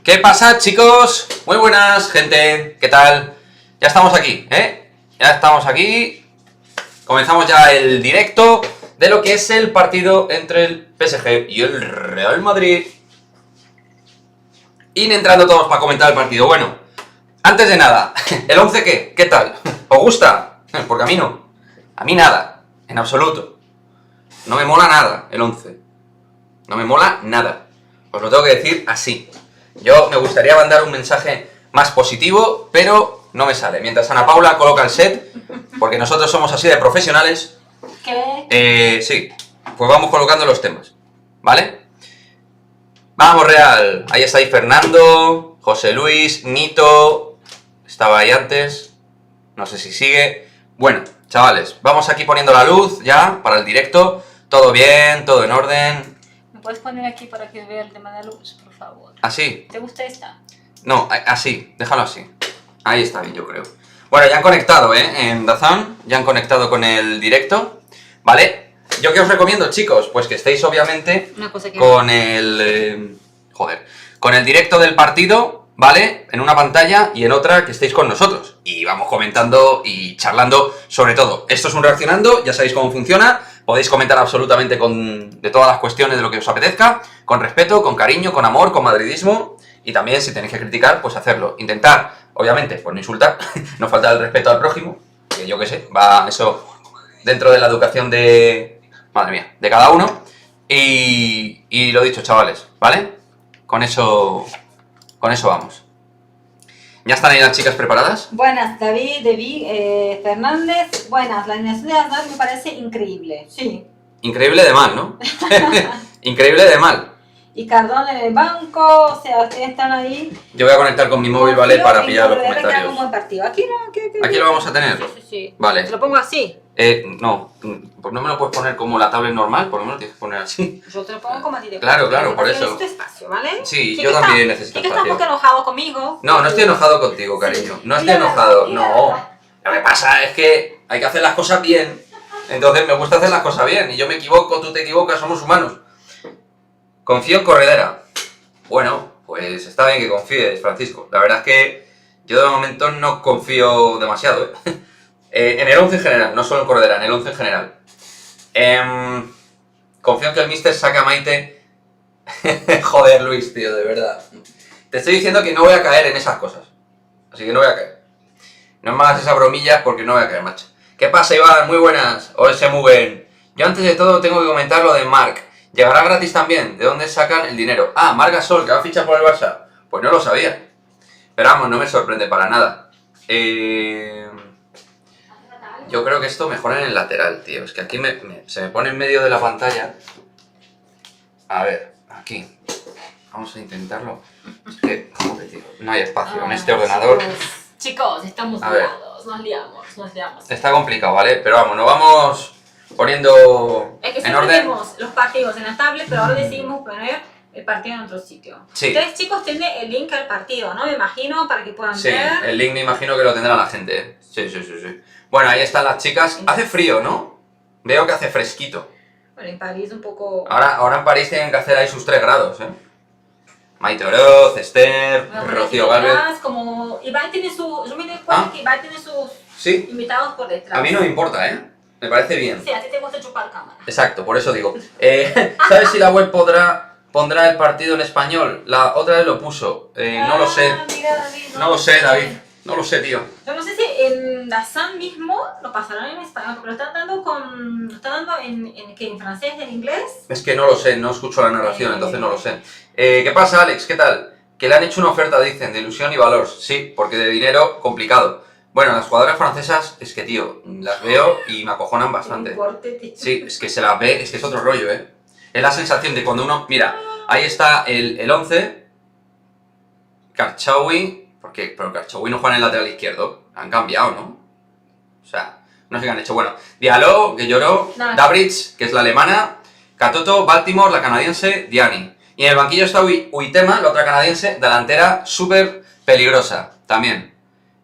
¿Qué pasa, chicos? Muy buenas, gente. ¿Qué tal? Ya estamos aquí, ¿eh? Ya estamos aquí. Comenzamos ya el directo de lo que es el partido entre el PSG y el Real Madrid. Y entrando todos para comentar el partido. Bueno, antes de nada, ¿el 11 qué? ¿Qué tal? ¿Os gusta? Porque a mí no. A mí nada, en absoluto. No me mola nada el 11. No me mola nada. Os lo tengo que decir así. Yo me gustaría mandar un mensaje más positivo, pero no me sale. Mientras Ana Paula coloca el set, porque nosotros somos así de profesionales. ¿Qué? Sí, pues vamos colocando los temas, ¿vale? Vamos, Real. Ahí está ahí Fernando, José Luis, Nito. Estaba ahí antes. No sé si sigue. Bueno, chavales, vamos aquí poniendo la luz ya para el directo. Todo bien, todo en orden. ¿Me puedes poner aquí para que vea el tema de la luz, por favor? ¿Así? ¿Te gusta esta? No, así, déjalo así. Ahí está bien, yo creo. Bueno, ya han conectado, en DAZN, ya han conectado con el directo, ¿vale? ¿Yo qué os recomiendo, chicos? Pues que estéis, obviamente, Una cosa que... con el... con el directo del partido, ¿vale? En una pantalla y en otra que estéis con nosotros. Y vamos comentando y charlando sobre todo. Esto es un reaccionando, ya sabéis cómo funciona. Podéis comentar absolutamente de todas las cuestiones de lo que os apetezca, con respeto, con cariño, con amor, con madridismo. Y también, si tenéis que criticar, pues hacerlo. Intentar, obviamente, pues no insultar, no faltar el respeto al prójimo, que yo qué sé, va eso dentro de la educación de... madre mía, de cada uno. Y lo dicho, chavales, ¿vale? Con eso vamos. ¿Ya están ahí las chicas preparadas? Buenas, David Fernández. Buenas, la alineación de Hazard me parece increíble. Sí. Increíble de mal, ¿no? Increíble de mal. Y Cardón en el banco, o sea, ustedes están ahí. Yo voy a conectar con mi móvil, ¿vale? Para pillar los Que haga un comentarios. buen partido. Aquí no, ¿Aquí lo vamos a tener? Sí. Vale. Te lo pongo así. No, pues no me lo puedes poner como la tablet normal, por lo menos tienes que poner así. Yo te lo pongo como a ti te Claro, gusta, claro, porque por eso. necesito espacio, ¿vale? Sí, yo también necesito Sí que estás un espacio. poco enojado conmigo. No, no estoy enojado contigo, cariño. No estoy Mira, enojado, mira. no. Lo que pasa es que hay que hacer las cosas bien. Entonces me gusta hacer las cosas bien. Y yo me equivoco, tú te equivocas, somos humanos. Confío en Corredera. Bueno, pues está bien que confíes, Francisco. La verdad es que yo de momento no confío demasiado, ¿eh? En el 11 en general, no solo en Corredera, en el 11 en general. Confío en que el Mister saque a Maite. Joder, Luis, tío, de verdad. Te estoy diciendo que no voy a caer en esas cosas. Así que no voy a caer. No me hagas esas bromillas porque no voy a caer, macho. ¿Qué pasa, Iván? Muy buenas. OS Mugen. Yo antes de todo tengo que comentar lo de Marc. ¿Llegará gratis también? ¿De dónde sacan el dinero? Ah, Marc Gasol, que va a fichar por el Barça. Pues no lo sabía. Pero vamos, no me sorprende para nada. Yo creo que esto mejora en el lateral, tío. Es que aquí se me pone en medio de la pantalla. A ver, aquí. Vamos a intentarlo. Es que, joder, tío, no hay espacio en este ordenador. Chicos, estamos A ver. liados, nos liamos. Está complicado, ¿vale? Pero vamos, nos vamos poniendo Es que en siempre orden. vemos los partidos en la tablet, pero ahora decidimos poner el partido en otro sitio. Sí. Ustedes, chicos, tienen el link al partido, ¿no? Me imagino, para que puedan Sí, ver. el link me imagino que lo tendrá la gente, ¿eh? Sí. Bueno, ahí están las chicas. Hace frío, ¿no? Veo que hace fresquito. Bueno, en París un poco... Ahora en París tienen que hacer ahí sus 3 grados, ¿eh? Maite Oroz, Esther, Bueno, Rocío por detrás, Gálvez. como Iván tiene su... Yo me di cuenta que Iván tiene sus Sí, invitados por detrás. a mí no me importa, ¿eh? Me parece bien. Sí, a ti te gusta chupar cámara. Exacto, por eso digo. ¿Sabes si la web pondrá el partido en español? La otra vez lo puso. No lo sé. Mira, David, No lo sé, David. No lo sé, tío. Yo no sé si en DAZN mismo lo pasarán en español, porque lo están dando en francés, en inglés. Es que no lo sé, no escucho la narración, entonces no lo sé. ¿Qué pasa, Alex? ¿Qué tal? Que le han hecho una oferta, dicen, de ilusión y valor. Sí, porque de dinero, complicado. Bueno, las jugadoras francesas, es que, tío, las veo y me acojonan bastante. Sí, es que se las ve, es que es otro rollo, ¿eh? Es la sensación de cuando uno... Mira, ahí está el 11. Karchaoui... Pero Karchaoui no juega en el lateral izquierdo. Han cambiado, ¿no? O sea, no sé qué han hecho. Bueno, Diallo, que lloró, Dabrich, que es la alemana, Katoto, Baltimore, la canadiense, Diani. Y en el banquillo está Uitema, la otra canadiense, delantera súper peligrosa, también.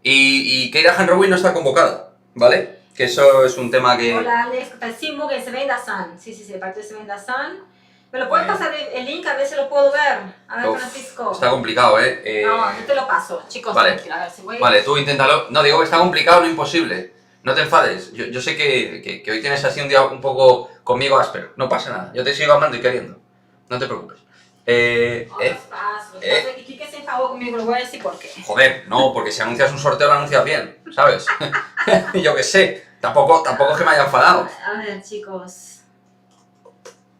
Y Keira Henry no está convocada, ¿vale? Que eso es un tema que... Hola Alex, Simu, que se ve en DAZN. Sí, el partido se ve en DAZN. ¿Me lo puedes Bueno. pasar el link? A ver si lo puedo ver. A ver, Uf, Francisco. está complicado, ¿eh? No, yo te lo paso, chicos. Vale. Tranquila, a ver si voy. Vale, tú inténtalo. No, digo que está complicado, no imposible. No te enfades. Yo sé que hoy tienes así un día un poco conmigo áspero. No pasa nada. Yo te sigo amando y queriendo. No te preocupes. Otros pasos. Que Kike se enfadó conmigo, lo voy a decir por qué. Joder, no, porque si anuncias un sorteo lo anuncias bien, ¿sabes? Yo qué sé. Tampoco es que me haya enfadado. A ver, chicos.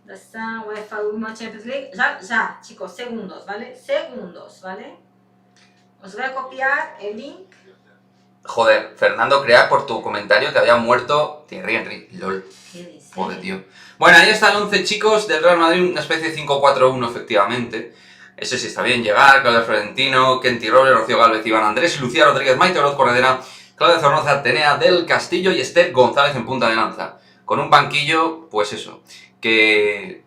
Ya está, UEFA Women's Champions League. Ya, chicos, segundos, ¿vale? Segundos, ¿vale? Os voy a copiar el link. Joder, Fernando, crea por tu comentario que había muerto Thierry Henry. LOL. ¿Qué dice? Joder, tío. Bueno, ahí está el 11, chicos, del Real Madrid, una especie de 5-4-1, efectivamente. Ese sí está bien. Llegar, Claudio Florentino, Kenty Robles, Rocío Gálvez, Iván Andrés, Lucía Rodríguez, Maite Oroz Corredera, Claudia Zornoza, Atenea del Castillo y Esther González en punta de lanza. Con un banquillo, pues eso, que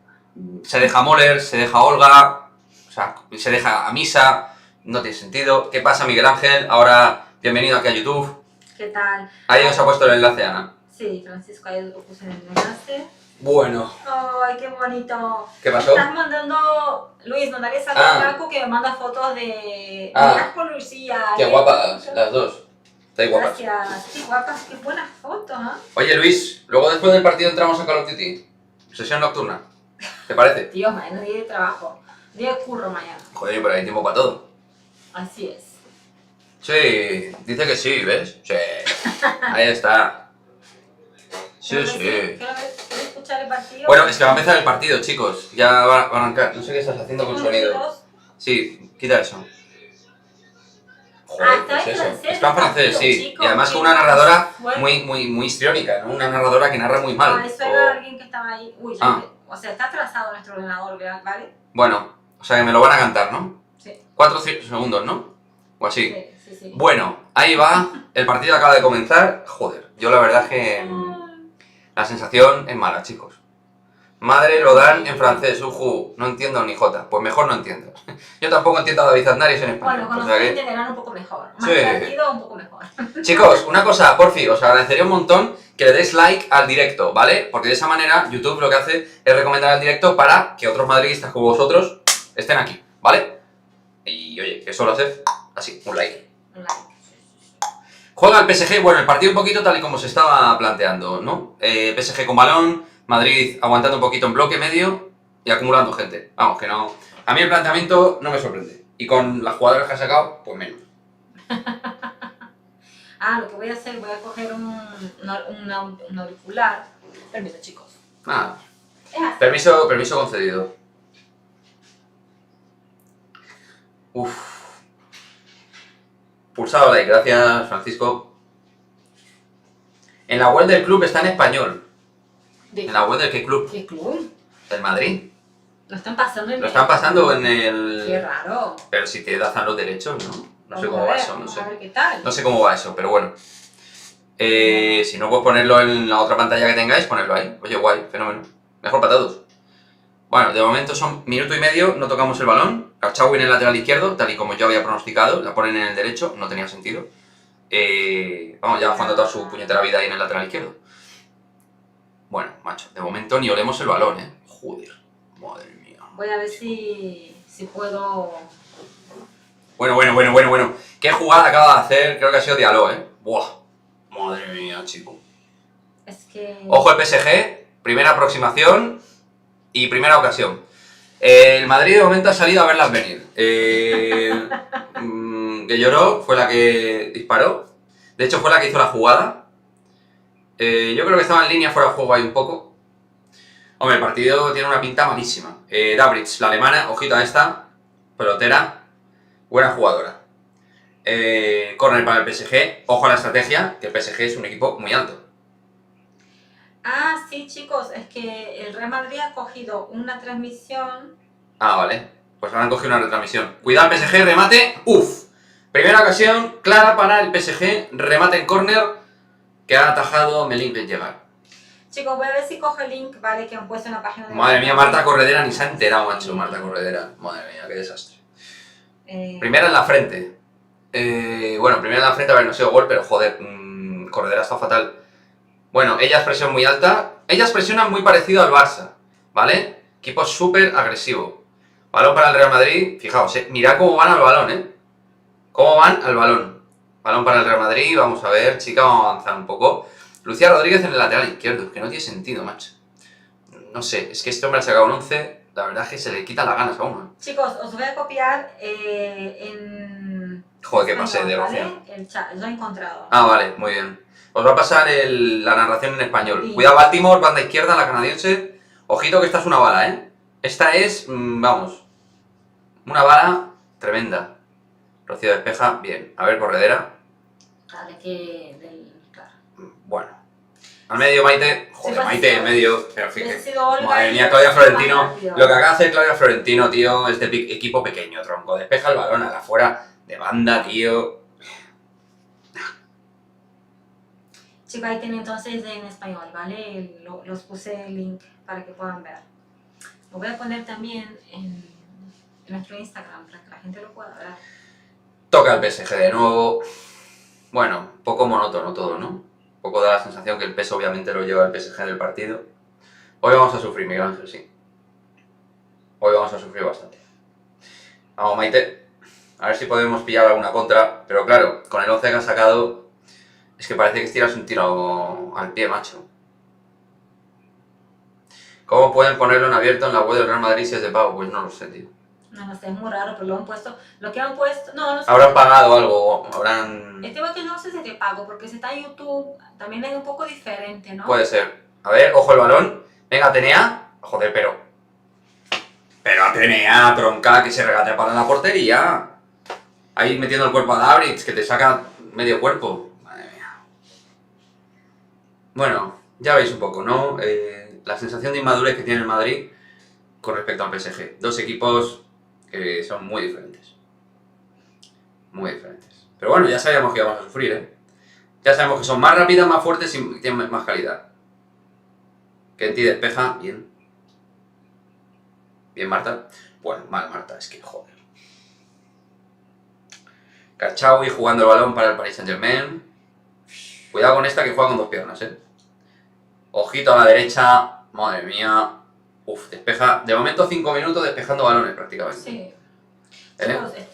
se deja Moller, se deja Olga, o sea, se deja a Misa, no tiene sentido. ¿Qué pasa, Miguel Ángel? Ahora, bienvenido aquí a YouTube. ¿Qué tal? Ahí os ha puesto el enlace, Ana. Sí, Francisco, ahí lo puse en el enlace. Bueno, ¡Ay, qué bonito! ¿qué pasó? Estás mandando, Luis, mandaré saludos a Marco que me manda fotos de... Ah. con Lucía. Qué guapas, las dos. Estáis guapas. Gracias. Qué guapas, qué buenas fotos, ¿ah? Oye, Luis, luego después del partido entramos a Call of Duty. Sesión nocturna. ¿Te parece? Dios, mañana día de trabajo. Día de curro mañana. Joder, pero hay tiempo para todo. Así es. Sí, dice que sí, ¿ves? Sí. Ahí está. Sí, Quiero sí. escuchar el partido. Bueno, es que va a empezar el partido, chicos. Ya va a arrancar. No sé qué estás haciendo con sonido. Sí, quita eso. Joder, está ¿qué es en eso? francés Está en el francés, partido, sí. chicos, Y además con qué una narradora bueno. muy histriónica, ¿no? Una narradora que narra muy mal. Ah, eso era alguien que estaba ahí. Uy, Ah. o sea, está atrasado nuestro ordenador, ¿vale? Bueno, o sea que me lo van a cantar, ¿no? Sí. 4 segundos, ¿no? O así. Sí. Bueno, ahí va. El partido acaba de comenzar. Joder, yo la verdad es que la sensación es mala, chicos. Madre lo dan en francés, ujú, no entiendo ni jota. Pues mejor no entiendo. Yo tampoco entiendo a David Aznariz en español. Bueno, con o los sea que- entenderán un poco mejor. Más Sí. divertido, un poco mejor. Chicos, una cosa, porfi, os agradecería un montón que le deis like al directo, ¿vale? Porque de esa manera YouTube lo que hace es recomendar el directo para que otros madridistas como vosotros estén aquí, ¿vale? Y oye, que solo hacer así, un like. Un like. Juega el PSG, bueno, el partido un poquito tal y como se estaba planteando, ¿no? PSG con balón, Madrid aguantando un poquito en bloque medio y acumulando gente. Vamos, que no... A mí el planteamiento no me sorprende. Y con las jugadoras que ha sacado, pues menos. Lo que voy a hacer, voy a coger un auricular. Permiso, chicos. Nada, Es así. permiso concedido. Uf. Pulsado like, gracias Francisco. En la web del club está en español. ¿De ¿En la web del qué club? qué club? Del Madrid. Lo están pasando en Lo están pasando en Qué el... raro. Pero si te dan los derechos, ¿no? No sé Vamos cómo a va ver, eso, no vamos sé. A ver qué tal. No sé cómo va eso, pero bueno. Si no, puedes ponerlo en la otra pantalla que tengáis, ponerlo ahí. Oye, guay, fenómeno. Mejor para todos. Bueno, de momento son minuto y medio, no tocamos el balón. Archaui en el lateral izquierdo, tal y como yo había pronosticado. La ponen en el derecho, no tenía sentido. Vamos, ya jugando toda su puñetera vida ahí en el lateral izquierdo. Bueno, macho, de momento ni olemos el balón, ¿eh? Joder, madre mía. Voy a ver si puedo... Bueno. ¿Qué jugada acaba de hacer? Creo que ha sido Diallo, ¿eh? Buah, madre mía, chico. Es que... Ojo el PSG, primera aproximación y primera ocasión. El Madrid de momento ha salido a verlas venir. Que lloró, fue la que disparó. De hecho, fue la que hizo la jugada. Yo creo que estaba en línea fuera de juego ahí un poco. Hombre, el partido tiene una pinta malísima. Dabritz, la alemana, ojito a esta, pelotera, buena jugadora. Corner para el PSG, ojo a la estrategia, que el PSG es un equipo muy alto. Sí, chicos, es que el Real Madrid ha cogido una transmisión... Vale, pues ahora han cogido una retransmisión. Cuidado el PSG, remate, uff. Primera ocasión clara para el PSG, remate en córner que ha atajado Melín llegar. Chicos, voy a ver si cojo el link, ¿vale? Que han puesto en la página de... Madre mía, Marta Corredera ni se ha enterado, macho, Marta Corredera. Madre mía, qué desastre. Primera en la frente. Bueno, primera en la frente, a ver, no ha sido gol, pero joder, Corredera está fatal. Bueno, ellas presión muy alta. Ellas presionan muy parecido al Barça, ¿vale? Equipo súper agresivo. Balón para el Real Madrid. Fijaos, mirad cómo van al balón, Cómo van al balón. Balón para el Real Madrid. Vamos a ver, chica, vamos a avanzar un poco. Lucía Rodríguez en el lateral izquierdo. Es que no tiene sentido, macho. No sé, es que este hombre ha sacado un 11. La verdad es que se le quita las ganas a uno. Chicos, os voy a copiar en... Joder, qué pasé de ¿vale? emoción. El chat, lo he encontrado. Ah, vale, muy bien. Os va a pasar la narración en español. Sí. Cuidado, Baltimore, banda izquierda, la canadiense. Ojito que esta es una bala, Esta es, vamos, una bala tremenda. Rocío despeja, bien. A ver, corredera. Vale, que... claro. Bueno. Al medio, Maite. Joder, Sí, Maite, en medio. Pero Ha fíjate. sido Olga Madre y mía, Claudia más Florentino. rápido. Lo que acaba de hacer Claudia Florentino, tío, es de equipo pequeño, tronco. Despeja el balón a la fuera de banda, tío. Chicos, ahí tienen entonces en español, ¿vale? Los puse el link para que puedan ver. Lo voy a poner también en nuestro Instagram para que la gente lo pueda ver. Toca el PSG de nuevo. Bueno, un poco monótono todo, ¿no? Un poco da la sensación que el peso obviamente lo lleva el PSG del partido. Hoy vamos a sufrir, Miguel Ángel, sí. Hoy vamos a sufrir bastante. Vamos, Maite. A ver si podemos pillar alguna contra. Pero claro, con el 11 que ha sacado, es que parece que estiras un tiro al pie, macho. ¿Cómo pueden ponerlo en abierto en la web del Real Madrid si es de pago? Pues no lo sé, tío. No sé, es muy raro, pero lo han puesto. Lo que han puesto. No sé. Habrán pagado algo, habrán... El tema es que no sé si te pago, porque si está en YouTube también es un poco diferente, ¿no? Puede ser. A ver, ojo el balón. Venga, Atenea. Joder, pero... Pero Atenea, tronca, que se regatea para la portería. Ahí metiendo el cuerpo a Dabrich, que te saca medio cuerpo. Madre mía. Bueno, ya veis un poco, ¿no? La sensación de inmadurez que tiene el Madrid con respecto al PSG. Dos equipos que son muy diferentes. Muy diferentes. Pero bueno, ya sabíamos que íbamos a sufrir, Ya sabemos que son más rápidas, más fuertes y tienen más calidad. Kenty despeja, bien. Bien, Marta. Bueno, mal, Marta, es que joder. Karchaoui jugando el balón para el Paris Saint-Germain. Cuidado con esta que juega con dos piernas, Ojito a la derecha. Madre mía. Uf, despeja. De momento 5 minutos despejando balones prácticamente. Sí.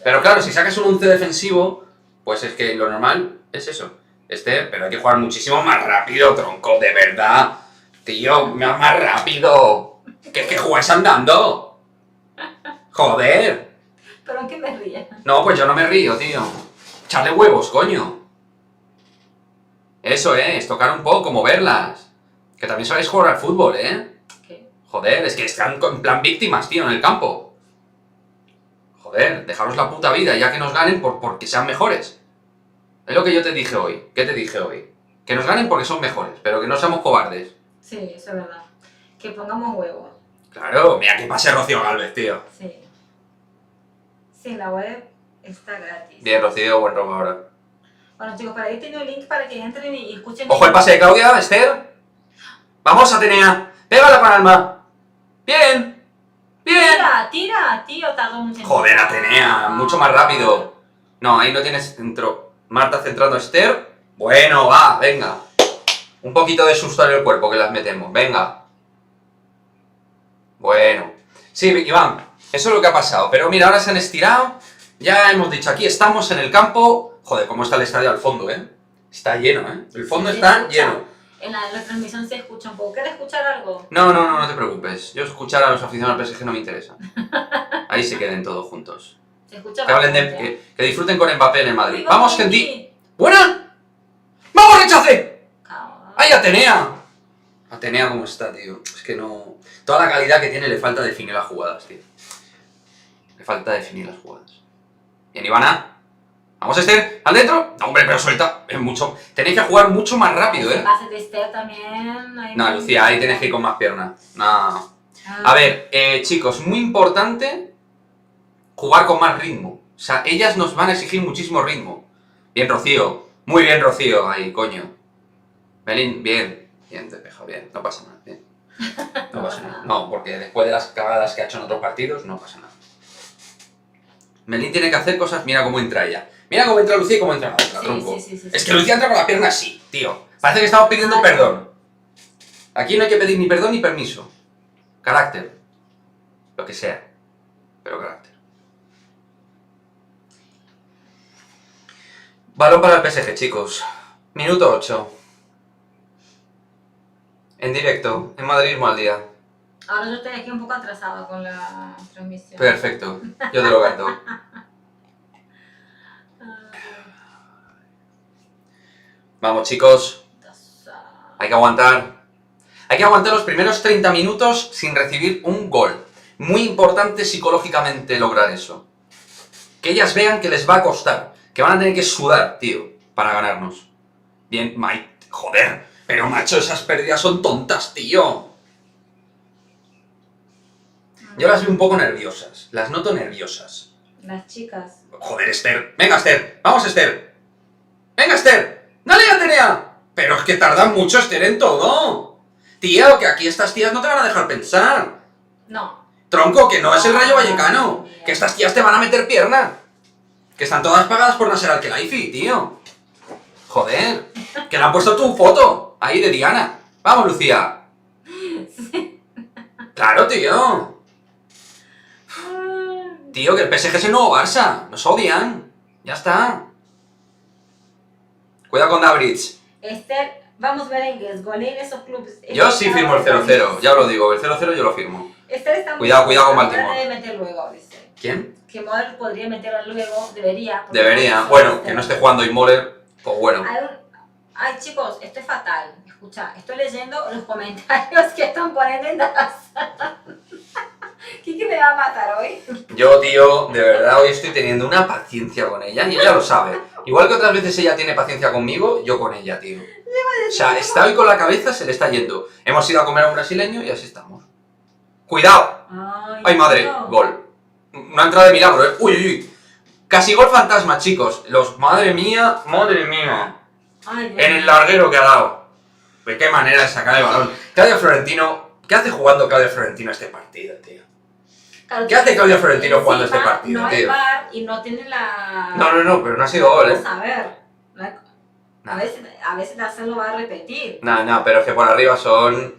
Pero claro, si sacas un 11 defensivo, pues es que lo normal es eso. Pero hay que jugar muchísimo más rápido, tronco, de verdad. Tío, más rápido. Que es que jugáis andando. Joder. Pero que me ríe. No, pues yo no me río, tío. Echarle huevos, coño. Eso es, tocar un poco, moverlas. Que también sabéis jugar al fútbol, ¿Qué? Joder, es que están en plan víctimas, tío, en el campo. Joder, dejaros la puta vida, ya que nos ganen porque sean mejores. Es lo que yo te dije hoy. ¿Qué te dije hoy? Que nos ganen porque son mejores, pero que no seamos cobardes. Sí, eso es verdad. Que pongamos huevos. Claro, mira que pase Rocío Gálvez, tío. Sí. Sí, la web está gratis. Bien, Rocío, buen robo ahora. Bueno, chicos, por ahí tengo el link para que entren y escuchen. Ojo el pase de Claudia, Esther. Vamos, Atenea. Pégala con alma. Bien. Bien. Tira, tío, tardó mucho en Joder, tirar. Atenea, mucho más rápido. No, ahí no tienes centro. Marta centrando a Esther. Bueno, va, venga. Un poquito de susto en el cuerpo que las metemos, venga. Bueno. Sí, Iván, eso es lo que ha pasado. Pero mira, ahora se han estirado. Ya hemos dicho, aquí estamos en el campo. Joder, cómo está el estadio al fondo, Está lleno, El fondo Sí, está se escucha. lleno. En la transmisión se escucha un poco. ¿Quieres escuchar algo? No te preocupes. Yo escuchar a los aficionados al PSG no me interesa. Ahí se queden todos juntos. Se escucha Que hablen bastante. que disfruten con Mbappé en el Madrid. Uy, ¡Vamos, Kenty. Kenty! ¡Buena! ¡Vamos, rechace! Calma. ¡Ay, Atenea! Atenea, ¿cómo está, tío? Es que no... Toda la calidad que tiene le falta definir las jugadas, tío. Le falta definir las jugadas. Bien, Ivana. Vamos, Esther. ¿Al dentro? No, hombre, pero suelta. Es mucho... Tenéis que jugar mucho más rápido, Ese pase de Esther también. Ahí No, Lucía, ahí tienes que ir con más piernas. No. Ah. A ver, chicos, muy importante jugar con más ritmo. O sea, ellas nos van a exigir muchísimo ritmo. Bien, Rocío. Muy bien, Rocío. Ahí, coño. Belín, bien. Bien, despeja, bien. No pasa nada, bien. No pasa nada. No, porque después de las cagadas que ha hecho en otros partidos, no pasa nada. Melín tiene que hacer cosas... Mira cómo entra ella. Mira cómo entra Lucía y cómo entra la otra, tronco. Sí. Es que Lucía entra con la pierna así, tío. Parece que estamos pidiendo perdón. Aquí no hay que pedir ni perdón ni permiso. Carácter. lo que sea, pero carácter. Balón para el PSG, chicos. Minuto 8. En directo, en Madridismo al día. Ahora yo estoy aquí un poco atrasada con la transmisión. Perfecto, yo te lo canto. Vamos, chicos, hay que aguantar. Hay que aguantar los primeros 30 minutos sin recibir un gol. Muy importante psicológicamente lograr eso. Que ellas vean que les va a costar, que van a tener que sudar, tío, para ganarnos. Bien, Mike, joder, pero macho, esas pérdidas son tontas, tío. Yo las veo un poco nerviosas, las noto nerviosas. Las chicas. Joder, Esther, venga, Esther, vamos, Esther. Venga, Esther, dale, Atenea. Pero es que tardan mucho, Esther, en todo. Tío, que aquí estas tías no te van a dejar pensar. No. Tronco, que no es el Rayo Vallecano. Que estas tías te van a meter pierna. Que están todas pagadas por Nasser Al-Khelaifi, tío. Joder, que le han puesto tu foto ahí de Diana. Vamos, Lucía. Claro, tío. Tío, que el PSG es el nuevo Barça. Nos odian. Ya está. Cuidado con Dabrich. Esther, vamos merengues, goleen esos clubes. Yo sí firmo el 0-0, ya os lo digo. El 0-0 yo lo firmo. Esther está muy Cuidado con Modric Baltimore. debe meter luego, dice. ¿Quién? Que Modric podría meterlo luego, debería. Debería. Bueno, que no esté jugando Inmoller, pues bueno. Ay, chicos, esto es fatal. Escucha, estoy leyendo los comentarios que están poniendo en Daza. ¿Qué me va a matar hoy? Yo, tío, de verdad, hoy estoy teniendo una paciencia con ella y ella lo sabe. Igual que otras veces ella tiene paciencia conmigo, yo con ella, tío. O sea, está hoy con la cabeza, se le está yendo. Hemos ido a comer a un brasileño y así estamos. ¡Cuidado! ¡Ay, madre! Tío. Gol. Una entrada de milagro, ¿eh? ¡Uy, uy, uy! Casi gol fantasma, chicos. Madre mía, madre mía. Ay, Dios En el mío. larguero que ha dado. De qué manera de sacar el balón. Claudio Florentino, ¿qué hace jugando Claudio Florentino este partido, tío? Claro, ¿Qué hace Claudio Florentino jugando este encima partido, no hay tío? VAR y no tiene la... No, pero no ha sido gol, ¿eh? Vamos a ver. No hay- A veces Daza lo va a repetir. No, pero es que por arriba son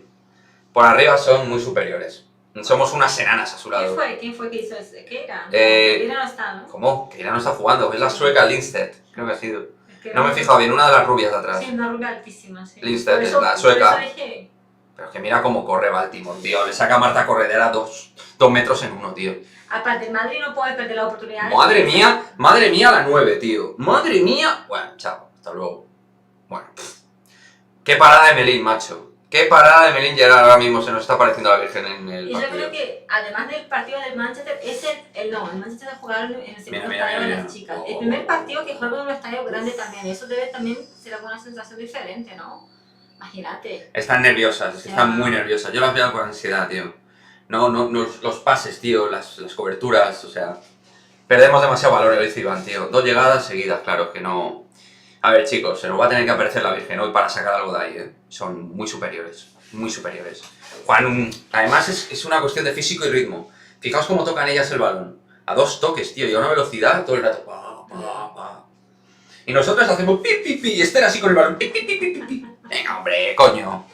muy superiores. Somos unas enanas a su lado. ¿Quién fue que hizo ese? ¿Qué era? Eh, no está, ¿no? ¿Cómo? Que ya no está jugando. Es la sueca Lindstedt, creo que ha sido. Es que No me he fijado bien, una de las rubias de atrás. Sí, una rubia altísima, sí. Lindstedt, Por eso- la sueca. Por eso dije... Pero es que mira cómo corre Baltimore, tío. Le saca a Marta Corredera 2 metros en 1, tío. Aparte, el Madrid no puede perder la oportunidad. Madre mía la 9, tío. Madre mía. Bueno, chao, hasta luego. Bueno. Qué parada de Melín, macho. Qué parada de Melín Gerard ahora mismo se nos está pareciendo la Virgen en el Y yo partido. creo que, además del partido del Manchester, es el Manchester jugaron en el segundo Mira, estadio de mira. las chicas. Oh. El primer partido que juegan en un estadio grande también, eso debe también ser alguna sensación diferente, ¿no? Imagínate. Están nerviosas, O sea- están muy nerviosas. Yo las veo con ansiedad, tío. No, los pases, tío, las coberturas, o sea... Perdemos demasiado valor el Iván, tío. 2 llegadas seguidas, claro, que no... A ver, chicos, se nos va a tener que aparecer la Virgen hoy para sacar algo de ahí, ¿eh? Son muy superiores, muy superiores. Juan, además es una cuestión de físico y ritmo. Fijaos cómo tocan ellas el balón. A 2 toques, tío, y a una velocidad todo el rato. Pa. Y nosotros hacemos pi, pi, pi, y Esther así con el balón. Pi, pi, pi, pi, pi, pi. Venga, hombre, coño.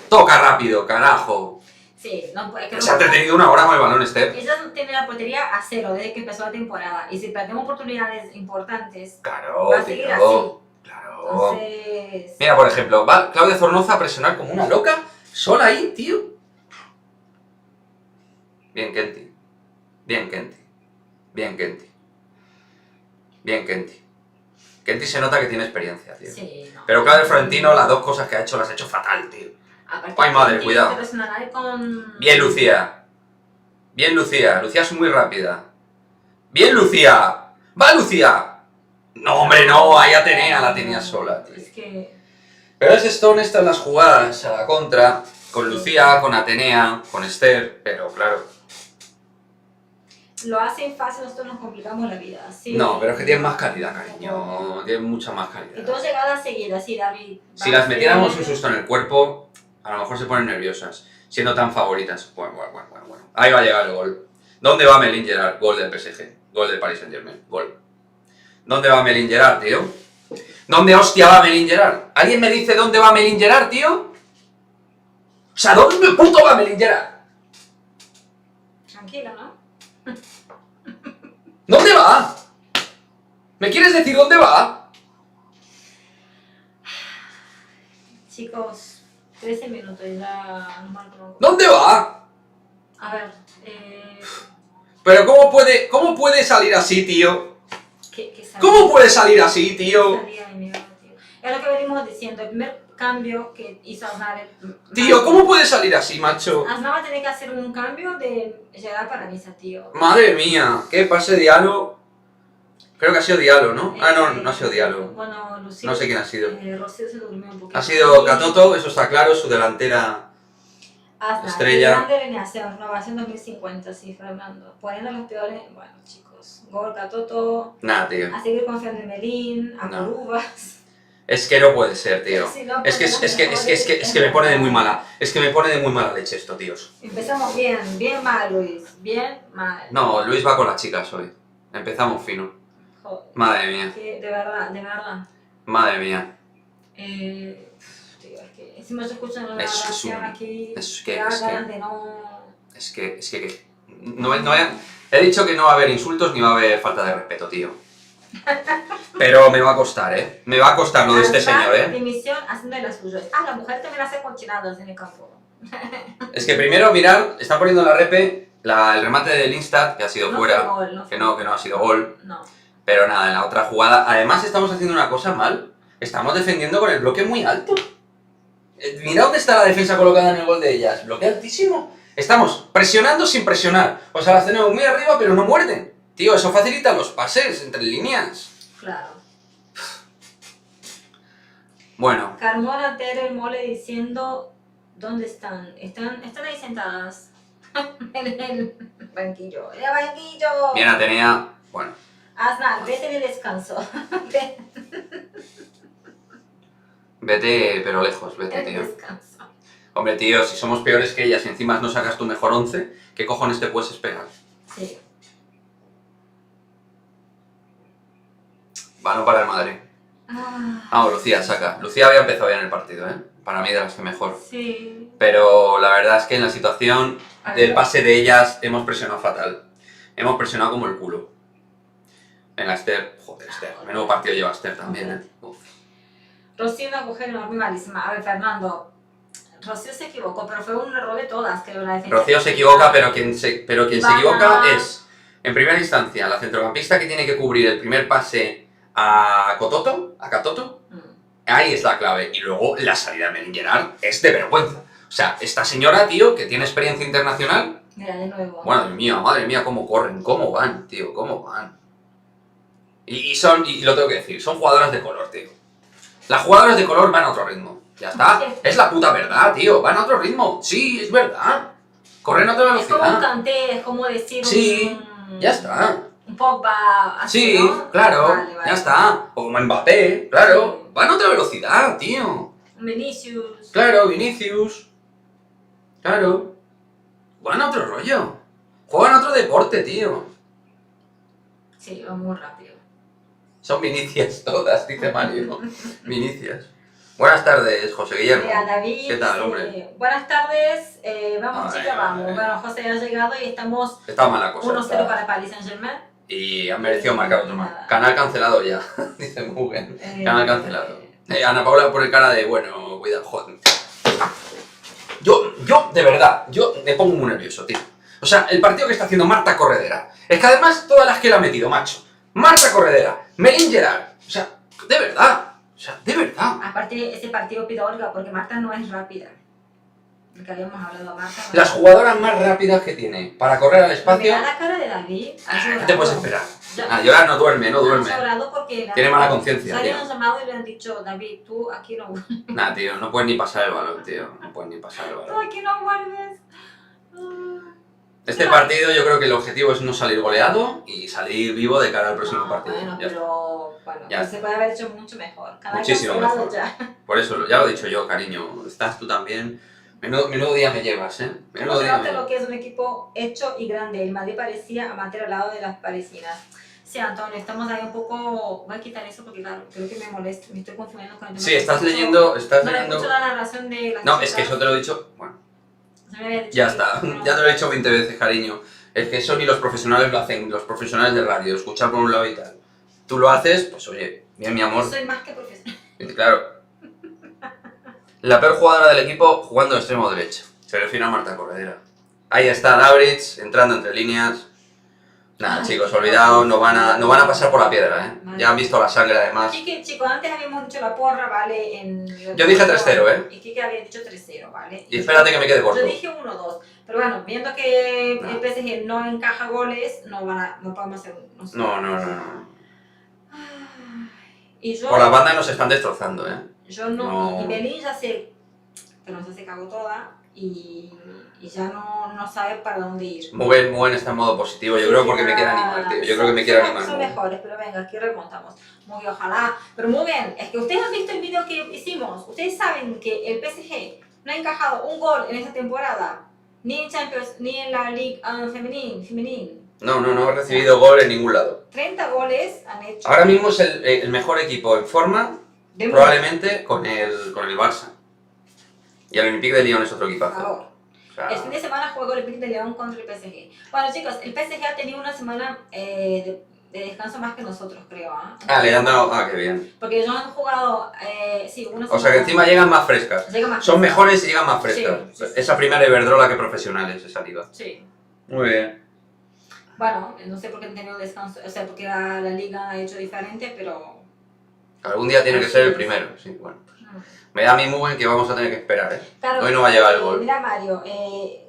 Toca rápido, carajo. Sí, no puede que Se ha entretenido 1 hora con el balón, Esther. Ellas tienen la portería a 0 desde que empezó la temporada. Y si perdemos oportunidades importantes, Claro, va a seguir así. tío. Claro. Entonces... Mira, por ejemplo, va Claudia Zornoza a presionar como una loca, sola ahí, tío. Bien, Kenty. Bien, Kenty. Bien, Kenty. Bien, Kenty. Kenty se nota que tiene experiencia, tío. Sí, no. Pero Claudio Florentino, las 2 cosas que ha hecho, las ha hecho fatal, tío. Aparte, Ay, madre, tiene cuidado. que presionar con... Bien, Lucía. Bien, Lucía. Lucía es muy rápida. Bien, Lucía. ¡Va, Lucía! No, hombre, no. Ahí Atenea la tenía sola, tío. Es que... Pero es esto honesto en las jugadas a la contra, con Lucía, con Atenea, con Esther, pero claro. Lo hacen fácil, nosotros nos complicamos la vida. Sí. No, pero es que tienen más calidad, cariño. Tienen mucha más Y calidad. 2 llegadas seguidas, sí, David. Si las metiéramos un susto en el cuerpo, a lo mejor se ponen nerviosas, siendo tan favoritas. Bueno. Ahí va a llegar el gol. ¿Dónde va Melín Gerard? Gol del PSG. Gol del Paris Saint-Germain. Gol. ¿Dónde va Melín Gerard, tío? ¿Dónde hostia va Melín Gerard? ¿Alguien me dice dónde va Melín Gerard, tío? O sea, ¿dónde puto va Melín Gerard? Tranquila, ¿no? ¿Dónde va? ¿Me quieres decir dónde va? Chicos, 13 minutos ya no marco. ¿Dónde va? A ver, Pero ¿cómo puede salir así, tío? ¿qué salida? ¿Cómo puede salir así, tío? Salida de mierda, tío. Es lo que venimos diciendo, el primer cambio que hizo Aznar. Tío, ¿cómo puede salir así, macho? Aznar va a tener que hacer un cambio de llegar para misa, tío. Madre mía, ¿qué pase Diallo? Creo que ha sido Diallo, ¿no? Ah, no, no ha sido Diallo. Bueno, Lucía, No sé quién ha sido. Rocío se durmió un poquito. Ha sido Catoto, eso está claro, su delantera Aznar, estrella. grande alineación, renovación 2050, sí, Fernando. Poniendo los peores, bueno, chicos. Gol, Catoto, Nada, tío. a seguir confiando en Melín, a No. Curubas. Es que no puede ser, tío. Sí, no, Es que me pone de muy mala. Es que me pone de muy mala leche esto, tíos. Empezamos bien, bien mal, Luis, bien mal. No, Luis va con las chicas hoy. Empezamos fino. Joder, Madre mía, que de verdad, de verdad. madre mía. Tío, es que encima se escucha una Es narración un- aquí es que que- hagan de no... Es que no he dicho que no va a haber insultos ni va a haber falta de respeto, tío. Pero me va a costar, ¿eh? Me va a costar lo de este Aznar, señor, ¿eh? dimisión haciendo de las suyas. Ah, la mujer también hace cochinadas en el campo. Es que primero, mirar, están poniendo en la repe el remate del Instat, que ha sido No fuera, fue gol, no fue que no ha sido gol. No. Pero nada, en la otra jugada, además estamos haciendo una cosa mal. Estamos defendiendo con el bloque muy alto. Mira dónde está la defensa colocada en el gol de ellas. Bloque altísimo. Estamos presionando sin presionar. O sea, las tenemos muy arriba, pero no muerden. Tío, eso facilita los pases entre líneas. Claro. Bueno, Carmona, Tere, el Mole diciendo ¿dónde están? Están ahí sentadas en el banquillo. ¡En el banquillo! bien Atenea. Bueno, Aznar, vete de descanso. vete, pero lejos, vete, Vete de tío. descanso. Hombre, tío, si somos peores que ellas y encima no sacas tu mejor 11, ¿qué cojones te puedes esperar? Sí. Balón para el Madrid. Vamos, Lucía, saca. Lucía había empezado bien el partido, ¿eh? Para mí de las que mejor. Sí. Pero la verdad es que en la situación del pase de ellas hemos presionado fatal. Hemos presionado como el culo. Venga, Esther. Joder, Esther. Menudo partido lleva Esther también, ¿eh? Uf. Rocío una mujer enorme y malísima. A ver, Fernando. Rocío se equivocó, pero fue un error de todas, creo, la defensa. Rocío se equivoca, pero quien se Ivana. equivoca es, en primera instancia, la centrocampista que tiene que cubrir el primer pase a Catoto. Mm. Ahí es la clave. Y luego la salida de Melín Gerard es de vergüenza. O sea, esta señora, tío, que tiene experiencia internacional. Mira, de nuevo. Madre mía, cómo corren, cómo van, tío, cómo van. Y lo tengo que decir, son jugadoras de color, tío. Las jugadoras de color van a otro ritmo. Ya está. Es la puta verdad, tío. Van a otro ritmo. Sí, es verdad. Corren a otra Es como un velocidad. Kanté, es como decir Sí, ya está. un Pogba así, Sí, ¿no? claro, Vale. ya está. O como Mbappé, claro. Van a otra velocidad, tío. Vinicius. Claro, Vinicius. Claro. Van a otro rollo. Juegan a otro deporte, tío. Sí, va muy rápido. Son Vinicias todas, dice Mario. Vinicias. Buenas tardes, José Guillermo. Mira, David. ¿Qué tal, hombre? Buenas tardes. Vamos, Ay, chica, vamos. ay. Bueno, José ya ha llegado y estamos Está mala cosa. 1-0 está. para Paris Saint-Germain. Y han merecido marcar otro más. Nada. Canal cancelado ya, dice Mugen. Canal cancelado. Ana Paula pone cara de, bueno, cuidado, joder. Yo, de verdad, yo me pongo muy nervioso, tío. O sea, el partido que está haciendo Marta Corredera. Es que además todas las que le ha metido, macho. Marta Corredera, Melín Gerard. O sea, de verdad. O sea, de verdad. Aparte, ese partido pido Olga porque Marta no es rápida. Lo que habíamos hablado a Marta. Las jugadoras más rápidas que tiene para correr al espacio. Mira la cara de David. ¿Qué te puedes esperar? Llorar no duerme, no duerme. Ha llorado porque Tiene mala conciencia, le tío. han llamado y le han dicho, David, tú aquí no vuelves. Nah, tío, no puedes ni pasar el balón, tío. No puedes ni pasar el Tú balón. aquí no vuelves. Este partido yo creo que el objetivo es no salir goleado y salir vivo de cara al próximo partido. Bueno, Ya está. pero bueno, Ya pues está. se puede haber hecho mucho mejor. Cada Muchísimo cancelado mejor. ya. Por eso, ya lo he dicho yo, cariño. Estás tú también. Menudo día me llevas, ¿eh? Menudo No se día me nota lo llevas. que es un equipo hecho y grande. El Madrid parecía amateur al lado de las parisinas. Sí, Antonio, estamos ahí un poco... Voy a quitar eso porque claro, creo que me molesta. Me estoy confundiendo con el tema. Sí, estás leyendo... No le escucho la narración de las No, es chicas. que eso te lo he dicho... Bueno, Se me había dicho ya que- está. bueno, Ya te lo he dicho 20 veces, cariño. Es que eso ni los profesionales lo hacen, los profesionales de radio, escuchar por un lado y tal. Tú lo haces, pues oye, bien, mi amor. Soy más que profesional. Claro. La peor jugadora del equipo jugando de extremo derecho. Se refiere a Marta Corredera. Ahí está Dabrich, entrando entre líneas. Nada, Ay, chicos, qué olvidado, no van horror. a pasar por la piedra, ¿eh? Vale. Ya han visto la sangre además. Quique, chicos, antes habíamos dicho la porra, ¿vale? Yo dije 3-0, ¿eh? Y Quique había dicho 3-0, ¿vale? Y espérate que me quede corto. Yo dije 1-2. Pero bueno, viendo que No. el PSG no encaja goles, no podemos hacer no sé. No. Ay, y yo, Por la banda nos están destrozando, ¿eh? yo no. No. Y Belín ya se cagó toda y ya no sabe para dónde ir. Muy bien está en modo positivo, yo creo porque me quiere animar, tío. Yo creo que me quiere animar. Son mejores, pero venga, aquí remontamos. Muy bien, ojalá. Pero muy bien, es que ustedes han visto el video que hicimos. Ustedes saben que el PSG no ha encajado un gol en esta temporada. Ni en Champions, ni en la Ligue femenil. No he recibido gol en ningún lado. 30 goles han hecho. Ahora mismo es el mejor equipo en forma, de probablemente con el Barça. Y el Olympique de Lyon es otro Por equipazo. favor. O sea, El fin de semana juega el Olympique de León contra el PSG. Bueno, chicos, el PSG ha tenido una semana de descanso más que nosotros, creo. le han dado... qué bien. Porque ellos han jugado, sí, una semana. O sea que encima llegan más frescas. Llega más Son fresca. mejores y llegan más frescas. Sí. Esa primera Iberdrola que profesionales, esa liga. Sí. Muy bien. Bueno, no sé por qué han tenido descanso, o sea, porque la liga ha hecho diferente, pero... Algún día tiene que Así ser el es. primero. Sí, bueno. no. Me da a mí muy bien que vamos a tener que esperar, ¿eh? Claro, Hoy no va a llegar el gol. Mira, Mario,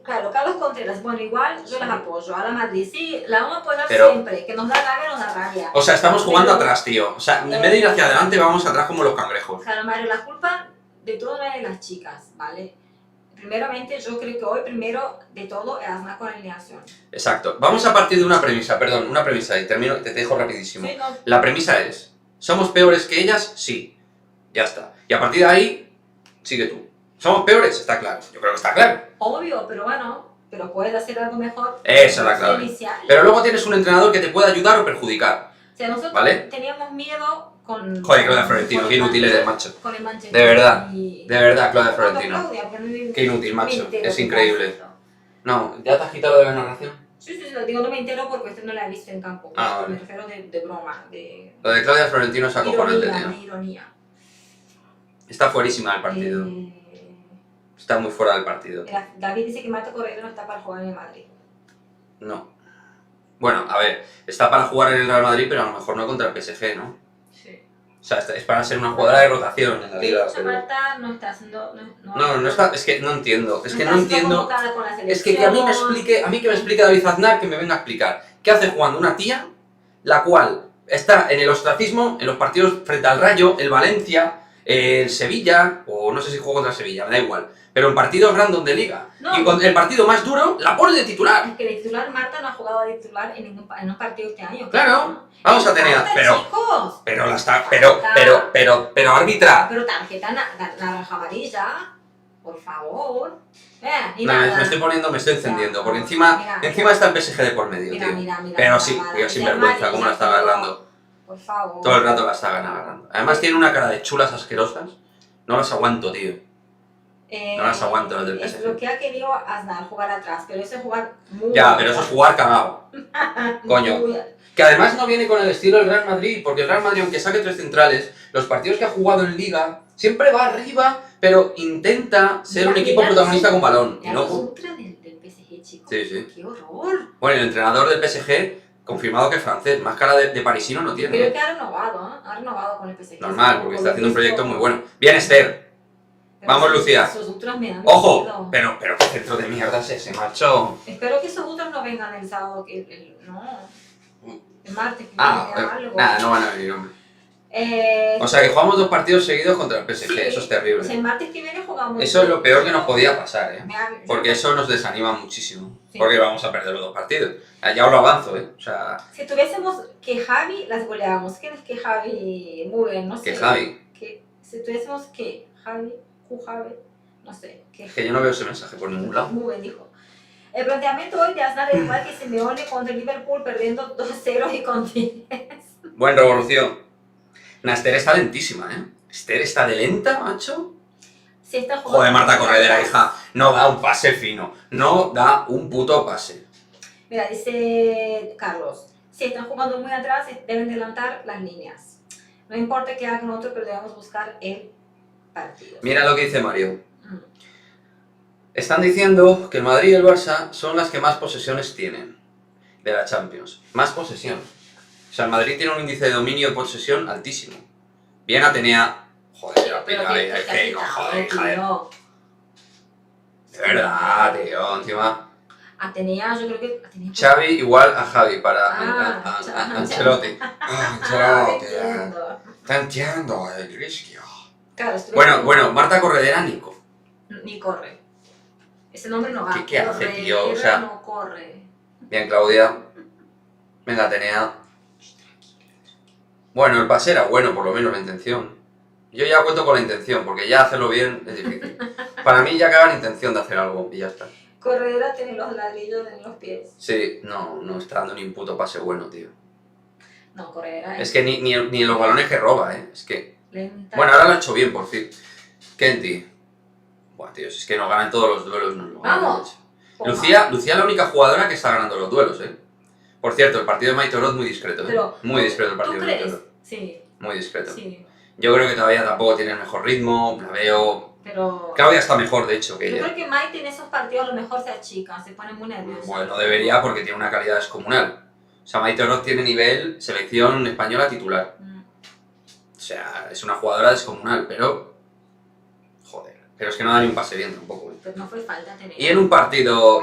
claro, Carlos Contreras, bueno, igual yo las apoyo. A la Madrid, sí, la vamos a apoyar Pero- siempre. Que nos da rabia, nos da rabia. O sea, estamos jugando Pero- atrás, tío. O sea, en vez de ir hacia adelante, vamos atrás como los cangrejos. Claro, Mario, la culpa de todo no es de las chicas, ¿vale? Primeramente, yo creo que hoy, primero de todo, es más con la alineación. Exacto. Vamos a partir de una premisa, y termino, te dejo rapidísimo. Sí, no, La premisa es, ¿somos peores que ellas? Sí. Ya está. Y a partir de ahí, sigue tú. ¿Somos peores? Está claro. Yo creo que está claro. obvio, pero bueno, pero puedes hacer algo mejor. Esa es la clave. Inicial. Pero luego tienes un entrenador que te puede ayudar o perjudicar. O sea, nosotros ¿Vale? teníamos miedo con... Joder, Claudia Florentino, con qué el inútil eres, macho. Con el Manchester. De verdad. Y- De verdad, Claudia No, Florentino. Claudia, porque no- Qué inútil, macho. me entero Es de increíble. esto. No, ¿ya te has quitado lo de la narración? Sí, lo digo, no me entero porque usted no la ha visto en campo. Vale. Me refiero de broma, de Lo de Claudia Florentino es acojonante, ironía, tío. de ironía. Está fuerísima del partido. Está muy fuera del partido. David dice que Marta Correa no está para jugar en el Madrid. No. Bueno, a ver, está para jugar en el Real Madrid, pero a lo mejor no contra el PSG, ¿no? Sí. O sea, es para ser una jugadora de rotación en la liga. pero- Marta no está haciendo... No está, es que no entiendo. Es que no está entiendo. convocada con la Es que a mí me selección. explique, que me explique David Aznar, que me venga a explicar. ¿Qué hace jugando una tía, la cual está en el ostracismo en los partidos frente al Rayo, el Valencia, el Sevilla, o no sé si juego contra el Sevilla, me da igual. Pero en partidos random de liga. No. Y con el partido más duro, la pone de titular. Es que de titular Marta no ha jugado de titular en un partido este año. Claro, vamos a tener, Marta, pero- chicos, Pero la está, pero árbitra. pero tarjeta naranja amarilla, por favor. Ni No, nada. me estoy encendiendo, Ya, porque mira, encima está el PSG de por medio, Mira, tío. mira. Pero sí, nada, tío, sin vergüenza, cómo la está pero- agarrando. Por favor. Todo el rato la está agarrando. Además tiene una cara de chulas asquerosas. No las aguanto, tío. No las aguanto las del Es PSG. lo que ha querido Aznar, jugar atrás, pero eso es jugar muy Ya, pero eso es jugar cagado. Coño. muy- Que además no viene con el estilo del Real Madrid, porque el Real Madrid, aunque saque 3 centrales, los partidos que ha jugado en Liga, siempre va arriba, pero intenta ser un Mira, equipo mira protagonista los- con balón. Y mira no, los ultras del PSG, chicos. Sí, sí. ¡Qué horror! bueno, el entrenador del PSG, confirmado que es francés, más cara de parisino no tiene. Creo que ha renovado, ¿eh? Ha renovado con el PSG. Normal, porque Por está lo haciendo un visto. proyecto muy bueno. Bien, Esther. Pero Vamos, esos- Lucía. Esos ultras me dan Ojo, miedo. pero qué centro de mierda es ese, macho. Espero que esos ultras no vengan el sábado, no. El martes, que Ah, viene algo. nada, no van a venir, hombre. Eh, O sea que jugamos 2 partidos seguidos contra el PSG, sí, eso es o sea, terrible. el martes que viene jugamos. Eso es lo peor que nos podía pasar, ¿eh? Me- Porque eso nos desanima muchísimo. Sí. Porque vamos a perder los 2 partidos. Ya os lo avanzo, ¿eh? O sea, Si tuviésemos que Javi, las goleábamos. ¿Quién es que Javi? Muy bien, no sé. que Javi. Si tuviésemos que Javi, no sé. Que yo no veo ese mensaje por ningún lado. Muy bien, dijo. El planteamiento hoy de Aznar es igual que Simeone contra el Liverpool perdiendo 2-0 y con 10. Buen revolución. Nah, Esther está lentísima, ¿eh? Esther está de lenta, macho. Si está jugando- Joder, Marta Corredera, hija. No da un pase fino. No da un puto pase. Mira, dice Carlos, si están jugando muy atrás, deben adelantar las líneas. No importa que hagan otro, pero debemos buscar el partido. Mira lo que dice Mario. Mm. Están diciendo que el Madrid y el Barça son las que más posesiones tienen de la Champions. Más posesión. O sea, el Madrid tiene un índice de dominio de posesión altísimo. Bien Atenea. Joder, la Pero pica, que te ha joder, quitado, joder. tío. De verdad, tío, encima. Atenea, yo creo que Atenea... Xavi igual a Javi para Ancelotti. Ancelotti. Ancelotti. Entiendo. Te entiendo, el rischio. Claro, estuve Bueno, con- Marta Corredera, Nico. Ni corre. Ese nombre no va. ¿Qué hace, tío? O Corredera sea- no corre. Bien, Claudia. Venga, Atenea. Bueno, el pase era bueno, por lo menos la intención. Yo ya cuento con la intención, porque ya hacerlo bien es difícil. Para mí ya acaba la intención de hacer algo y ya está. Corredera tiene los ladrillos en los pies. Sí, no está dando ni un puto pase bueno, tío. No, Corredera Es que ni en los balones que roba, es que... lenta. Bueno, ahora lo ha hecho bien, por fin. Kenty. Buah, tío, si es que no ganan todos los duelos, no lo ganan. Vamos. Lucía es la única jugadora que está ganando los duelos, Por cierto, el partido de Maite Oroz muy discreto, Pero, Muy discreto el ¿tú partido de Maite crees? Oroz. Sí, Muy discreto. sí. Yo creo que todavía tampoco tiene el mejor ritmo, la veo... Pero Claudia está mejor, de hecho, que yo ella. creo que Maite en esos partidos a lo mejor se achica, se pone muy nerviosa. Bueno, debería porque tiene una calidad descomunal. O sea, Maite Oroz tiene nivel selección española titular. O sea, es una jugadora descomunal, pero... Joder, pero es que no da ni un pase bien tampoco. Pero no fue falta tener. Y en un partido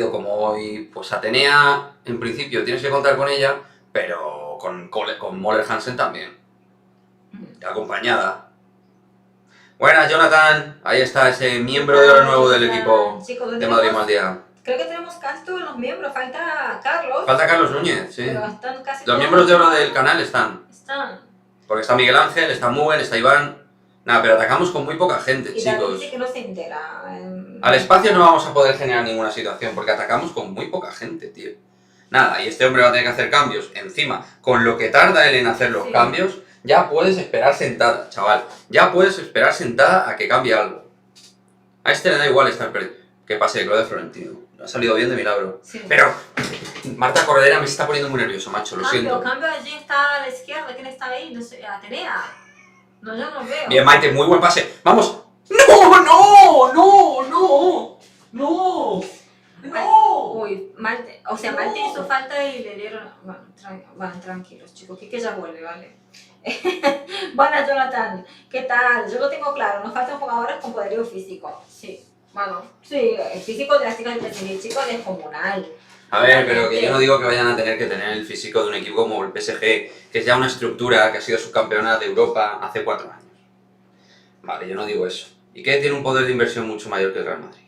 como hoy, pues Atenea, en principio tienes que contar con ella, pero con Moller Hansen también, acompañada. Buenas, Jonathan. Ahí está ese miembro de oro nuevo del equipo Chicos, de Madrid Mal Día. creo que tenemos casi todos los miembros, falta Carlos. Falta Carlos Núñez, sí. Pero están casi Los todos. miembros de oro del canal están. Están. Porque está Miguel Ángel, está Muen, está Iván. Nada, pero atacamos con muy poca gente, Y David chicos. dice que no se entera. Al espacio no vamos a poder generar ninguna situación porque atacamos con muy poca gente, tío. Nada, y este hombre va a tener que hacer cambios. Encima, con lo que tarda él en hacer los Sí. cambios, ya puedes esperar sentada, chaval. Ya puedes esperar sentada a que cambie algo. A este le da igual estar perdido. Que pase de Claudio Florentino. Ha salido bien de milagro. Sí. Pero Marta Corredera me está poniendo muy nervioso, macho, lo siento. Cambio allí está a la izquierda. ¿Quién está ahí? No sé, Atenea. No, yo no veo. Bien, Maite, muy buen pase. ¡Vamos! ¡No, no, no, no! ¡No! ¡No! Uy, Malte, o sea, No. Malte hizo falta y le dieron... Bueno, tranquilos, chicos, que ya vuelve, ¿vale? Buenas, Jonathan, ¿qué tal? Yo lo tengo claro, nos faltan jugadores con poderío físico. Sí, bueno, sí, el físico de las chicas del PSG, chicos, descomunal. A ver, pero que yo no digo que vayan a tener que tener el físico de un equipo como el PSG, que es ya una estructura que ha sido subcampeona de Europa hace 4 años. Vale, yo no digo eso. Y que tiene un poder de inversión mucho mayor que el Real Madrid.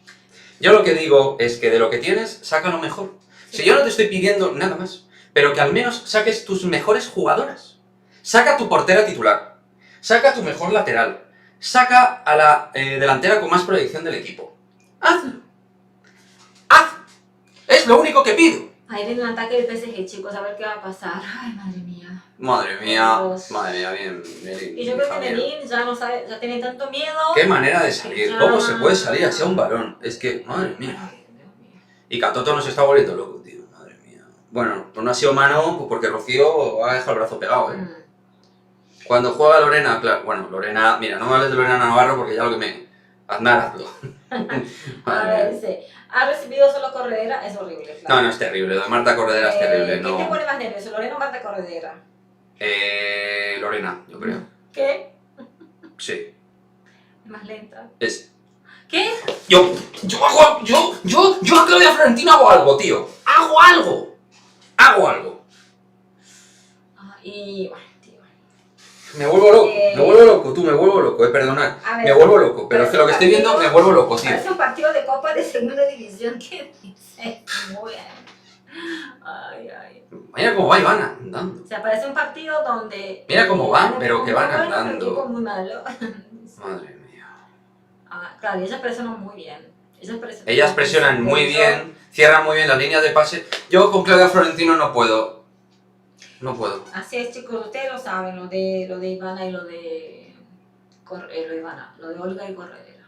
Yo lo que digo es que de lo que tienes, saca lo mejor. Si yo no te estoy pidiendo nada más, pero que al menos saques tus mejores jugadoras. Saca tu portera titular. Saca tu mejor lateral. Saca a la delantera con más proyección del equipo. ¡Hazlo! ¡Hazlo! Es lo único que pido. Ahí viene un ataque del PSG, chicos, a ver qué va a pasar. Ay, madre mía. Madre Dios. mía, bien. Y yo creo que Menin ya no sabe, ya tiene tanto miedo. Qué manera de salir. Ya. ¿Cómo se puede salir así a un balón? Es que, madre mía. Ay, Dios mío. Y Catoto nos está volviendo loco, tío. Madre mía. Bueno, pues no ha sido mano, pues porque Rocío ha dejado el brazo pegado, Mm. Cuando juega Lorena, claro, bueno, Lorena, mira, no me hables de Lorena Navarro porque ya lo que me... Aznar, hazlo. A ver, dice, ha recibido solo Corredera, es horrible. No, Claro. no es terrible, lo de Marta Corredera es terrible, ¿Quién te no... pone más nervioso, Lorena o Marta Corredera? Lorena, yo creo. ¿Qué? Sí. Es más lenta. Es... ¿Qué? Yo a Claudia Florentino hago algo, tío. Hago algo. Ah, y bueno, tío. Me vuelvo loco, tú, me vuelvo loco, perdonad. A ver, Me vuelvo loco, pero es que lo que estoy viendo me vuelvo loco, tío. Parece un partido de Copa de Segunda División. ¿Qué dice? Muy bien. Ay, ay. Mira cómo va Iván andando. O sea, parece un partido donde... Mira cómo van, pero que van muy bueno, andando. pero equipo muy malo. Madre mía. Ah, claro, ellas presionan muy bien. Ellas presionan muy De hecho, bien, cierran muy bien las líneas de pase. Yo con Claudia Florentino no puedo. No puedo. Así es, chicos, ustedes lo saben, lo de Ivana y lo de lo de Olga y Corredera.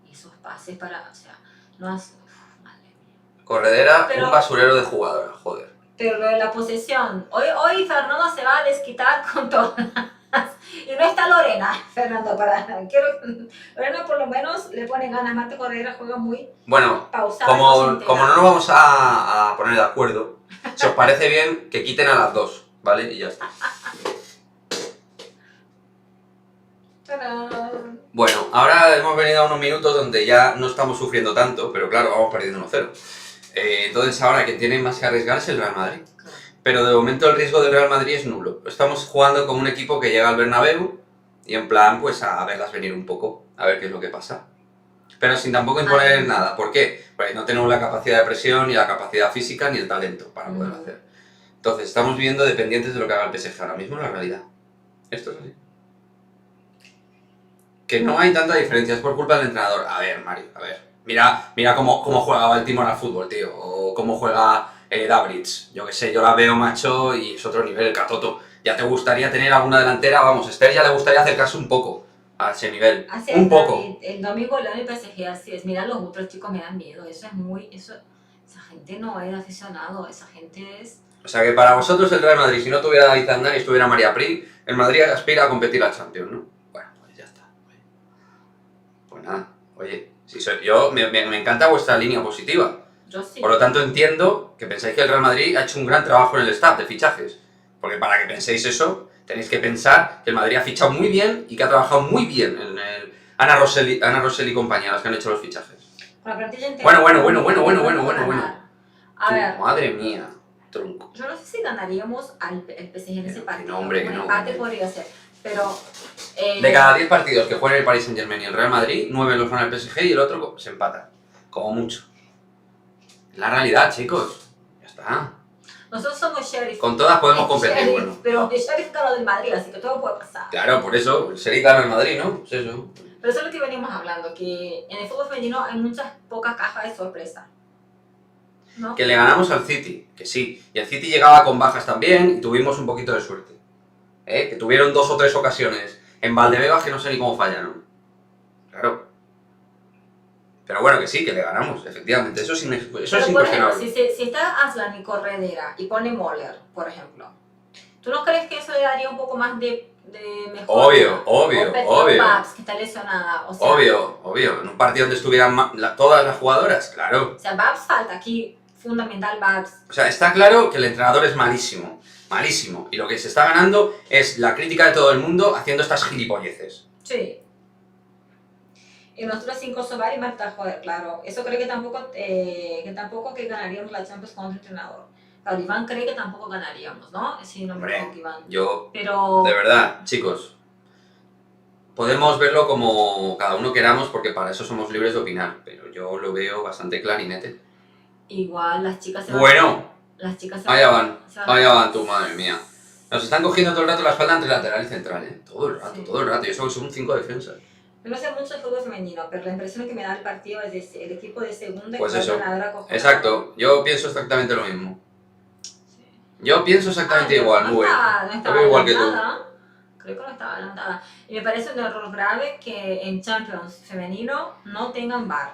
Y esos pases para, o sea, no hace, madre mía. Corredera, Pero- un basurero de jugadora, joder. Pero lo de la posesión, hoy Fernando se va a desquitar con todas. Y no está Lorena, Fernando, Lorena por lo menos le pone ganas. Marta Corredera juega muy Bueno, pausada. como no nos vamos a poner de acuerdo, si os parece bien que quiten a las dos, ¿vale? Y ya está. ¡Tarán! Bueno, ahora hemos venido a unos minutos donde ya no estamos sufriendo tanto, pero claro, vamos perdiendo 1-0. Entonces ahora quien tiene más que arriesgar es el Real Madrid. Pero de momento el riesgo del Real Madrid es nulo. Estamos jugando con un equipo que llega al Bernabéu y en plan, pues a verlas venir un poco, a ver qué es lo que pasa. Pero sin tampoco imponer nada. ¿Por qué? Porque no tenemos la capacidad de presión, ni la capacidad física, ni el talento para poderlo hacer. Entonces estamos viviendo dependientes de lo que haga el PSG ahora mismo en la realidad. Esto es así. Que no hay tanta diferencia, es por culpa del entrenador. A ver, Mario, a ver. Mira cómo juega Baltimore al fútbol, tío. O cómo juega Davids. Yo qué sé, yo la veo, macho, y es otro nivel, el Catoto. Ya te gustaría tener alguna delantera, vamos, Esther ya le gustaría acercarse un poco a ese nivel. Así un es, poco. David. El domingo León y PSG, así es. Mira, los otros chicos me dan miedo. Eso es muy... esa gente no es aficionado, esa gente es... O sea que para vosotros el Real Madrid, si no tuviera David Zandán y estuviera María Pri, el Madrid aspira a competir al Champions, ¿no? Bueno, pues ya está. Pues nada, oye, me encanta vuestra línea positiva. Yo sí. Por lo tanto entiendo que pensáis que el Real Madrid ha hecho un gran trabajo en el staff de fichajes. Porque para que penséis eso, tenéis que pensar que el Madrid ha fichado muy bien y que ha trabajado muy bien en el Ana Rosell y compañía, las que han hecho los fichajes. Con la plantilla entera. Bueno. A ver, Madre mía, tronco. yo no sé si ganaríamos al PSG en ese partido. No, hombre, que un no. empate podría ser, pero... De cada 10 partidos que juegan el Paris Saint-Germain y el Real Madrid, 9 los gana el PSG y el otro se empata. Como mucho. Es la realidad, chicos. Ya está. Nosotros somos Sheriff. Con todas podemos competir, Sheriff, bueno. Pero el Sheriff ganó del Madrid, así que todo puede pasar. Claro, por eso, el Sheriff gana el Madrid, ¿no? Pues eso. Pero eso es lo que venimos hablando, que en el fútbol femenino hay muchas pocas cajas de sorpresa. ¿No? Que le ganamos al City, que sí. Y el City llegaba con bajas también y tuvimos un poquito de suerte. Que tuvieron 2 o 3 ocasiones en Valdebebas que no sé ni cómo fallaron. Claro. Pero bueno, que sí, que le ganamos, efectivamente. Eso es Pero, por incuestionable. ejemplo, si está Aslan y Corredera y pone Moller, por ejemplo, ¿tú no crees que eso le daría un poco más de mejor? Obvio. O Babs, que está lesionada. O sea, Obvio. En un partido donde estuvieran todas las jugadoras, claro. O sea, Babs falta aquí, fundamental Babs. O sea, está claro que el entrenador es malísimo. Malísimo. Y lo que se está ganando es la crítica de todo el mundo haciendo estas gilipolleces. Sí. Y nosotros sin Kosovar y Marta, joder, claro. Eso creo que tampoco que ganaríamos la Champions con otro entrenador. Claro, Iván cree que tampoco ganaríamos, ¿no? Sí, no me Hombre, equivoco, Iván. Yo, Pero... de verdad, chicos, podemos verlo como cada uno queramos porque para eso somos libres de opinar, pero yo lo veo bastante clarinete. Igual las chicas se Bueno, Las chicas se allá van. allá van tú, madre mía. Nos están cogiendo todo el rato la espalda entre lateral y central, ¿eh? Todo el rato, Sí. todo el rato. Y eso que son 5 defensas. Yo no sé mucho de fútbol femenino, pero la impresión que me da el partido es de el equipo de segunda Pues que va eso. a ganar a cojones. Exacto, yo pienso exactamente lo mismo. Sí. Yo pienso exactamente igual, muy bien. No Yo estaba veo igual que tú. adelantada. Creo que no estaba adelantada. Y me parece un error grave que en Champions femenino no tengan VAR.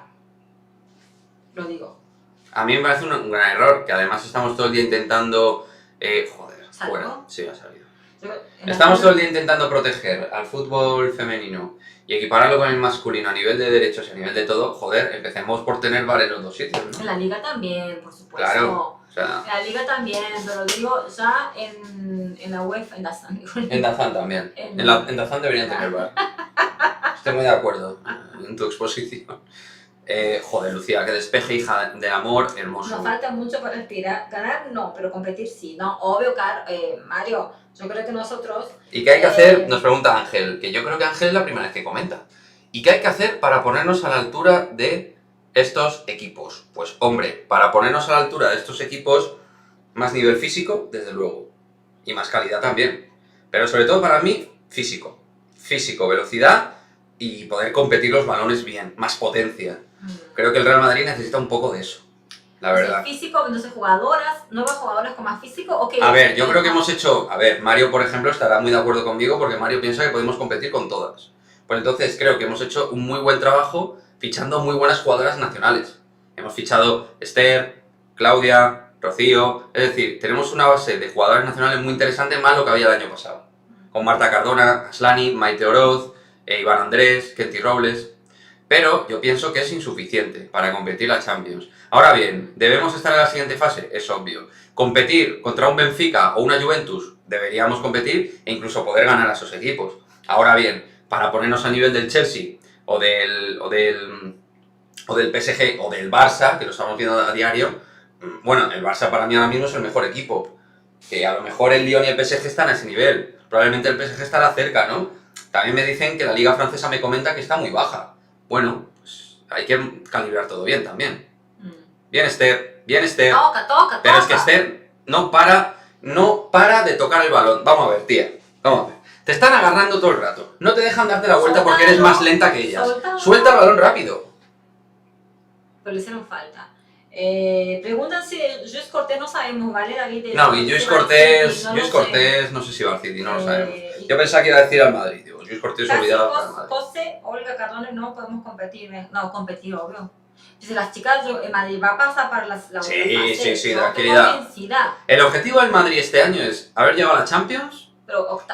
Lo digo. A mí me parece un gran error, que además estamos todo el día intentando... joder, ¿Salió? fuera. Sí, ha salido. En Estamos la- todo el día intentando proteger al fútbol femenino y equipararlo con el masculino a nivel de derechos y a nivel de todo. Joder, empecemos por tener VAR en los dos sitios, ¿no? En la liga también, por supuesto. Claro. O sea, En la liga también, pero digo ya en la UEFA, en la San en Dazan también. En- En Dazan deberían tener VAR. Estoy muy de acuerdo en tu exposición. Joder, Lucía, que despeje, hija del amor, hermoso. Nos falta mucho para aspirar. Ganar no, pero competir sí, ¿no? Obvio, Mario, yo creo que nosotros... ¿Y qué hay que hacer? Nos pregunta Ángel, que yo creo que Ángel es la primera vez que comenta. ¿Y qué hay que hacer para ponernos a la altura de estos equipos? Pues hombre, para ponernos a la altura de estos equipos, más nivel físico, desde luego. Y más calidad también. Pero sobre todo para mí, físico. Físico, velocidad y poder competir los balones bien, más potencia. Creo que el Real Madrid necesita un poco de eso, la verdad. Físico, entonces nuevas jugadoras con más físico, ¿o qué? A ver, yo creo que hemos hecho... A ver, Mario, por ejemplo, estará muy de acuerdo conmigo porque Mario piensa que podemos competir con todas. Pues entonces creo que hemos hecho un muy buen trabajo fichando muy buenas jugadoras nacionales. Hemos fichado Esther, Claudia, Rocío, es decir, tenemos una base de jugadores nacionales muy interesante, más lo que había el año pasado. Con Marta Cardona, Aslani, Maite Oroz, Iván Andrés, Kelty Robles. Pero yo pienso que es insuficiente para competir la Champions. Ahora bien, ¿debemos estar en la siguiente fase? Es obvio. Competir contra un Benfica o una Juventus, deberíamos competir e incluso poder ganar a esos equipos. Ahora bien, para ponernos a nivel del Chelsea o del PSG o del Barça, que lo estamos viendo a diario, bueno, el Barça para mí ahora mismo es el mejor equipo. Que a lo mejor el Lyon y el PSG están a ese nivel. Probablemente el PSG estará cerca, ¿no? También me dicen que la Liga Francesa me comenta que está muy baja. Bueno, pues hay que calibrar todo bien también. Bien, Esther, bien, Esther. Toca. Pero es que Esther no para de tocar el balón. Vamos a ver, tía, vamos a ver. Te están agarrando todo el rato. No te dejan darte la vuelta porque eres más lenta que ellas. Suelta el balón rápido. Pero le hicieron falta. Preguntan si Luis Cortés no sabemos, ¿vale, David? No, y Luis Cortés, no sé si va al City, no lo sabemos. Yo pensaba que iba a decir al Madrid, digo, Luis Cortés olvidado para el Madrid. José, Olga Cardona, no podemos competir, obvio. Si las chicas, el Madrid va a pasar para la Sí, tranquilidad. El objetivo del Madrid este año es haber llegado a la Champions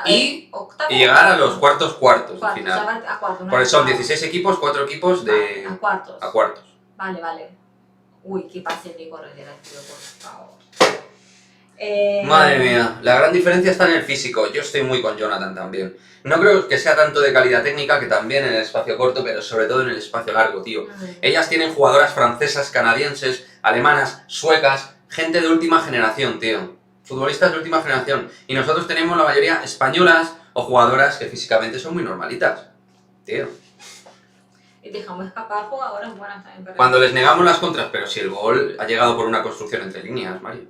y llegar a los cuartos de final. Porque son 16 equipos, 4 equipos de... A cuartos. A cuartos. Vale. Uy, qué pase de corredera, tío, por favor. Madre mía, la gran diferencia está en el físico. Yo estoy muy con Jonathan también. No creo que sea tanto de calidad técnica, que también en el espacio corto, pero sobre todo en el espacio largo, tío. Ellas tienen jugadoras francesas, canadienses, alemanas, suecas, gente de última generación, tío. Futbolistas de última generación. Y nosotros tenemos la mayoría españolas o jugadoras que físicamente son muy normalitas, tío. Y dejamos escapar jugadoras buenas también. Cuando les negamos las contras, pero si el gol ha llegado por una construcción entre líneas, Mario.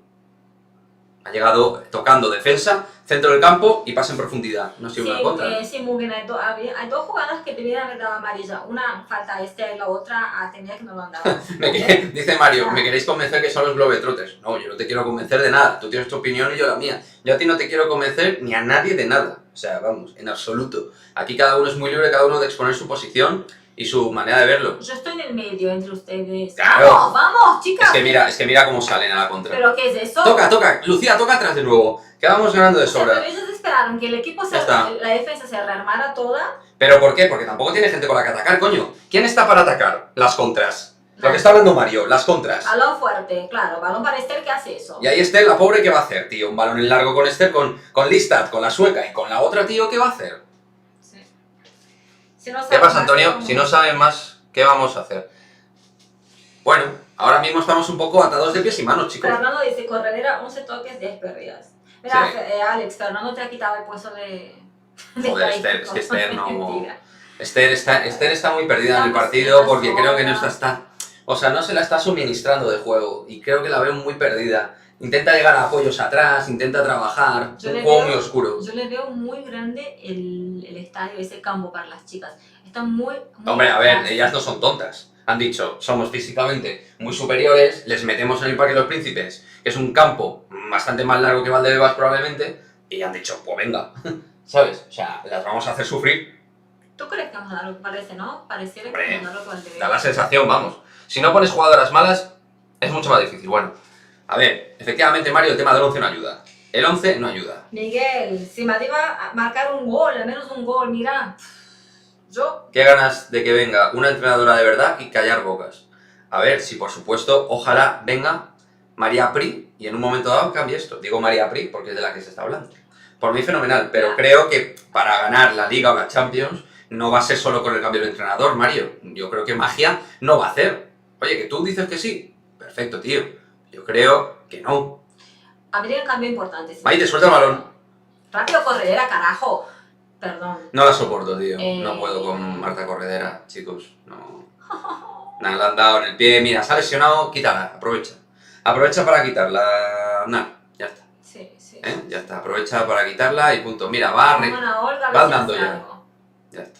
Ha llegado tocando defensa, centro del campo y pase en profundidad. No ha sido una contra. Sí, muy bien. Hay dos jugadas que debían haber dado amarilla. Una falta a y la otra a tenía que no lo han dado. Dice Mario, ¿me queréis convencer que son los Globetrotters? No, yo no te quiero convencer de nada. Tú tienes tu opinión y yo la mía. Yo a ti no te quiero convencer ni a nadie de nada. O sea, vamos, en absoluto. Aquí cada uno es muy libre, cada uno de exponer su posición y su manera de verlo. Yo estoy en el medio entre ustedes. Claro. ¡Vamos, chicas! Es que mira cómo salen a la contra. ¿Pero qué es eso? Toca, Lucía, toca atrás de nuevo. Que vamos ganando de sobra. Pero ellos esperaron que el equipo, la defensa se rearmara toda. ¿Pero por qué? Porque tampoco tiene gente con la que atacar, coño. ¿Quién está para atacar? Las contras. Lo que está hablando Mario, las contras. Balón fuerte, claro. Balón para Esther, ¿qué hace eso? Y ahí Esther, la pobre, ¿qué va a hacer, tío? Un balón en largo con Esther, con Listad, con la sueca y con la otra, tío, ¿qué va a hacer? Sí. Si no ¿Qué pasa, Antonio? Si no saben más, ¿qué vamos a hacer? Bueno, ahora mismo estamos un poco atados de pies y manos, chicos. Fernando dice, corredera, 11 toques, 10 pérdidas. Mira, sí. Alex, Fernando te ha quitado el puesto de Joder, Esther, es que Esther no... Esther está muy perdida en el partido porque creo que no está... O sea, no se la está suministrando de juego y creo que la veo muy perdida. Intenta llegar a apoyos atrás, intenta trabajar, un juego muy oscuro. Yo le veo muy grande el estadio, ese campo para las chicas. Están muy Hombre, a ver, ellas no son tontas. Han dicho, somos físicamente muy superiores, les metemos en el Parque de los Príncipes, que es un campo bastante más largo que Valdebebas probablemente, y han dicho, pues venga, ¿sabes? O sea, las vamos a hacer sufrir. ¿Tú crees que vamos a dar lo que parece, no? Pareciera que vamos a dar lo que Valdebebas. Da la sensación, vamos. Si no pones jugadoras malas, es mucho más difícil. Bueno, a ver, efectivamente, Mario, el tema del 11 no ayuda. El 11 no ayuda. Miguel, si Madrid va a marcar un gol, al menos un gol, mira... Yo... Qué ganas de que venga una entrenadora de verdad y callar bocas. A ver, si por supuesto, ojalá venga María Pri y en un momento dado cambie esto. Digo María Pri porque es de la que se está hablando. Por mí fenomenal, pero creo que para ganar la Liga o la Champions no va a ser solo con el cambio de entrenador, Mario. Yo creo que magia no va a hacer. Oye, que tú dices que sí. Perfecto, tío. Yo creo que no. Habría un cambio importante. Sí. Maite, suelta el balón. Rápido, corredera, carajo. Perdón. No la soporto, tío. No puedo con Marta Corredera, chicos. No. Nada, le han dado en el pie. Mira, se ha lesionado, quítala, aprovecha. Aprovecha para quitarla. Nada, ya está. Sí, sí. Ya está, aprovecha para quitarla y punto. Mira, va andando ya. Ya está.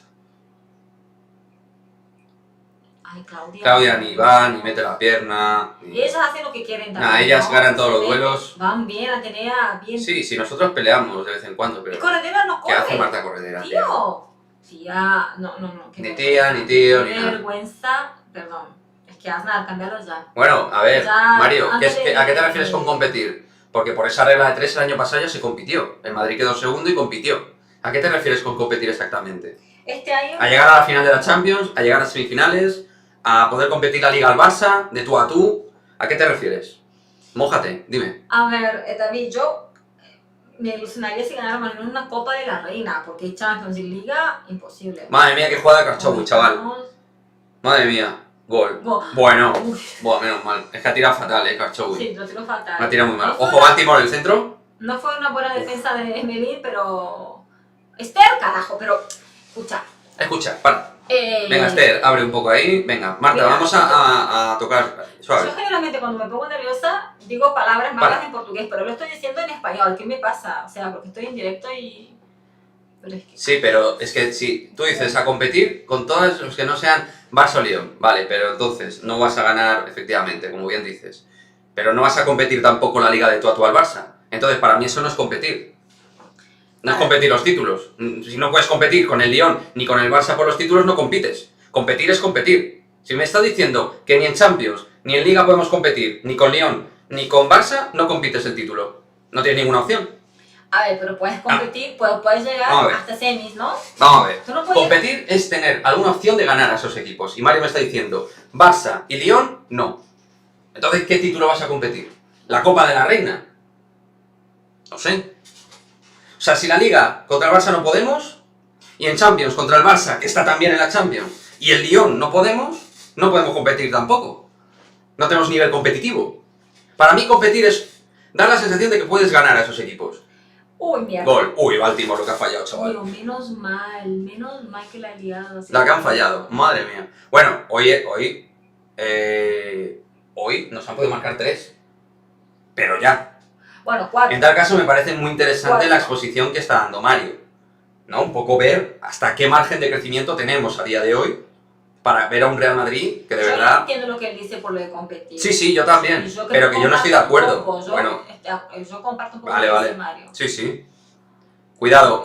Ay, Claudia ni va, ni mete la pierna. Y ellas hacen lo que quieren también. Nah, ellas ganan todos los duelos. Van bien, Atenea, bien. Sí, sí, nosotros peleamos de vez en cuando, pero... Y Corredera no corre. ¿Qué hace Marta Corredera, tío? Tía, no. Ni tía, ni tío, ni nada. Vergüenza, perdón. Es que Aznar, cambiarlo ya. Bueno, a ver, Ya, Mario, antes de- ¿a qué te refieres con competir? Porque por esa regla de 3 el año pasado ya se compitió. El Madrid quedó segundo y compitió. ¿A qué te refieres con competir exactamente? Este año... ¿A llegar a la final de la Champions? ¿A llegar a semifinales? ¿A poder competir la Liga al Barça? ¿De tú a tú? ¿A qué te refieres? Mójate, dime. A ver, David, yo me ilusionaría si ganara más una Copa de la Reina, porque Champions y Liga, imposible. Madre mía, qué jugada de Karchowi, chaval. Madre mía, gol. Gol. Bueno, Uf. bueno, menos mal. Es que ha tirado fatal, Karchowi. Sí, lo tiró fatal. La ha tirado muy mal. No fue Ojo, una- Baltimore en el centro. No fue una buena defensa de Emelín, pero... Esther, carajo, pero... Escucha. Escucha, para. Venga, Esther, abre un poco ahí. Venga, Marta, Mira, vamos a tocar suave. Yo generalmente cuando me pongo nerviosa digo palabras malas en portugués, pero lo estoy diciendo en español. ¿Qué me pasa? O sea, porque estoy en directo y... Pero es que... Sí, pero es que si tú dices a competir con todos los que no sean Barça o Lyon, vale, pero entonces no vas a ganar, efectivamente, como bien dices. Pero no vas a competir tampoco la liga de tú a tú al Barça. Entonces, para mí eso no es competir. No es competir los títulos. Si no puedes competir con el Lyon ni con el Barça por los títulos, no compites. Competir es competir. Si me estás diciendo que ni en Champions ni en Liga podemos competir, ni con Lyon ni con Barça, no compites el título. No tienes ninguna opción. A ver, pero puedes competir, puedes llegar Vamos a ver. hasta semis, ¿no? Vamos a ver. Tú no puedes- Competir es tener alguna opción de ganar a esos equipos. Y Mario me está diciendo, Barça y Lyon, no. Entonces, ¿qué título vas a competir? ¿La Copa de la Reina? No sé. O sea, si la Liga contra el Barça no podemos, y en Champions contra el Barça, que está también en la Champions, y el Lyon no podemos competir tampoco. No tenemos nivel competitivo. Para mí competir es dar la sensación de que puedes ganar a esos equipos. Uy, mierda. Gol. Uy, Baltimore, lo que ha fallado, chaval. Digo, menos mal que la ha liado. así. La que han fallado, madre mía. Bueno, hoy nos han podido marcar 3. Pero ya. Bueno, 4. En tal caso me parece muy interesante Cuatro. la exposición que está dando Mario. ¿No? Un poco ver hasta qué margen de crecimiento tenemos a día de hoy para ver a un Real Madrid que de Yo no verdad... entiendo lo que él dice por lo de competir. Sí, yo también. Yo creo Pero que yo no estoy de comparto un acuerdo. poco, Bueno, yo comparto un poco vale, lo que vale. dice Mario. Sí. Cuidado,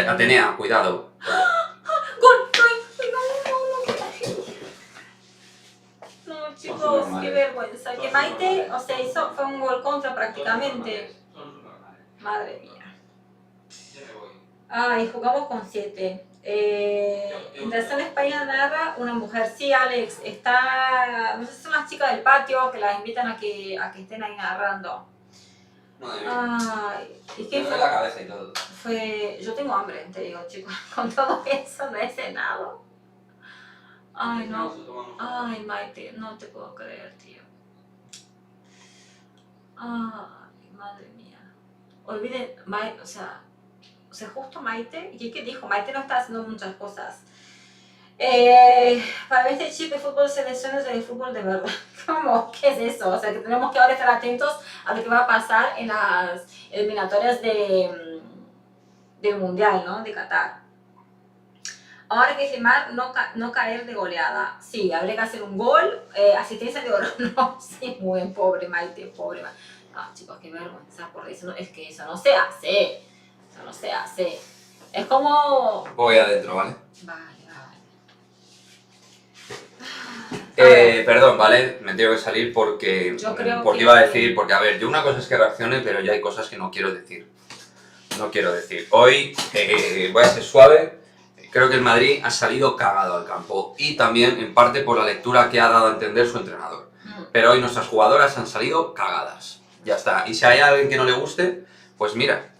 Atenea, cuidado. ¡Gol! No, chicos, qué vergüenza. Que Maite, o sea, hizo, fue un gol contra prácticamente. Madre mía. Ay, jugamos con 7. Internación España narra una mujer. Sí, Alex, está. No sé si son las chicas del patio que las invitan a que estén ahí narrando. Ay, ¿y qué fue? cabeza y todo. Yo tengo hambre, te digo, chicos. Con todo eso no he cenado. Ay, no. Ay, Maite, no te puedo creer, tío. Ay, madre mía. Olviden, o sea, justo Maite, ¿y qué dijo? Maite no está haciendo muchas cosas. Para este chip de fútbol selecciones de fútbol de verdad. ¿Cómo? ¿Qué es eso? O sea, que tenemos que ahora estar atentos a lo que va a pasar en las eliminatorias del Mundial, ¿no? De Qatar. Ahora hay que firmar no caer de goleada. Sí, habría que hacer un gol, asistencia de oro. No, sí, muy bien, pobre Maite, pobre Maite. No, chicos, qué vergüenza, por eso es que eso no se hace. Eso no se hace. Es como... Voy adentro, ¿vale? Vale. Perdón, ¿vale? Me tengo que salir porque Yo creo porque que- iba a decir, porque a ver, yo una cosa es que reaccione, pero ya hay cosas que no quiero decir. No quiero decir. Hoy voy a ser suave. Creo que el Madrid ha salido cagado al campo y también en parte por la lectura que ha dado a entender su entrenador. Pero hoy nuestras jugadoras han salido cagadas. Ya está. Y si hay alguien que no le guste, pues mira,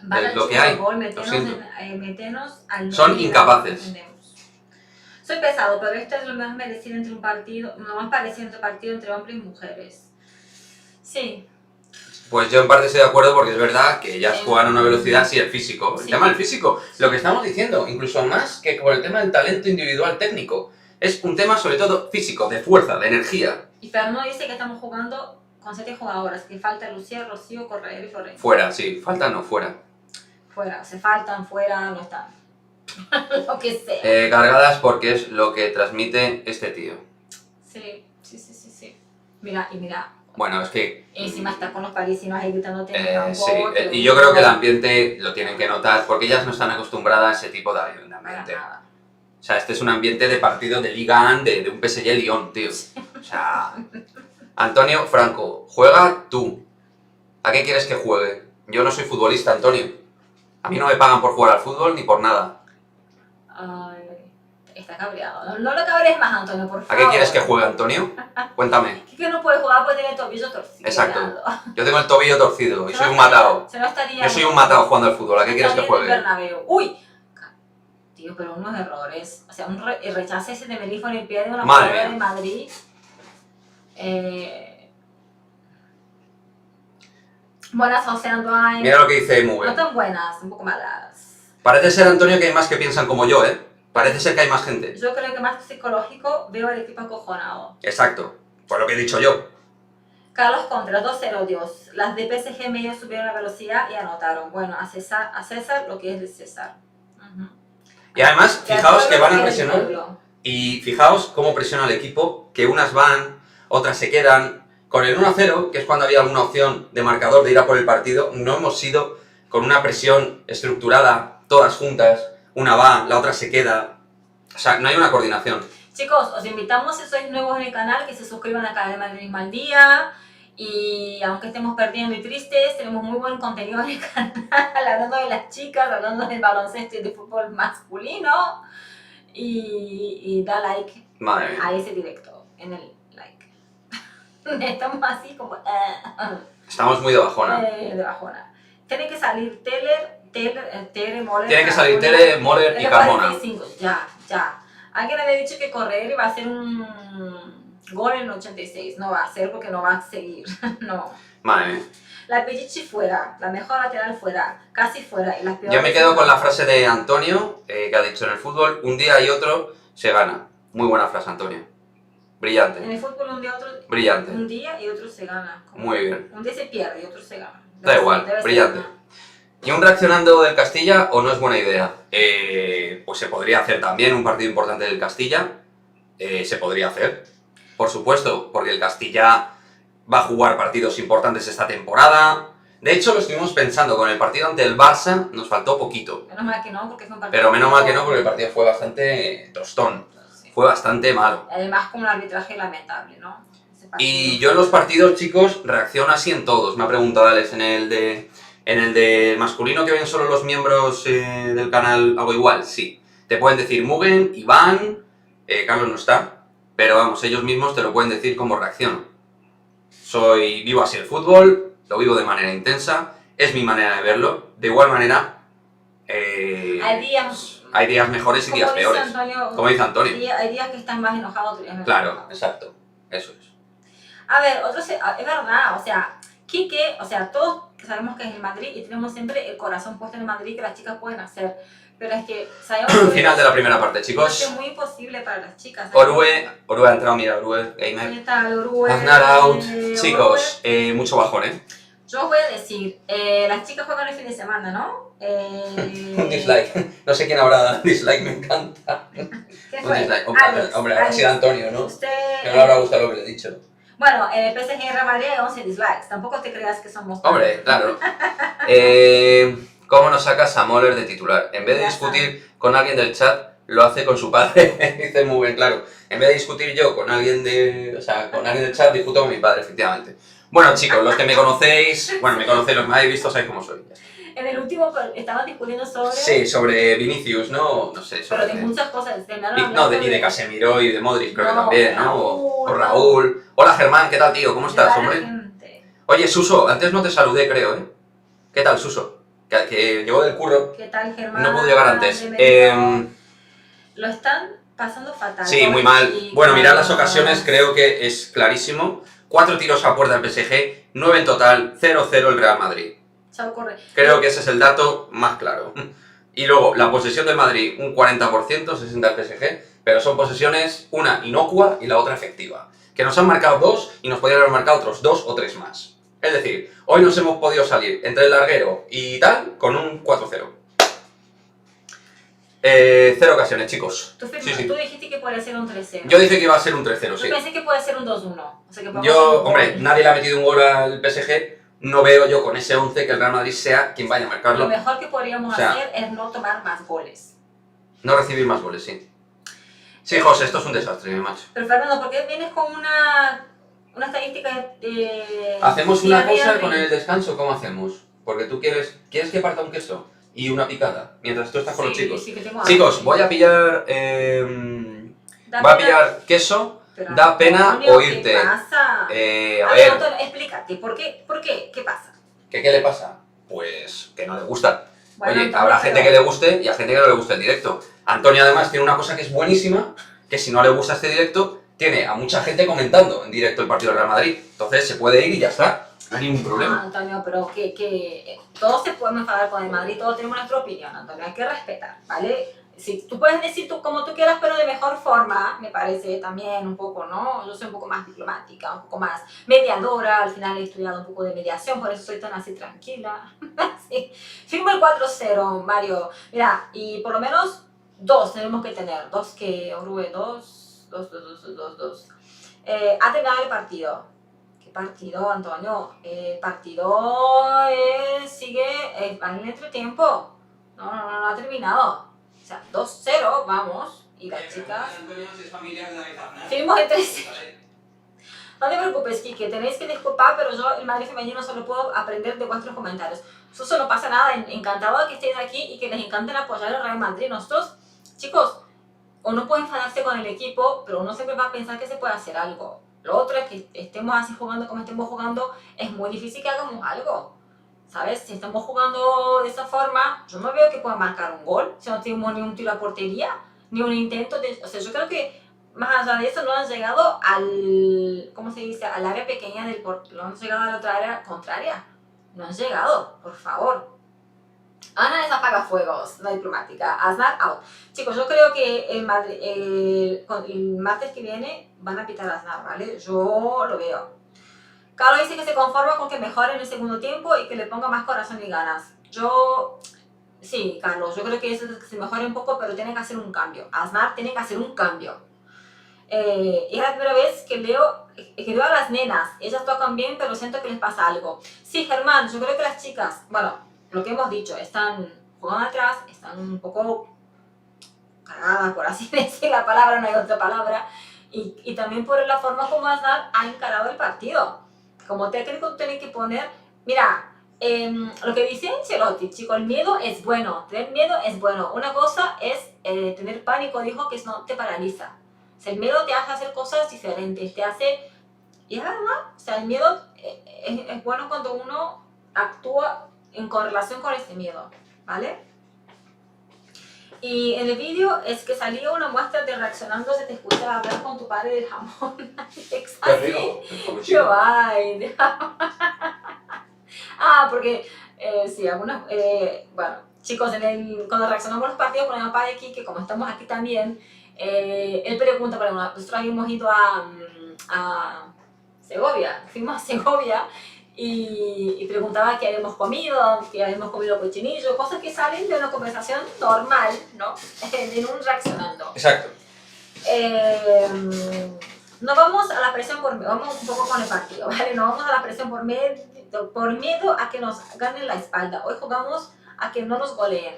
Vale, es lo que chicos, hay. gol, Lo siento. metenos al Son medio, incapaces. entendemos. Soy pesado, pero esto es lo más merecido entre un partido, lo más parecido entre partido entre hombres y mujeres. Sí. Pues yo en parte estoy de acuerdo porque es verdad que ellas juegan a una velocidad, sí, el físico. El Sí. tema del físico, lo que estamos diciendo, incluso más que por el tema del talento individual técnico. Es un tema sobre todo físico, de fuerza, de energía. Y Fernando dice que estamos jugando con 7 jugadoras, que falta Lucía, Rocío, Correa y Florencia. Fuera, sí, falta no, fuera. Fuera, se faltan, fuera, no están. Lo que sea. Cargadas porque es lo que transmite este tío. Sí. Mira, Bueno, es que... encima está con los parisinos ahí gritándote en el campo. sí, y yo creo que el ambiente lo tienen que notar porque ellas no están acostumbradas a ese tipo de Para ambiente. nada. O sea, este es un ambiente de partido de Liga 1 de un PSG Lyon, tío. O sea, Antonio Franco, juega tú. ¿A qué quieres que juegue? Yo no soy futbolista, Antonio. A mí no me pagan por jugar al fútbol ni por nada. Ay, está cabreado. No, no lo cabrees más, Antonio, por ¿A favor. qué quieres que juegue, Antonio? Cuéntame. Que no puede jugar porque tiene el tobillo torcido. Exacto. Leandro. Yo tengo el tobillo torcido y Se soy no un estaría- matado. se no estaría Yo soy un matado jugando al fútbol. ¿A qué quieres que estaría en el juegue? Bernabéu. ¡Uy! Tío, pero unos errores. O sea, el rechace ese de Melifo en el pie de una Madre jugadora mía. de Madrid. Buenas, José Antoine. Mira lo que dice No Move. tan buenas, un poco malas. Parece ser, Antonio, que hay más que piensan como yo, ¿eh? Parece ser que hay más gente. Yo creo que más que psicológico veo al equipo acojonado. Exacto. Por lo que he dicho yo. Carlos Contra, 2-0, Dios. Las de PSG medio subieron la velocidad y anotaron. Bueno, a César lo que es de César. Ujú. Y además, Y al fijaos que pueblo van lo a que es del presionar. pueblo. Y fijaos cómo presiona el equipo, que unas van, otras se quedan. Con el 1-0, que es cuando había alguna opción de marcador de ir a por el partido, no hemos sido con una presión estructurada, todas juntas, una va, la otra se queda. O sea, no hay una coordinación. Chicos, os invitamos si sois nuevos en el canal que se suscriban a Canal de Madridismo al Día. Y aunque estemos perdiendo y tristes, tenemos muy buen contenido en el canal, hablando de las chicas, hablando del baloncesto y del fútbol masculino. Y da like Madre mía. a ese directo, en el like. Estamos así como Estamos muy de bajona. de bajona. Tiene que salir Tere, Moller. Tiene que salir Carmona, Tere, Moller y el Carmona. 45, ya. Alguien había dicho que correr iba a hacer un gol en el 86. No va a hacer porque no va a seguir. No. Madre mía. La Pichichi fuera, la mejor lateral fuera, casi fuera. Y las Yo me quedo con la frase de Antonio, que ha dicho en el fútbol, un día y otro se gana. Muy buena frase, Antonio. En Brillante. el fútbol un día, Brillante. un día y otro se gana. Como Muy bien. un día se pierde y otro se gana. Da igual, Debe ser brillante. una. ¿Y un reaccionando del Castilla o no es buena idea? Pues se podría hacer también un partido importante del Castilla. Se podría hacer, por supuesto, porque el Castilla va a jugar partidos importantes esta temporada. De hecho, lo estuvimos pensando con el partido ante el Barça, nos faltó poquito. Menos mal que no, porque fue un partido. Pero menos mal que no, porque el partido fue bastante tostón. Sí. Fue bastante malo. Además, con un arbitraje lamentable, ¿no? Ese partido. Y yo en los partidos, chicos, reacciono así en todos. Me ha preguntado Alex en el de masculino, que ven solo los miembros del canal, hago igual, sí. Te pueden decir Mugen, Iván, Carlos no está, pero vamos, ellos mismos te lo pueden decir cómo reacciono. Vivo así el fútbol, lo vivo de manera intensa, es mi manera de verlo. De igual manera, hay días mejores y como días dice peores. Antonio, Como dice Antonio. hay días que están más enojados, otros días menos Claro, enojados. exacto, eso es. A ver, es verdad, o sea, Quique, o sea, todos sabemos que es el Madrid y tenemos siempre el corazón puesto en el Madrid que las chicas pueden hacer. Pero es que sabemos que Final de la primera parte, es chicos. muy imposible para las chicas. ¿sabes? Orue ha entrado, mira, Orue Gamer. ¿Qué tal, Orue? Aznar out. Orue. Chicos, mucho bajón, ¿eh? Yo os voy a decir, las chicas juegan el fin de semana, ¿no? Un dislike. No sé quién habrá dado dislike, me encanta. ¿Qué Un fue? dislike. Alex, Hombre, habrá Alex. sido Antonio, ¿no? Usted, Que no le habrá gustado lo que le he dicho. bueno, en el PSG y Real Madrid hay 11 dislikes. Tampoco te creas que somos... Hombre, claro. ¿Cómo nos sacas a Moller de titular? En vez de Ya discutir con alguien del chat, lo hace con su padre. Dice muy bien, claro. En vez de discutir yo con alguien con alguien del chat, discuto con mi padre, efectivamente. Bueno, chicos, los que me conocéis, los que me habéis visto, sabéis cómo soy. En el último estaban discutiendo sobre... Sí, sobre Vinicius, ¿no? No sé, sobre... Pero de muchas cosas. Y de Casemiro y de Modric, creo que No, también, ¿no? O Raúl. Hola, Germán, ¿qué tal, tío? ¿Cómo estás, hombre? Oye, Suso, antes no te saludé, creo, ¿eh? ¿Qué tal, Suso? Que llegó del curro. ¿Qué tal, Germán? No pudo llegar antes. Lo están pasando fatal. Sí, muy mal. Bueno, mirad las ocasiones, creo que es clarísimo. 4 tiros a puerta del PSG, 9 en total, 0-0 el Real Madrid. Chao, corre. Creo que ese es el dato más claro. Y luego, la posesión del Madrid, un 40%, 60 el PSG, pero son posesiones, una inocua y la otra efectiva. Que nos han marcado 2 y nos podrían haber marcado otros 2 o 3 más. Es decir, hoy nos hemos podido salir entre el larguero y tal con un 4-0. 0 ocasiones, chicos. Tú Sí. dijiste que podría ser un 3-0. Yo dije que iba a ser un 3-0, sí. Yo pensé que puede ser un 2-1. O sea, que podemos hacer Yo, un hombre, gol. nadie le ha metido un gol al PSG. No veo yo con ese 11 que el Real Madrid sea quien vaya a Lo marcarlo. mejor que podríamos O sea, hacer es no tomar más goles. No recibir más goles, sí. Sí, José, esto es un desastre, macho. Pero Fernando, ¿por qué vienes con una estadística de... ¿Hacemos sí, una Real cosa con Madrid? el descanso? ¿Cómo hacemos? Porque tú quieres que parta un queso y una picada, mientras tú estás con los Sí, chicos. sí que tengo Chicos, hambre. voy a pillar... Da voy a pena- pillar queso, Pero, da pena Antonio, oírte. ¿qué pasa? A A ver, ver, Antonio, explícate, ¿por qué? ¿Por qué? ¿Qué pasa? ¿qué le pasa? Pues que no le gusta. Bueno, Oye, Antonio, habrá pero- gente que le guste y a gente que no le guste el directo. Antonio además tiene una cosa que es buenísima, que si no le gusta este directo, tiene a mucha gente comentando en directo el partido del Real Madrid. Entonces se puede ir y ya está. No hay ningún Ah, problema. Antonio, pero que todos se podemos enfadar con el Madrid, todos tenemos nuestra opinión, Antonio, hay que respetar, ¿vale? Si tú puedes decir tú como tú quieras, pero de mejor forma, me parece también un poco, ¿no? Yo soy un poco más diplomática, un poco más mediadora, al final he estudiado un poco de mediación, por eso soy tan así tranquila. Sí. Firmo el 4-0, Mario. Mira, y por lo menos dos tenemos que tener, dos que, Orue, dos. Ha terminado el partido. ¿Qué partido, Antonio? El partido va en el entretiempo. No ha terminado. O sea, 2-0, vamos. Y las chicas... Firmos el 3. No te preocupes, Kike, tenéis que disculpar, pero yo el Madrid femenino solo puedo aprender de vuestros comentarios. Eso no pasa nada, encantado de que estéis aquí y que les encante apoyar al Real Madrid. Nosotros, chicos, uno puede enfadarse con el equipo, pero uno siempre va a pensar que se puede hacer algo. Lo otro es que estemos así jugando como estemos jugando, es muy difícil que hagamos algo. ¿Sabes? Si estamos jugando de esa forma, yo no veo que puedan marcar un gol, si no tenemos ni un tiro a portería, ni un intento de... O sea, yo creo que más allá de eso no han llegado al... ¿Cómo se dice? Al área pequeña del portero, no han llegado a la otra área contraria. No han llegado, por favor. Ana es apagafuegos, la diplomática. Aznar out. Chicos, yo creo que el martes que viene van a pitar a Aznar, ¿vale? Yo lo veo. Carlos dice que se conforma con que mejore en el segundo tiempo y que le ponga más corazón y ganas. Sí, Carlos, yo creo que eso es que se mejore un poco, pero tiene que hacer un cambio. Aznar tiene que hacer un cambio. Es la primera vez que veo a las nenas. Ellas tocan bien, pero siento que les pasa algo. Sí, Germán, yo creo que las chicas, bueno, lo que hemos dicho, están jugando atrás, están un poco cagadas, por así decir la palabra, no hay otra palabra. Y también por la forma como Aznar ha encarado el partido. Como técnico tiene que poner, mira, lo que dice Ancelotti, chico, el miedo es bueno, tener miedo es bueno. Una cosa es tener pánico, dijo, que no te paraliza. O sea, el miedo te hace hacer cosas diferentes, te hace... Y es verdad, o sea, el miedo es bueno cuando uno actúa en correlación con ese miedo, ¿vale? Y en el vídeo es que salía una muestra de reaccionando, se te escucha hablar con tu padre del jamón. Qué rico. ¡Qué guay! Ah, porque, sí, algunos, bueno, chicos, cuando reaccionamos a los partidos con el papá de aquí, que como estamos aquí también, él pregunta, para nosotros habíamos ido a Segovia, fuimos a Segovia y preguntaba qué habíamos comido cochinillo, cosas que salen de una conversación normal, ¿no? En un reaccionando. Exacto. No vamos a la presión vamos un poco con el partido, ¿vale? No vamos a la presión por miedo a que nos ganen la espalda. Hoy jugamos a que no nos goleen.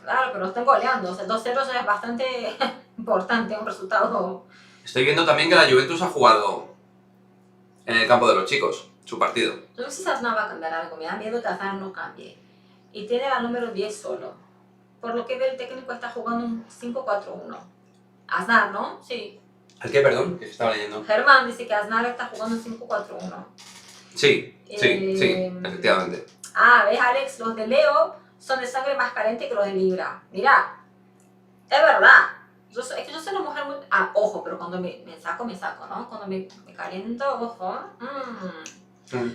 Claro, pero no están goleando, o sea, 2-0 es bastante importante, un resultado. Estoy viendo también que la Juventus ha jugado en el campo de los chicos, su partido. Yo no sé si Aznar va a cambiar algo, me da miedo que Aznar no cambie. Y tiene la número 10 solo. Por lo que ve el técnico está jugando un 5-4-1. Aznar, ¿no? Sí. ¿El qué, perdón? Que se estaba leyendo. Germán dice que Aznar está jugando un 5-4-1. Sí, efectivamente. Ah, ¿ves, Alex? Los de Leo son de sangre más caliente que los de Libra. Mira, es verdad. Es que yo soy una mujer muy... Ah, ojo, pero cuando me saco, ¿no? Cuando me caliento, ojo.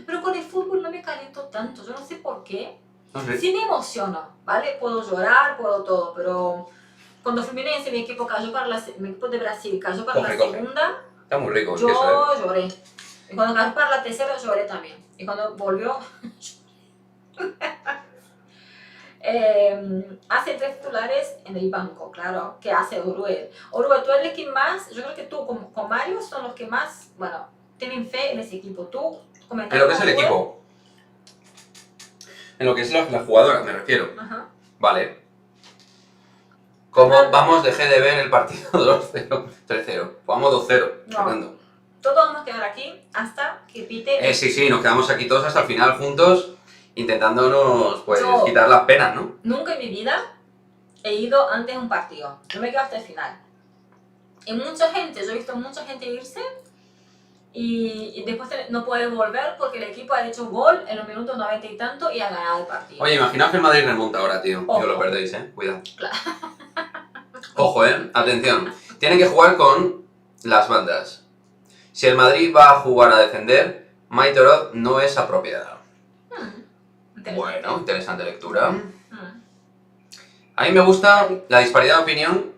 Pero con el fútbol no me caliento tanto, yo no sé por qué. No sé. Sí me emociono, ¿vale? Puedo llorar, puedo todo, pero cuando Fluminense, mi equipo de Brasil, cayó para la segunda, está muy rico. yo lloré. Y cuando cayó para la tercera, lloré también. Y cuando volvió... hace 3 titulares en el banco, claro, que hace Oruel. Oruel, tú eres el que más, yo creo que tú con Mario son los que más, bueno, tienen fe en ese equipo. Tú comentas. En lo que es el equipo. En lo que es la jugadora, me refiero. Ajá. Vale. Como Fernando, vamos, dejé de ver el partido 2-0, 3-0. Vamos 2-0, No. Fernando. todos vamos a quedar aquí hasta que pite. Sí, nos quedamos aquí todos hasta el final juntos, intentándonos, pues, Yo- quitar las penas, ¿no? Nunca en mi vida he ido antes de un partido. Yo me quedo hasta el final. Y mucha gente, yo he visto mucha gente irse y después no puede volver porque el equipo ha hecho un gol en los minutos 90 y tanto y ha ganado el partido. Oye, imaginaos que el Madrid remonta ahora, tío. Ojo. Que lo perdéis, cuidado. Claro. Ojo, atención. Tienen que jugar con las bandas. Si el Madrid va a jugar a defender, Maitorod no es apropiada. Interesante. Bueno, interesante lectura. Mm. A mí me gusta la disparidad de opinión.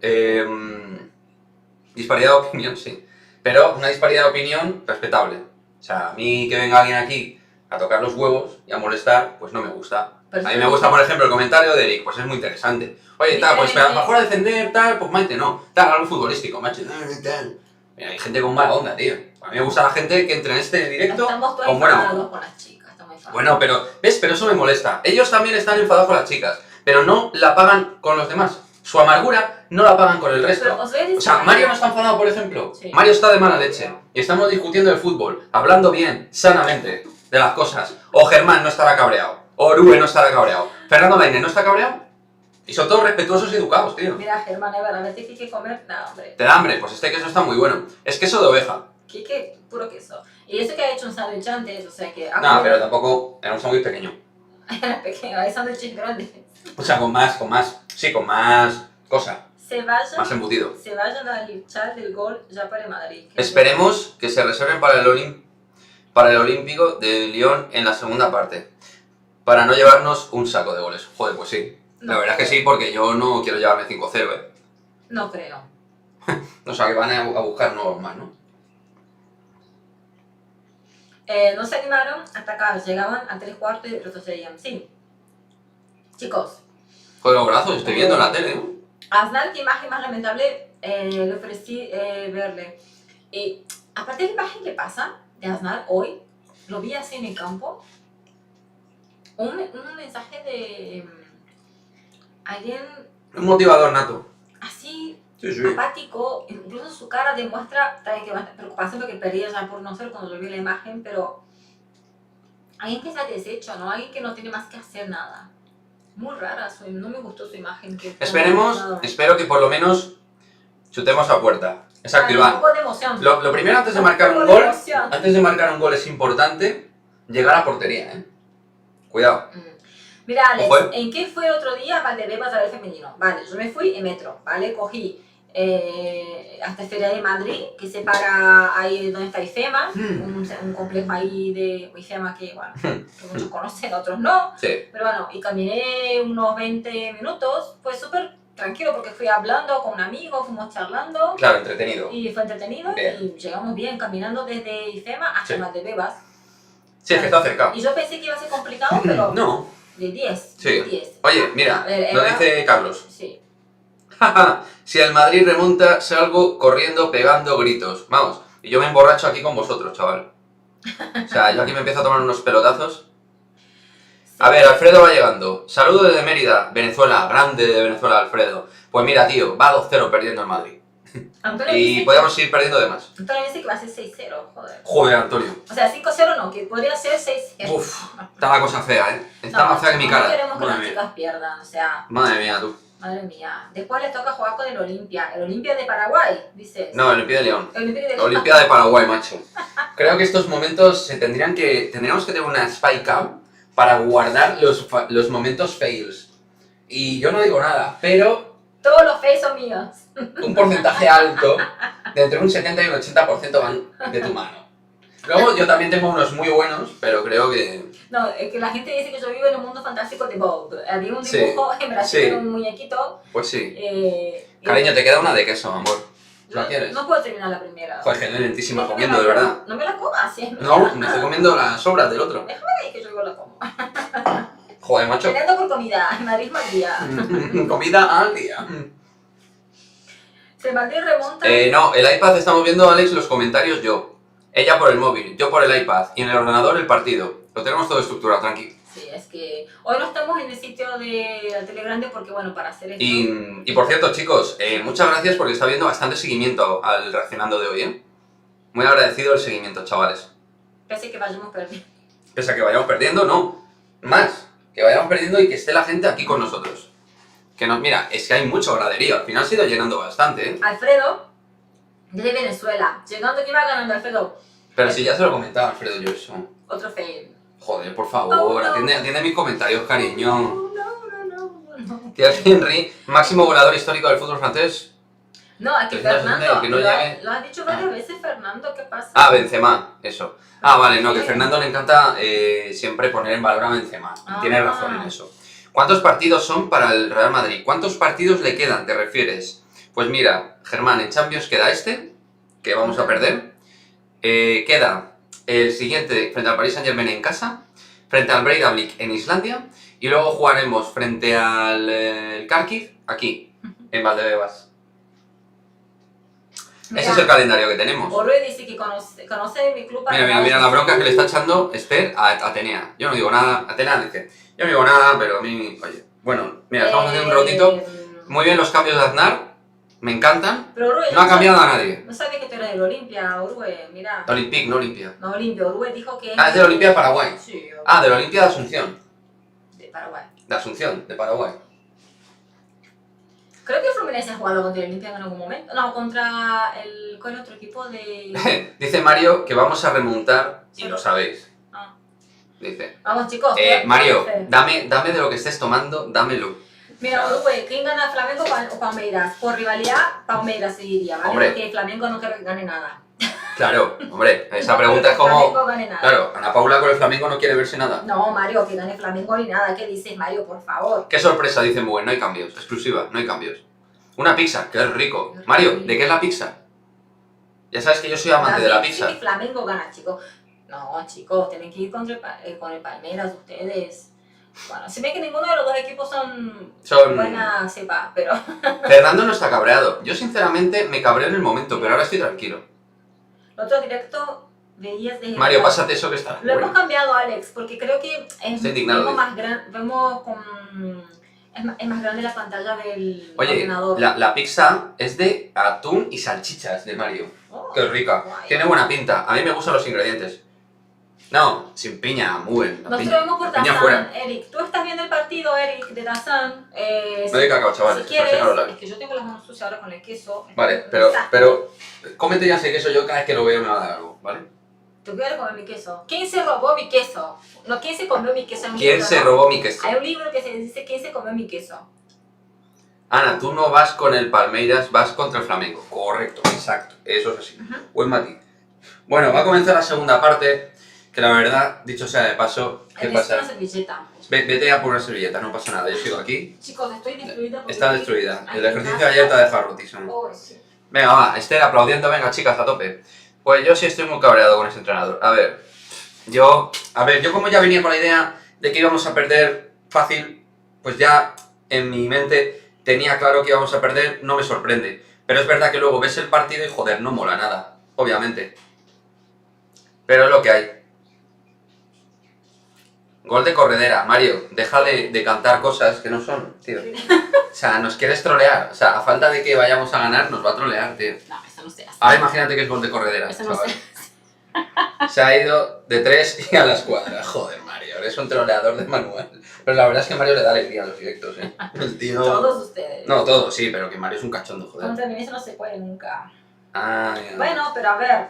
Disparidad de opinión, sí. Pero una disparidad de opinión respetable. O sea, a mí que venga alguien aquí a tocar los huevos y a molestar, pues no me gusta. A mí me gusta, por ejemplo, el comentario de Eric, pues es muy interesante. Oye, tal, pues para mejor a defender, tal, pues Maite, no. Tal, algo futbolístico, macho, tal. Mira, hay gente con mala onda, tío. A mí me gusta la gente que entre en este directo Estamos todos con buena enfadados onda. con las chicas. Estamos enfadados. Bueno, pero, ¿ves? Pero eso me molesta. Ellos también están enfadados con las chicas, pero no la pagan con los demás. Su amargura no la pagan con el resto. Pero os voy a decir O sea, algo. Mario no está enfadado, por ejemplo. Sí. Mario está de mala leche. Y estamos discutiendo el fútbol, hablando bien, sanamente, de las cosas. O Germán no estará cabreado. O Orue no estará cabreado. Fernando Lainez no está cabreado. Y son todos respetuosos y educados, tío. Mira, Germán, es verdad, a veces hay que comer. Nada, hombre. ¿Te da hambre? Pues este queso está muy bueno. Es queso de oveja. ¿Qué? Puro queso. Y eso que ha hecho un sándwich antes, o sea que... No, pero tampoco era un sándwich pequeño. Era pequeño, hay sándwiches grandes. O sea, con más cosa. Se vayan, Más embutido. se vayan al chat del gol ya para el Madrid. Esperemos que se reserven para el Olímpico de Lyon en la segunda parte. Para no llevarnos un saco de goles. Joder, pues sí. La No verdad es que sí, porque yo no quiero llevarme 5-0, No creo. O sea, que van a buscar nuevos más, ¿no? No se animaron a atacar, llegaban a 3/4 y retrocedían. Sí. Chicos, Joder, los brazos, estoy viendo en la tele, ¿no? Aznar, qué imagen más lamentable le ofrecí verle. Aparte de la imagen que pasa de Aznar hoy, lo vi así en el campo. Un mensaje de alguien Un motivador nato. así Sí, sí. apático, incluso su cara demuestra también que bastante preocupación porque perdía ya por no ser cuando yo vi la imagen, pero alguien que se ha deshecho, ¿no? Alguien que no tiene más que hacer nada. Muy rara, no me gustó su imagen. Espero que por lo menos chutemos a puerta. Exacto, Un Iván. poco de emoción. Lo primero antes de Un marcar poco un de gol, emoción. es importante llegar a portería, Cuidado. Mira, Alex, Ojo, ¿en qué fue el otro día Valdebebas a ver femenino? Vale, yo me fui en metro, ¿vale? Cogí hasta Feria de Madrid, que se para ahí donde está IFEMA, un complejo ahí de IFEMA que, bueno, que muchos conocen, otros no. Sí. Pero bueno, y caminé unos 20 minutos, fue súper tranquilo porque fui hablando con un amigo, fuimos charlando. Claro, entretenido. Y fue entretenido Bien. y llegamos bien caminando desde IFEMA hasta Sí. Valdebebas. Sí, es que está cerca. Y yo pensé que iba a ser complicado, pero No. de 10. Sí. De 10. Oye, mira, A ver, lo Eva. dice Carlos. Sí. Si el Madrid remonta, salgo corriendo, pegando gritos. Vamos, y yo me emborracho aquí con vosotros, chaval. O sea, yo aquí me empiezo a tomar unos pelotazos. A ver, Alfredo va llegando. Saludo desde Mérida, Venezuela. Grande de Venezuela, Alfredo. Pues mira, tío, va 2-0 perdiendo el Madrid. Antonio Y dice, podemos ir perdiendo de más. Antonio dice que va a ser 6-0, joder. Joder, Antonio. O sea, 5-0 no, que podría ser 6-0. Uf, está la cosa fea, Está más fea que mi No cara. queremos que Madre las mía. chicas pierdan, o sea, Madre mía, tú. madre mía. Después les toca jugar con el Olimpia. El Olimpia de Paraguay, dices. No, Olimpia de León. El Olimpia de Olimpiada de Paraguay, macho. Creo que estos momentos tendríamos que tener una spy cam para guardar los momentos fails. Y yo no digo nada, pero Todos los face son míos. un porcentaje alto, de entre un 70 y un 80% van de tu mano. Luego yo también tengo unos muy buenos, pero creo que... No, es que la gente dice que yo vivo en un mundo fantástico de Bob. Había un Sí, dibujo en Brasil, sí. era un muñequito. Pues sí. Y- Cariño, te queda una de queso, amor. Yo ¿La quieres? no puedo terminar la primera. Joder, que lentísima Déjame comiendo, de la- verdad. No me la comas, sí. No, me estoy comiendo las sobras del otro. Déjame que yo la como. Joder, macho. Peleando por comida, en Madrid María. Comida al día. Se Madrid remonta. No, el iPad estamos viendo, Alex, los comentarios yo. Ella por el móvil, yo por el iPad. Y en el ordenador el partido. Lo tenemos todo estructurado, tranqui. Sí, es que hoy no estamos en el sitio de la Tele Grande porque, bueno, para hacer esto... Y por cierto, chicos, muchas gracias porque está habiendo bastante seguimiento al reaccionando de hoy, ¿eh? Muy agradecido el seguimiento, chavales. Pese que vayamos perdiendo. Pese a que vayamos perdiendo, no. Más, que vayamos perdiendo y que esté la gente aquí con nosotros. Que nos, mira, es que hay mucho graderío, al final se ha ido llenando bastante, ¿eh? Alfredo, desde Venezuela. Llegando que iba ganando Alfredo. Pero si ya se lo comentaba Alfredo yo eso. Otro fail. Joder, por favor, Oh, no. atiende mis comentarios, cariño. No. Thierry Henry, máximo goleador histórico del fútbol francés. No, aquí Pues no, Fernando. que no llegue. Lo has dicho varias veces, Fernando, ¿qué pasa? Ah, Benzema, eso. Ah, vale, no, que Sí. Fernando le encanta siempre poner en valor a Benzema. Ah. Tiene razón en eso. ¿Cuántos partidos son para el Real Madrid? ¿Cuántos partidos le quedan, te refieres? Pues mira, Germán, en Champions queda este, que vamos a perder. Queda el siguiente frente al Paris Saint-Germain en casa, frente al Breidablik en Islandia, y luego jugaremos frente al Kharkiv, aquí, en Valdebebas. Ese es el calendario que tenemos. Orue dice que conoce mi club para... Mira la bronca que le está echando Esther a Atenea. Yo no digo nada, Atenea dice, yo no digo nada, pero a mí, oye. Bueno, mira, estamos haciendo un rotito. Muy bien los cambios de Aznar, me encantan. Pero Orue, No ha cambiado a nadie. No sabía que tú eras del Olimpia, Orue, mira. Olympique, no Olimpia. No, Olimpia, Orue dijo que... Ah, es de la Olimpia de Paraguay. Sí, Ah, de la Olimpia de Asunción. de Paraguay. De Asunción, de Paraguay. Creo que Fluminense ha jugado contra el Olimpia en algún momento. No, contra el... ¿Cuál es otro equipo de...? Dice Mario que vamos a remontar y lo sabéis. Ah. Dice. Vamos, chicos. Mario, Entonces, dame de lo que estés tomando, dámelo. mira, Uruguay, ¿quién gana, Flamengo o Palmeiras? Por rivalidad, Palmeiras se diría, ¿vale? Hombre. Porque Flamengo no quiere que gane nada. Claro, hombre, esa No pregunta quiere es que como... Flamengo gane nada. Claro, Ana Paula con el Flamengo no quiere verse nada. No, Mario, que gane Flamengo ni nada. ¿Qué dices, Mario, por favor? Qué sorpresa, dice Muguen, no hay cambios. Exclusiva, no hay cambios. Una pizza, qué rico. Mario, ¿de qué es la pizza? Ya sabes que yo soy amante de la David, pizza. sí, Flamengo gana, chicos. No, chicos, tienen que ir con el Palmeiras ustedes. Bueno, se ve que ninguno de los dos equipos son buena cepa, pero... Fernando no está cabreado. Yo sinceramente me cabreo en el momento, pero ahora estoy tranquilo. El otro directo veías de... Mario, pásate eso que está. Lo hemos Bueno. cambiado, Alex, porque creo que Estoy indignado, vemos más vemos con... Es más grande la pantalla del Oye, ordenador. la pizza es de atún y salchichas de Mario. Oh, Qué rica. guay. Tiene buena pinta. A mí me gustan los ingredientes. No, sin piña, muy bien. Nosotros Piña, vemos por piña Dazan, fuera. Eric. Tú estás viendo el partido, Eric, de Dazan. Me doy cacao, chavales. Si quieres, para secar los labios. es que yo tengo las manos sucias ahora con el queso. Vale, pero cómete ya ese queso, yo cada vez que lo veo me va a dar algo, ¿vale? ¿Tú quieres comer mi queso? ¿Quién se robó mi queso? No, ¿quién se comió mi queso? Hay un ¿Quién libro, se ¿no? robó mi queso? Hay un libro que se dice ¿quién se comió mi queso? Ana, tú no vas con el Palmeiras, vas contra el Flamengo. Correcto, exacto. Eso es así. Buen matiz. Bueno, va a comenzar la segunda parte, que la verdad, dicho sea de paso, ¿qué Necesito pasa? una servilleta. Vete a por una servilleta, no pasa nada. Yo sigo aquí. Chicos, estoy destruida. porque- Está destruida. Ay, El ejercicio qué de ayer te ha dejado rotísimo. Oh, sí. Venga, va, Esther aplaudiendo, venga chicas, a tope. Pues yo sí estoy muy cabreado con ese entrenador. Yo como ya venía con la idea de que íbamos a perder fácil, pues ya en mi mente tenía claro que íbamos a perder, no me sorprende. Pero es verdad que luego ves el partido y joder, no mola nada, obviamente. Pero es lo que hay. Gol de corredera, Mario, deja de cantar cosas que no son, tío. O sea, nos quieres trolear. O sea, a falta de que vayamos a ganar, nos va a trolear, tío. No, eso no se hace. Ahora imagínate que es gol de corredera, Eso no chaval. se Se ha ido de 3 y a la escuadra. Joder, Mario, eres un troleador de manual. Pero la verdad es que Mario le da alegría a los directos, ¿eh? El tío... Todos ustedes. No, todo, sí, pero que Mario es un cachondo, joder. Contra mí eso no se puede nunca. Ah, ya. Bueno, pero a ver.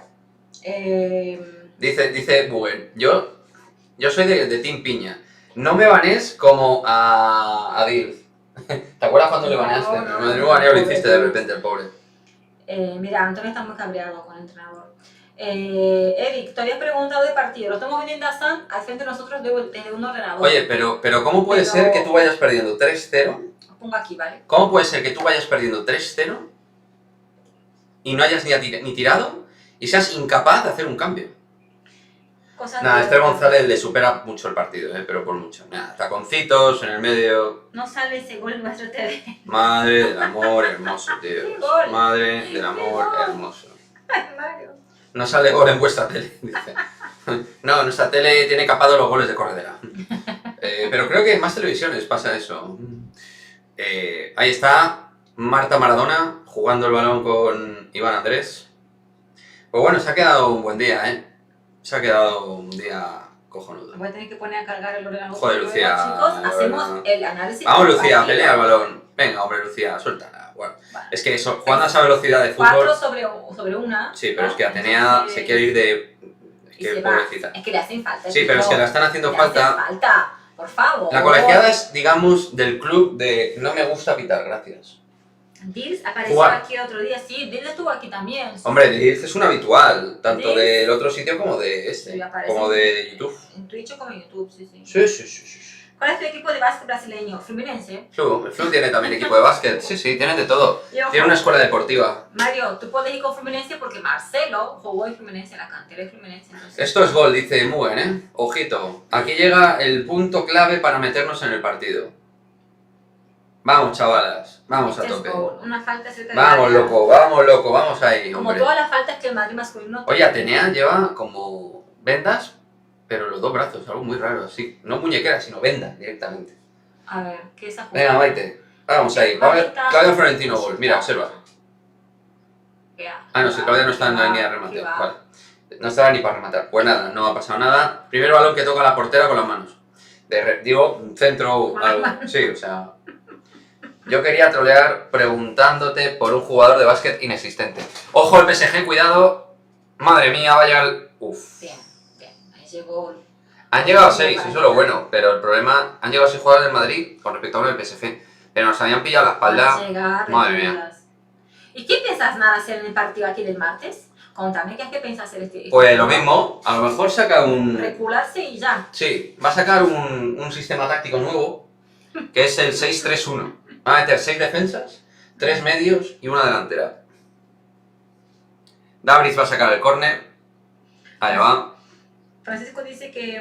Dice Bugger, yo soy de Team Piña. No me banes como a Dil. ¿Te acuerdas cuando le baneaste? No, De nuevo baneo lo hiciste de repente, el pobre. Mira, Antonio está muy cabreado con el entrenador. Eric, te habías preguntado de partido. Lo estamos viendo en Dazan al frente de nosotros desde un ordenador. Oye, pero ¿cómo puede Pero- ser que tú vayas perdiendo 3-0? Lo pongo aquí, ¿vale? ¿Cómo puede ser que tú vayas perdiendo 3-0 y no hayas ni tirado y seas incapaz de hacer un cambio? Cosas Nada, de- Esther González le supera mucho el partido, pero por mucho. Nada, taconcitos en el medio. No sale ese gol en nuestro TV. Madre del amor hermoso, tío. ¡Qué gol! Madre del amor ¡Qué gol! hermoso. Ay, Mario. No sale gol en vuestra tele, dice. No, nuestra tele tiene capado los goles de corredera. Pero creo que en más televisiones pasa eso. Ahí está Marta Maradona jugando el balón con Iván Andrés. Pues bueno, se ha quedado un buen día, ¿eh? Se ha quedado un día cojonudo. Voy a tener que poner a cargar el ordenador. Joder, Lucía. Chicos, hacemos el análisis. Vamos, del Lucía, partido. pelea el balón. Venga, hombre, Lucía, suéltala. Bueno, Vale. es que eso, jugando a esa velocidad de fútbol... 4 sobre 1. Sí, pero es que Atenea se quiere ir de... Es Y que se va. pobrecita. Es que le hacen falta. Sí, pero es que la están haciendo falta. falta, por favor. La colegiada es, digamos, del club de no me gusta pitar, gracias. Dils apareció Jugar. aquí otro día, sí, Dils estuvo aquí también. Hombre, Dils es un habitual, tanto Dils. del otro sitio como de este, Sí, aparece como de YouTube. En Twitch como en YouTube, sí, sí. Sí. ¿Cuál es tu equipo de básquet brasileño? Fluminense. El Flu tiene también equipo de básquet, sí, tienen de todo. Y ojo, Tiene una escuela deportiva. Mario, tú puedes ir con Fluminense porque Marcelo jugó en Fluminense, en la cantera de Fluminense. Entonces, Esto es gol, dice Mugen, ¿eh? Ojito, aquí llega el punto clave para meternos en el partido. Vamos, chavalas, vamos a este es tope. gol, una falta cerca de Vamos, área. loco, vamos ahí, Como hombre. todas las faltas que el Madrid masculino. Oye, Atenea lleva como vendas, pero los dos brazos, algo muy raro, así. No muñequeras, sino vendas directamente. A ver, ¿qué es esa Venga, jugada? Maite, vamos ahí. Vamos a ver, Mamita. Claudia Florentino, gol. Mira, observa. Vea, Ah, no, si Claudia no está en la línea de remate. Vale. No estaba ni para rematar. Pues nada, no ha pasado nada. Primer balón que toca la portera con las manos. Digo, centro, Con las algo. manos. Sí, o sea. Yo quería trolear preguntándote por un jugador de básquet inexistente. Ojo el PSG, cuidado. Madre mía, vaya el... Uf. Bien, ahí llegó. Han llegado 6, eso es lo bueno, pero el problema, han llegado 6 jugadores del Madrid con respecto a uno del PSG, pero nos habían pillado la espalda. Llegar, Madre mía. retiradas. ¿Y qué piensas nada hacer en el partido aquí del martes? Contame, ¿qué es que piensas hacer este? Pues lo mismo, a lo mejor saca un... Recularse y ya. Sí, va a sacar un sistema táctico nuevo, que es el 6-3-1. Va a meter 6 defensas, 3 medios y una delantera. Dabris va a sacar el córner. Allá va. Francisco dice que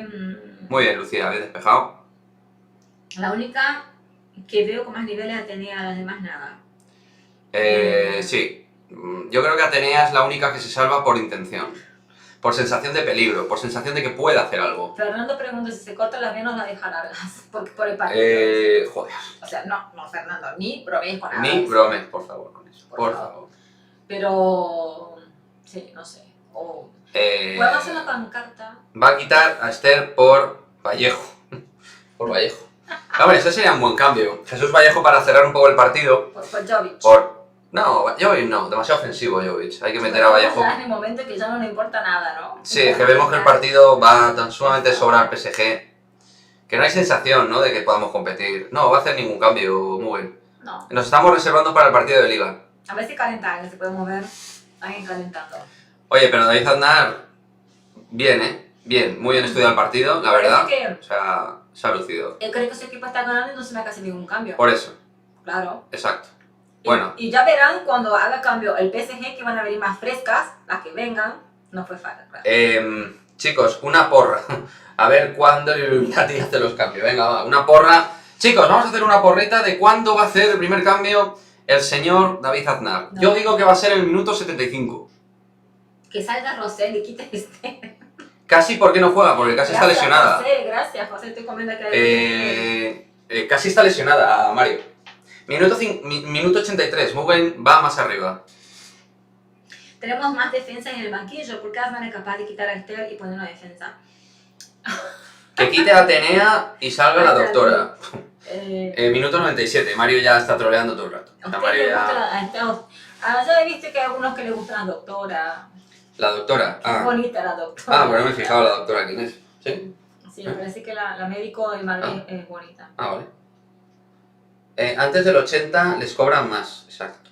Muy bien, Lucía, bien despejado. la única que veo con más niveles tenía las demás nada. Sí. Yo creo que Atenea es la única que se salva por intención. Por sensación de peligro, por sensación de que puede hacer algo. Fernando pregunta si se cortan las venas, va a dejar largas. Porque por el partido. Joder. O sea, no, Fernando, ni bromees con nada. Ni bromes, por favor, con eso. Por Por favor. favor. Pero. Sí, no sé. O. Podemos hacer una pancarta. Va a quitar a Esther por Vallejo. Por Vallejo. Hombre, ese sería un buen cambio. Jesús Vallejo para cerrar un poco el partido. Por Jovic. No, Jovic no, demasiado ofensivo Jovic. Hay que meter a Vallejo. Ya en el momento que ya no le importa nada, ¿no? Sí, es que vemos que el partido va tan sumamente sobra al PSG que no hay sensación, ¿no?, de que podamos competir. No va a hacer ningún cambio, muy bien. No. Nos estamos reservando para el partido de Liga. A ver si calentan, si podemos ver. Están calentando. Oye, pero David Aznar, bien, ¿eh? Bien, muy bien estudiado el partido, la verdad. Parece O sea, se ha lucido. Él cree que su equipo está ganando y no se me hace casi ningún cambio. Por eso, Claro. exacto. Y- Bueno. Y ya verán cuando haga cambio el PSG que van a venir más frescas, las que vengan. No fue fácil, claro. Chicos, una porra. A ver cuándo Illuminati hace los cambios. Venga, va, una porra. Chicos, vamos a hacer una porrita de cuándo va a hacer el primer cambio el señor David Aznar. No. Yo digo que va a ser en el minuto 75. Que salga Rosel y quite este. Casi porque no juega, porque casi está Gracias, lesionada. José, gracias, José, estoy comiendo que Casi está lesionada, Mario. Minuto 83, Mugen va más arriba. tenemos más defensa en el banquillo. ¿Por qué Aznar es capaz de quitar a Esther y poner una defensa? Que quite a Atenea y salga la doctora. Eh, Minuto 97, Mario ya está troleando todo el rato. ¿A O sea, usted Mario le ya... gusta a Esther? Ya he visto que hay algunos que le gustan la doctora. La doctora. Es bonita la doctora. Ah, pero no me he fijado la doctora quién es. ¿Sí? Sí, me parece que la médico de Madrid es bonita. Ah, vale. Antes del 80 les cobran más, exacto.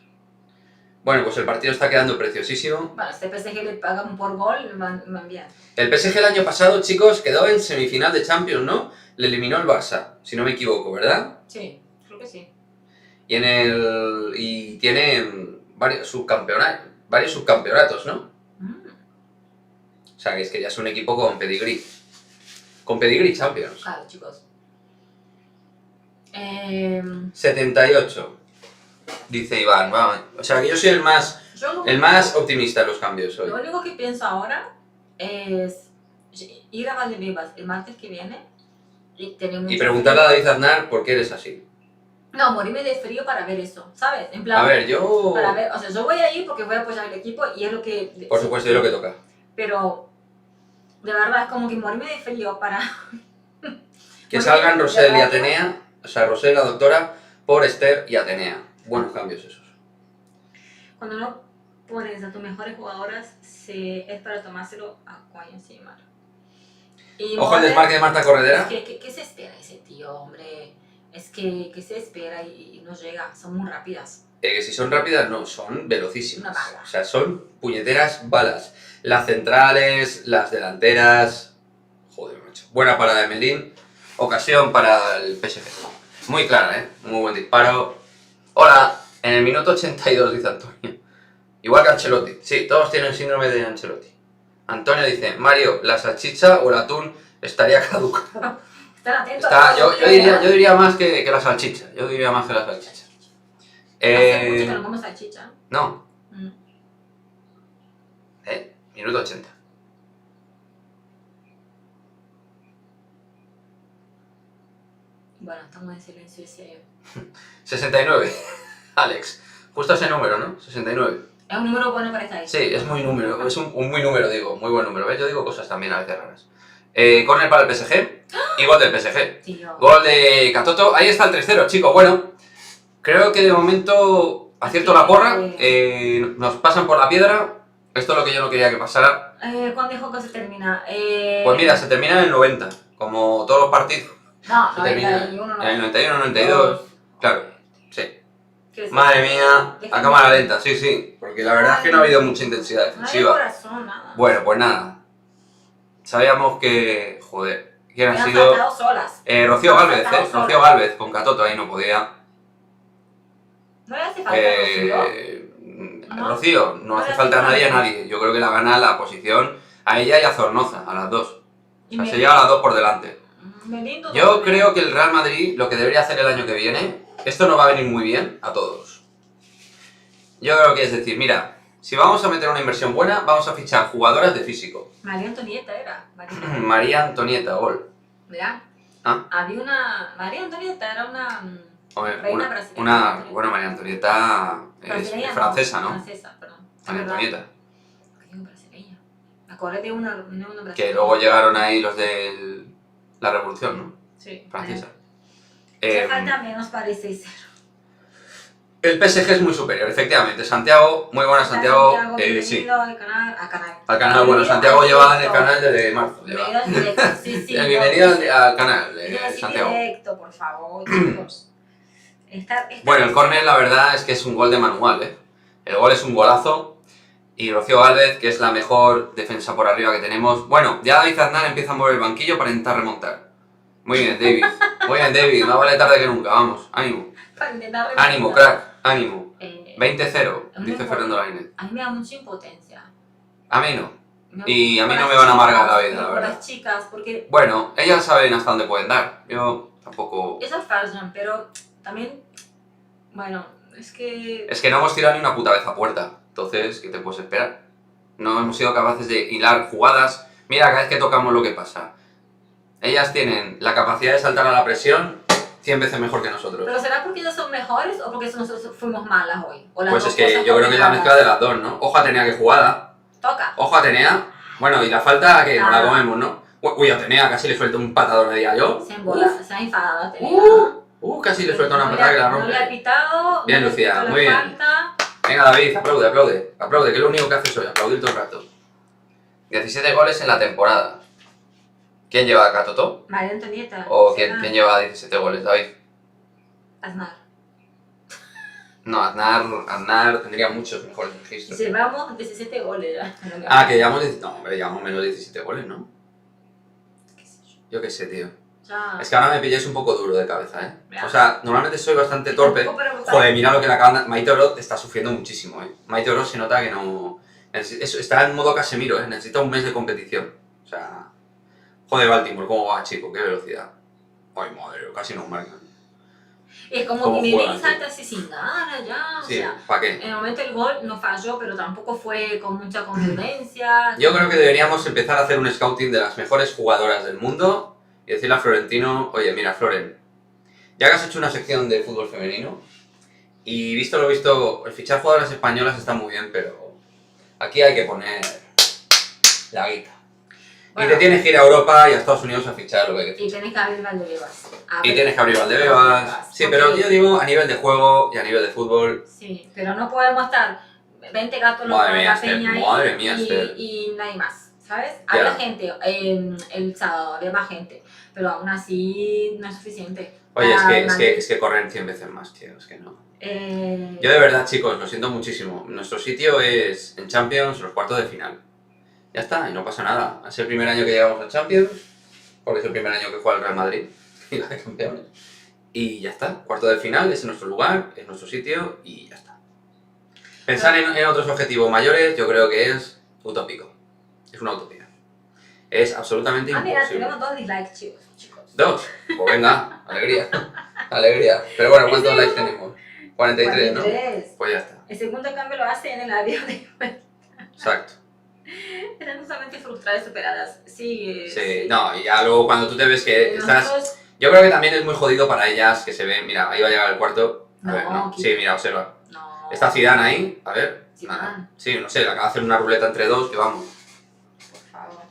Bueno, pues el partido está quedando preciosísimo. Bueno, este PSG le pagan por gol, van bien. El PSG el año pasado, chicos, quedó en semifinal de Champions, ¿no? Le eliminó el Barça, si no me equivoco, ¿verdad? Sí, creo que sí. Y tiene varios subcampeonatos, ¿no? O sea, que es que ya es un equipo con pedigrí. Con pedigrí Champions. Claro, chicos. 78, dice Iván. Va. O sea, que yo soy el más optimista en los cambios hoy. Lo único que pienso ahora es ir a Valdebebas el martes que viene y tener Y mucho preguntarle a frío. David Aznar por qué eres así. No, morirme de frío para ver eso, ¿sabes? En plan, A ver, yo... para ver, o sea, yo voy a ir porque voy a apoyar al equipo y es lo que... Por supuesto, es lo que toca. Pero, de verdad, es como que morirme de frío para... Que Porque salgan de Rosel y verdad, Atenea, o sea, Rosel, la doctora, por Esther y Atenea. Buenos cambios esos. Cuando no pones a tus mejores jugadoras, es para tomárselo a coño encima. Y Ojo el Modric, desmarque de Marta Corredera. ¿Qué se espera ese tío, hombre? Es que se espera y no llega, son muy rápidas. Que si son rápidas, no, son velocísimas. Una bala. O sea, son puñeteras balas. Las centrales, las delanteras... Joder, macho. Buena parada de Melín. Ocasión para el PSG. Muy clara, ¿eh? Muy buen disparo. Hola, en el minuto 82, dice Antonio. Igual que Ancelotti. Sí, todos tienen síndrome de Ancelotti. Antonio dice, Mario, ¿la salchicha o el atún estaría caducado? Están atentos. Está, yo diría más que la salchicha. Yo diría más que la salchicha. Hace mucho que no como salchicha. No, Mm. minuto 80. Bueno, estamos en silencio y serio. 69. Alex. Justo ese número, ¿no? 69. Es un número bueno para estar ahí. Sí, es muy número. Es un muy número, digo. Muy buen número. ¿Ves? Yo digo cosas también a veces raras. Corner para el PSG. Y gol del PSG. Tío. Gol de Catoto. Ahí está el 3-0, chicos. Bueno, creo que de momento acierto la porra. Nos pasan por la piedra. Esto es lo que yo no quería que pasara. ¿Cuándo dijo que se termina? Pues mira, se termina en el 90. Como todos los partidos. No, Se termina 91, en el 91, 92. Claro, sí. ¿Qué es Madre eso? mía, Déjame- a cámara lenta, sí, sí. Porque la verdad es que no ha habido mucha intensidad No hay defensiva. corazón, nada. Bueno, pues nada. Sabíamos que... Joder. ¿Quién Me ha han sido? faltado solas. Rocío Me han Gálvez, faltado solas. Rocío Gálvez, con Catoto ahí no podía. ¿No le hace falta Rocío? ¿No? Rocío, no No hace le falta a hace nadie, a falta. nadie. Yo creo que la gana la posición a ella y a Zornoza, a las dos. Y O sea, me- se lleva a las dos por delante. Melinda Yo también. creo que el Real Madrid lo que debería hacer el año que viene, esto nos va a venir muy bien a todos. Yo creo que es decir, mira, si vamos a meter una inversión buena, vamos a fichar jugadoras de físico. María Antonieta era. María Antonieta, gol. ¿Verdad? ¿Ah? Había una... María Antonieta era una... Hombre, Reina brasileña. bueno, María Antonieta es brasileña, francesa, ¿no? Francesa, perdón. Es María verdad. Antonieta. ¿Por qué digo brasileña? Me acordé de una brasileña. Que luego llegaron ahí los de la Revolución, ¿no? Sí. Francesa. Se falta menos para el 6-0. El PSG es muy superior, efectivamente. Santiago, muy buena Santiago. Sí. Bienvenido al canal. Al canal, bueno, Santiago lleva en el canal desde marzo. lleva. Bienvenido al directo. Sí, sí. Bienvenido al canal, Sí, Santiago. directo, por favor, chicos. Bueno, el córner la verdad es que es un gol de manual, ¿eh? El gol es un golazo. Y Rocío Gálvez, que es la mejor defensa por arriba que tenemos. Bueno, ya David Aznar empieza a mover el banquillo para intentar remontar. Muy bien, David. Muy bien, David. Más vale tarde que nunca, vamos. Ánimo. Para intentar Ánimo, remontar. crack. Ánimo. 20-0, dice Fernando Lainez. A mí me da mucha impotencia. A mí no. Me- Y a mí por no las me van a amargar la chicas, vida, la por verdad. las chicas, porque Bueno, ellas saben hasta dónde pueden dar. Yo tampoco... ellas fallan, pero también, bueno, es que... Es que no hemos tirado ni una puta vez a puerta. Entonces, ¿qué te puedes esperar? No hemos sido capaces de hilar jugadas. Mira, cada vez que tocamos lo que pasa. Ellas tienen la capacidad de saltar a la presión 100 veces mejor que nosotros. ¿Pero será porque ellas son mejores o porque nosotros fuimos malas hoy? ¿O las Pues dos es que cosas yo creo que es la combinadas? mezcla de las dos, ¿no? Ojo Atenea, que jugada. Toca. Ojo Atenea. Bueno, y la falta que no la Nada. comemos, ¿no? Uy, Atenea, casi le suelto un patadón, me diría yo. Se embola, se ha enfadado. Casi le suelta una patada que la No le ha rompe. pitado. Bien, no le Lucía, pitó la muy bien. falta. Venga, David, aplaude, aplaude. Aplaude, que es lo único que haces hoy, aplaudir todo el rato. 17 goles en la temporada. ¿Quién lleva a Catoto? María Antonieta. ¿O será quién lleva 17 goles, David? Aznar. No, Aznar tendría muchos mejores registros. Llevamos 17 goles ya. Ah, que llevamos... No, hombre, llevamos menos de 17 goles, ¿no? ¿Qué sé yo? Yo qué sé, tío. Ya. Es que ahora me pilláis un poco duro de cabeza, ¿eh? Ya. O sea, normalmente soy bastante torpe. Tampoco, pero- Joder, mira lo que le acaban... Maite Oro está sufriendo muchísimo, ¿eh? Maite Oro se nota que no... Está en modo Casemiro, ¿eh? Necesita un mes de competición. O sea... Joder, Baltimore, ¿cómo va, chico? Qué velocidad. Ay, madre, casi nos marcan. Es como ¿Cómo que juegan, Medellín salta así sin ganas ya. O Sí, sea, ¿para qué? en el momento del gol no falló, pero tampoco fue con mucha contundencia. Yo creo que deberíamos empezar a hacer un scouting de las mejores jugadoras del mundo y decirle a Florentino, oye, mira, Floren, ya que has hecho una sección de fútbol femenino, y visto lo visto, el fichar jugadoras españolas está muy bien, pero aquí hay que poner la guita. Bueno, y te tienes que ir a Europa y a Estados Unidos a fichar lo que hay que y fichar. tienes que abrir Valdebebas. Y tienes que abrir Valdebebas. Sí, pero yo digo a nivel de juego y a nivel de fútbol. Sí, pero no podemos estar 20 gatos locos Madre en mía, la Esther, peña ahí madre mía, Esther. y nadie más, ¿sabes? Ya. Había gente, el sábado había más gente, pero aún así no es suficiente. Oye, Para es que corren 100 veces más, tío, es que no. Eh, Yo de verdad, chicos, lo siento muchísimo. Nuestro sitio es en Champions, los cuartos de final. Ya está, y no pasa nada. Es el primer año que llegamos a Champions, porque es el primer año que juega el Real Madrid y la de campeones. Y ya está, cuarto de final, es nuestro lugar, es nuestro sitio y ya está. Pensar en otros objetivos mayores yo creo que es utópico. Es una utopía. Es absolutamente mira, imposible. tenemos 2 dislikes, chicos. ¿Dos? Pues venga, alegría. Alegría. Pero bueno, ¿cuántos likes tenemos? 43, ¿no? 43. Pues ya está. El segundo cambio lo hace en el avión de Exacto. Eran justamente frustradas y superadas. Sí, Sí, no, y ya luego cuando tú te ves que estás... Nosotros, Yo creo que también es muy jodido para ellas que se ven... Mira, ahí va a llegar el cuarto. A ver, No, no. aquí- Sí, mira, observa. no. Está Zidane ahí, a ver. Zidane. Nada. Sí, no sé, le acaba de hacer una ruleta entre dos que vamos. Por favor.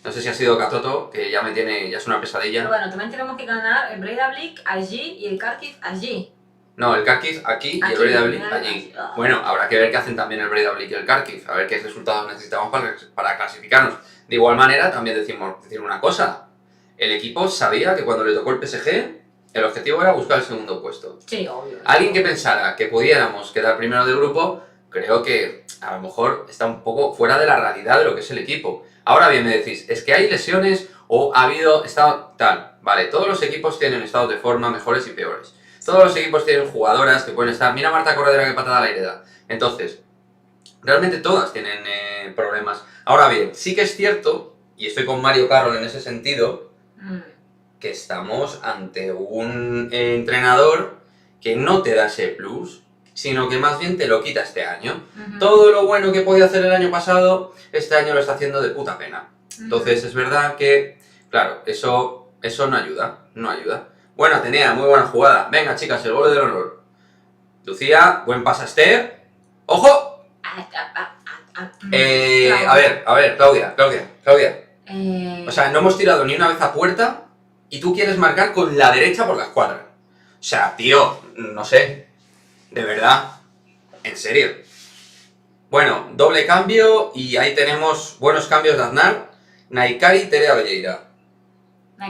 No sé si ha sido Katoto, que ya me tiene... ya es una Pero pesadilla. bueno, también tenemos que ganar el Breidablik allí y el Kharkiv allí. No, el Kharkiv aquí y el Aquí, Breidablik mira, allí. ah. Bueno, habrá que ver qué hacen también el Breidablik y el Kharkiv, a ver qué resultados necesitamos para clasificarnos. De igual manera, también decir una cosa. El equipo sabía que cuando le tocó el PSG, el objetivo era buscar el segundo puesto. Sí, obvio. Alguien que pensara que pudiéramos quedar primero del grupo, creo que a lo mejor está un poco fuera de la realidad de lo que es el equipo. Ahora bien, me decís, es que hay lesiones o ha habido estado tal. Vale, todos los equipos tienen estados de forma mejores y peores. Todos los equipos tienen jugadoras que pueden estar... Mira Marta Corredera qué patada al aire da. Entonces, realmente todas tienen problemas. Ahora bien, sí que es cierto, y estoy con Mario Carroll en ese sentido, que estamos ante un entrenador que no te da ese plus, sino que más bien te lo quita este año. Todo lo bueno que podía hacer el año pasado, este año lo está haciendo de puta pena. Entonces es verdad que, claro, eso no ayuda, no ayuda. Bueno, Atenea, muy buena jugada. Venga, chicas, el gol del honor. Lucía, buen pase a Esther. ¡Ojo! A ver, Claudia. O sea, no hemos tirado ni una vez a puerta y tú quieres marcar con la derecha por la escuadra. O sea, tío, no sé. De verdad. En serio. Bueno, doble cambio y ahí tenemos buenos cambios de Aznar. Naikari y Terea Velleira.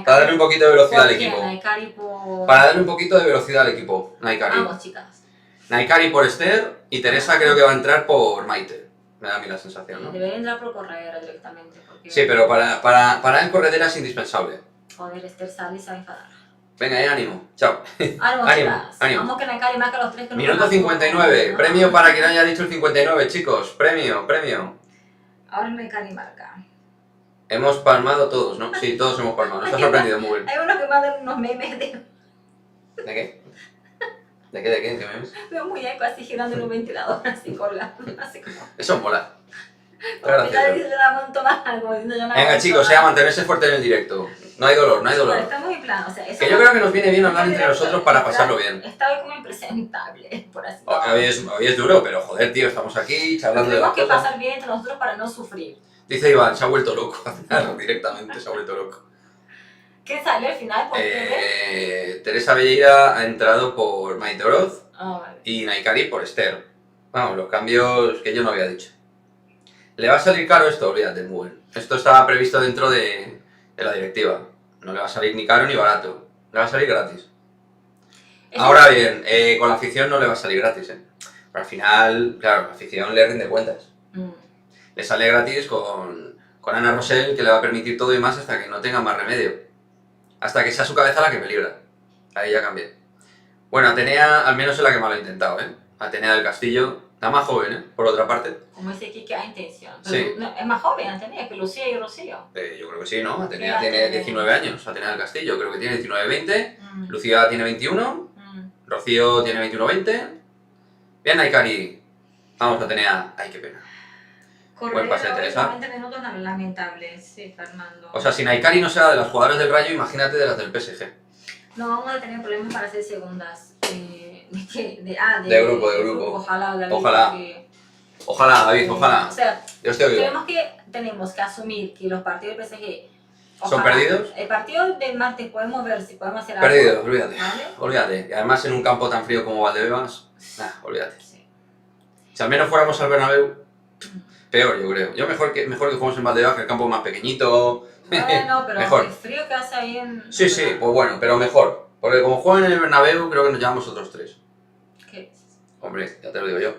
Para darle un poquito de velocidad al equipo. Naikari por... Para darle un poquito de velocidad al equipo. Naikari. Vamos, chicas. Naikari por Esther y Teresa creo que va a entrar por Maite. Me da a mí la sensación, ¿no? Debería entrar por Corredera directamente. Porque... Sí, pero para él Corredera es indispensable. Joder, Esther sale y se va a enfadar. Venga, ánimo. Chao. Ánimo, Ánimo, chicas. ánimo. Vamos que Naikari marca los 3 que no Minuto marcó. 59. No. Premio para quien haya dicho el 59, chicos. Premio. Ahora Naikari marca. Hemos palmado todos, ¿no? Sí, todos hemos palmado. Nos ha sorprendido muy bien. Hay unos que mandan unos memes de ¿De qué? ¿De qué? ¿Qué memes? un muñeco así girando en un ventilador, así colgando, así como... Eso mola. Está Como que gracioso. nadie se la montó más, como diciendo yo no Venga, aguanto chicos, más. sea mantenerse fuerte en el directo. No hay dolor, no hay dolor. Estamos en plan, o sea... eso Que yo no- creo que nos viene bien hablar entre nosotros para pasarlo bien. Está hoy como impresentable, por así Hoy es duro, pero joder, tío, estamos aquí charlando de las Tenemos que cosas. pasar bien entre nosotros para no sufrir. Dice Iván, se ha vuelto loco. Directamente se ha vuelto loco. ¿Qué sale al final? ¿Por qué? Teresa Velleira ha entrado por Maite Oroz Vale. y Naikari por Esther. Vamos, los cambios que yo no había dicho. ¿Le va a salir caro esto? Olvídate, muy bueno. Esto estaba previsto dentro de la directiva. No le va a salir ni caro ni barato. Le va a salir gratis. Ahora bien, con la afición no le va a salir gratis, Pero al final, claro, la afición le rinde cuentas. Le sale gratis con Ana Rosell, que le va a permitir todo y más hasta que no tenga más remedio. Hasta que sea su cabeza la que peligra. Ahí ya cambié. Bueno, Atenea al menos es la que más lo ha intentado, Atenea del Castillo, la más joven, por otra parte. Como dice Kike, hay intención. Sí. Pero no, es más joven, Atenea, que Lucía y Rocío. Yo creo que sí, ¿no? Atenea Sí, tiene Atenea. 19 años, Atenea del Castillo, creo que tiene 19-20. Lucía tiene 21, Rocío tiene 21-20. Bien, Naikari. Vamos, Atenea. Ay, qué pena. Buen pase de Teresa. 20 minutos lamentable, sí, Fernando. O sea, si Naikari no sea de las jugadoras del Rayo, imagínate de las del PSG. No vamos a tener problemas para hacer segundas. De grupo. Ojalá, David, Ojalá. porque, Ojalá, David, ojalá. O sea, Dios te oiga. tenemos que asumir que los partidos del PSG ¿Son perdidos? El partido del martes podemos ver si podemos hacer algo. Perdidos, olvídate. ¿Vale? Olvídate. Y además en un campo tan frío como Valdebebas, olvídate. Sí. Si al menos fuéramos al Bernabéu, peor yo creo. Yo mejor que juguemos en Valdebebas, que el campo es más pequeñito. Bueno, pero Mejor. el frío que hace ahí en... Sí, pues bueno, pero mejor. Porque como juegan en el Bernabéu, creo que nos llevamos otros 3. ¿Qué dices? Hombre, ya te lo digo yo.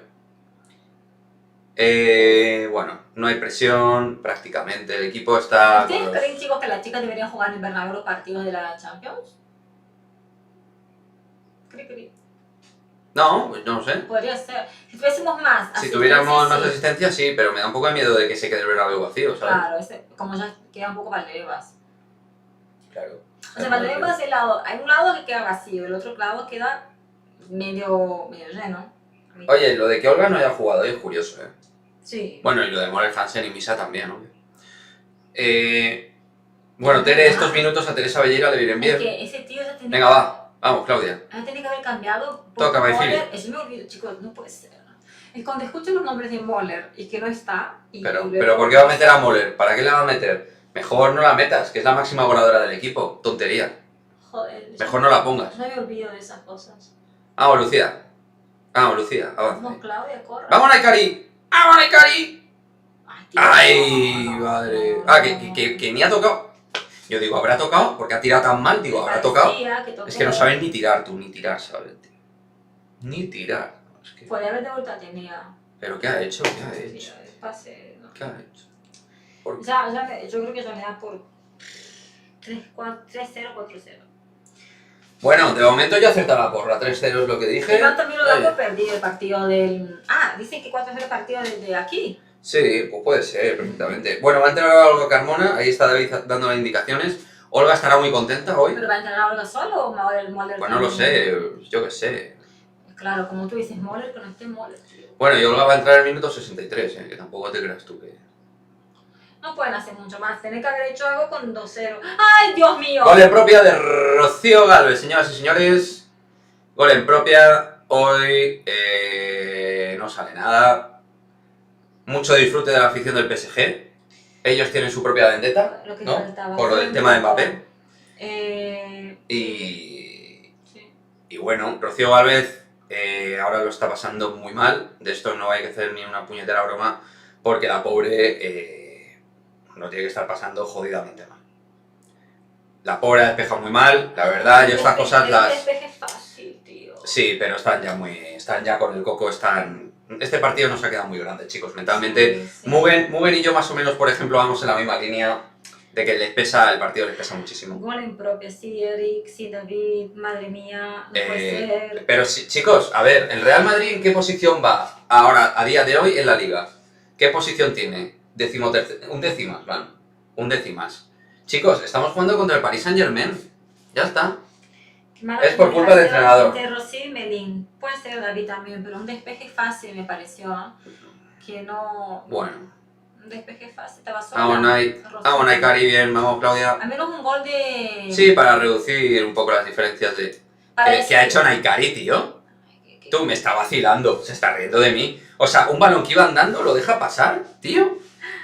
Bueno, no hay presión prácticamente. El equipo está... ¿Ustedes creen, chicos, que las chicas deberían jugar en el Bernabéu los partidos de la Champions? Cri. No, pues no lo sé. Podría ser. Si tuviésemos más Si tuviéramos más sí. asistencia, sí, pero me da un poco de miedo de que se quede el Bernabéu vacío, ¿sabes? Claro, como ya queda un poco Valdebebas. Claro. O sea, Valdebebas hay un lado que queda vacío, el otro lado queda medio lleno. Oye, lo de que Olga no haya jugado hoy es curioso, ¿eh? Sí. Bueno, y lo de Moller Hansen y Misa también, obvio. Bueno, Tere, estos minutos a Teresa Belleira le vienen bien. Es que ese tío ya tenía... Venga, va. Vamos, Claudia. Tiene que haber cambiado. Toca, Moller. Eso me olvido, chicos, no puede ser. Es cuando escucho los nombres de Moller y que no está... Pero ¿por qué va a meter a Moller? ¿Para qué la va a meter? Mejor no la metas, que es la máxima voladora del equipo. Tontería. Joder. Mejor no la pongas. No me olvido de esas cosas. Vamos, Lucía. Avanza. Vamos, Claudia, corre. ¡Vamos, Naikari! ¡Vamos, Naikari! Ay, tío, ¡Ay, no, madre! no, Que ni ha tocado. Yo digo, ¿habrá tocado? Porque ha tirado tan mal, digo, ¿habrá tocado? Es que no sabes ni tirar tú, ni tirar, ¿sabes? Ni tirar. Es que... Podría haber devuelto a Atenea. ¿Pero qué ha hecho? ¿Qué ha hecho? Mira, el pase, no. ¿Qué ha hecho? ¿Por qué? Yo creo que ya me da por 3-0, 4-0. Bueno, de momento ya acerta la porra, 3-0 es lo que dije. Iván también lo da por perdido el partido del... Dicen que 4-0 el partido de aquí. Sí, pues puede ser, perfectamente. Bueno, va a entrar ahora Olga Carmona, ahí está David dando las indicaciones. Olga estará muy contenta hoy. ¿Pero va a entrar Olga solo o Moller? Pues no lo sé, yo qué sé. Claro, como tú dices, Moller, que no esté Moller, tío. Bueno, y Olga va a entrar en el minuto 63, que tampoco te creas tú que... No pueden hacer mucho más, tienen que haber hecho algo con 2-0. ¡Ay, Dios mío! Gol en propia de Rocío Galvez, señoras y señores. Gol en propia, hoy no sale nada. Mucho disfrute de la afición del PSG. Ellos tienen su propia vendetta, Lo que ¿no? faltaba. Por lo del tema de Mbappé. Sí. Y bueno, Rocío Galvez ahora lo está pasando muy mal. De esto no hay que hacer ni una puñetera broma, porque la pobre no tiene que estar pasando jodidamente mal. La pobre ha despejado muy mal, la verdad, yo estas cosas las... despeje fácil, tío. Sí, pero están ya con el coco, Este partido nos ha quedado muy grande, chicos, mentalmente. Sí. Mugen y yo más o menos, por ejemplo, vamos en la misma línea de que el partido les pesa muchísimo. Gol en propia, sí, Eric, sí, David, madre mía, no puede ser. Pero sí, chicos, a ver, ¿el Real Madrid en qué posición va ahora, a día de hoy, en la Liga? ¿Qué posición tiene? Undécimas, van. Undécimas. Chicos, estamos jugando contra el Paris Saint-Germain. Ya está. Es por culpa del entrenador. De Rocío y Melín. Puede ser David también, pero un despeje fácil me pareció. Que no... Bueno. Un despeje fácil, estaba sola. Vamos, Naikari, bien, vamos, Claudia. Al menos un gol de... Sí, para reducir un poco las diferencias de... ¿Qué ha hecho Naikari, tío? Tú me está vacilando, se está riendo de mí. O sea, un balón que iba andando lo deja pasar, tío.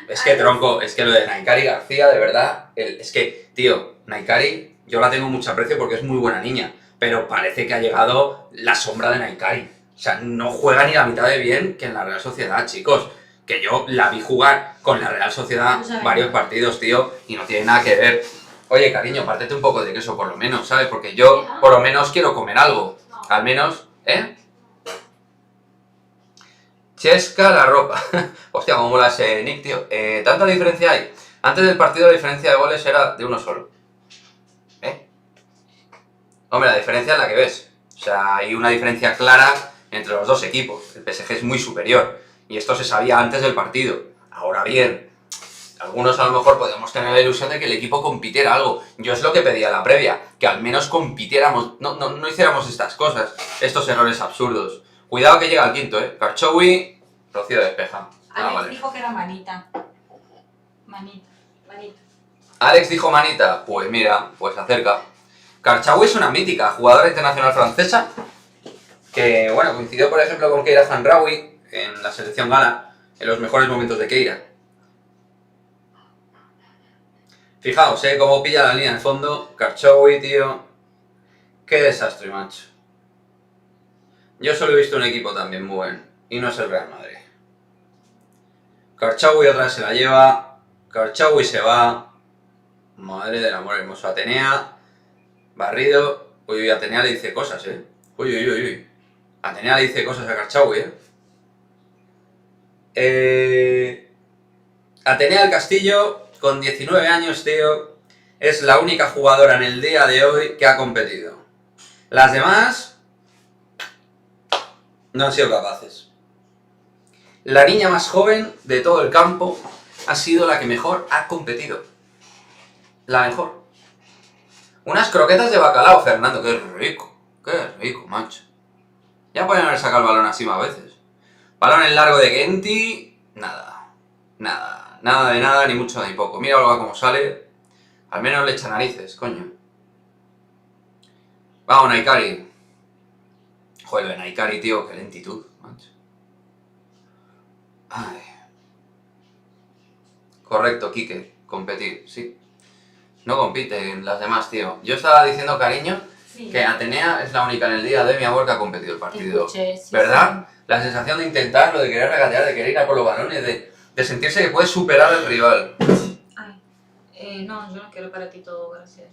Es que, tronco, es que lo de Naikari García, de verdad... Es que, tío, Naikari, yo la tengo mucho aprecio porque es muy buena niña. Pero parece que ha llegado la sombra de Naikari. O sea, no juega ni la mitad de bien que en la Real Sociedad, chicos. Que yo la vi jugar con la Real Sociedad varios partidos, tío, y no tiene nada que ver. Oye, cariño, pártete un poco de queso por lo menos, ¿sabes? Porque yo, por lo menos, quiero comer algo. Al menos, ¿eh? Chesca la ropa. Hostia, cómo mola ese nick, tío. ¿Tanta diferencia hay? Antes del partido la diferencia de goles era de uno solo. ¿Eh? Hombre, la diferencia es la que ves. O sea, hay una diferencia clara entre los dos equipos. El PSG es muy superior. Y esto se sabía antes del partido. Ahora bien, algunos a lo mejor podemos tener la ilusión de que el equipo compitiera algo. Yo es lo que pedía en la previa, que al menos compitiéramos, no hiciéramos estas cosas, estos errores absurdos. Cuidado que llega al quinto, Karchowi, Rocío despeja. Alex vale. dijo que era manita. Manita. Alex dijo manita, pues mira, pues acerca. Karchaoui es una mítica jugadora internacional francesa que, bueno, coincidió por ejemplo con Keira Hanraoui en la selección gala en los mejores momentos de Keira. Fijaos, cómo pilla la línea al fondo. Karchaoui, tío. Qué desastre, macho. Yo solo he visto un equipo también muy bueno, y no es el Real Madrid. Karchaoui otra vez se la lleva. Karchaoui se va. Madre del amor hermoso. Atenea. Barrido. Uy, uy, Atenea le dice cosas, Uy, uy, uy, uy. Atenea le dice cosas a Karchaoui, Atenea del Castillo, con 19 años, tío, es la única jugadora en el día de hoy que ha competido. Las demás no han sido capaces. La niña más joven de todo el campo ha sido la que mejor ha competido. La mejor. Unas croquetas de bacalao, Fernando. Qué rico, macho. Ya pueden haber sacado el balón así más veces. Balón en largo de Genti. Nada de nada, ni mucho ni poco. Mira ahora cómo sale. Al menos le echa narices, coño. Vamos, Naikari. Joder, lo de Naikari, tío, qué lentitud, macho. Ay. Correcto, Quique. Competir, sí. No compiten las demás, tío. Yo estaba diciendo, cariño, Sí. que Atenea es la única en el día de hoy, mi amor, que ha competido el partido. Escuché, sí, ¿Verdad? La sensación de intentarlo, de querer regatear, de querer ir a por los balones, de sentirse que puede superar al rival. Ay. No, yo no quiero para ti todo, gracias.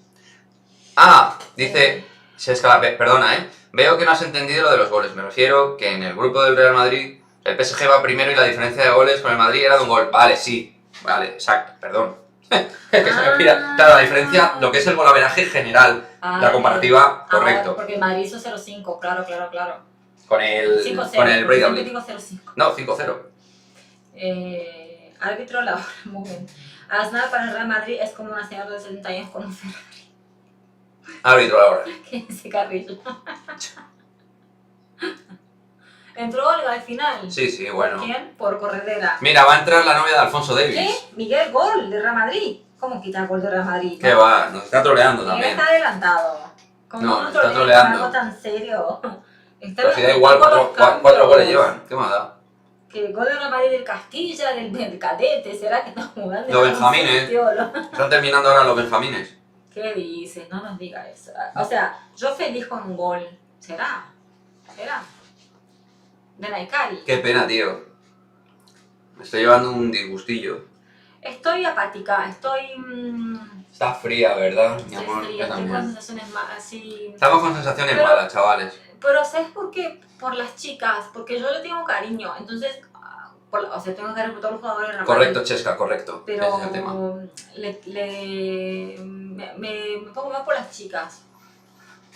Ah, dice Sesca, perdona, Veo que no has entendido lo de los goles. Me refiero que en el grupo del Real Madrid el PSG va primero y la diferencia de goles con el Madrid era de un gol. Vale, sí. Vale, exacto, perdón. Es que se me pira. Claro, la diferencia, lo que es el golaveraje general, la comparativa, correcto. Porque Madrid hizo 0-5, claro. Con el 5-0. con el breakdown. Siempre digo 0-5. No, 5-0. Árbitro Laura, muy bien. Aznar para el Real Madrid es como una señora de 70 años con un Ferrari. Árbitro ahora. Que ese carril. Entró Olga al final. Sí, bueno. ¿Quién? Por corredera. Mira, va a entrar la novia de Alfonso Davis. ¿Qué? Miguel, gol de Real Madrid. ¿Cómo quitar gol de Real Madrid? ¿Qué va? Nos está troleando Miguel también. está adelantado. ¿Cómo No, no está trolea troleando. con algo tan serio? Pero si da igual, cuatro goles llevan. ¿Qué más da? Que el gol de Real Madrid del Castilla, del Cadete, ¿será que estamos jugando? Los Benjamines. Están terminando ahora los Benjamines. ¿Qué dices? No nos diga eso. O sea, yo feliz con un gol. ¿Será? De Naikari. Qué pena, tío. Me estoy llevando un disgustillo. Estoy apática, Está fría, ¿verdad, mi estoy amor? fría, Yo estoy con también. sensaciones así. Estamos con sensaciones Pero- malas, chavales. Pero ¿sabes por qué? Por las chicas, porque yo le tengo cariño, entonces, o sea, tengo cariño por todos los jugadores de Real Madrid. Correcto, Chesca, correcto. Pero Ese es el tema. me pongo más por las chicas,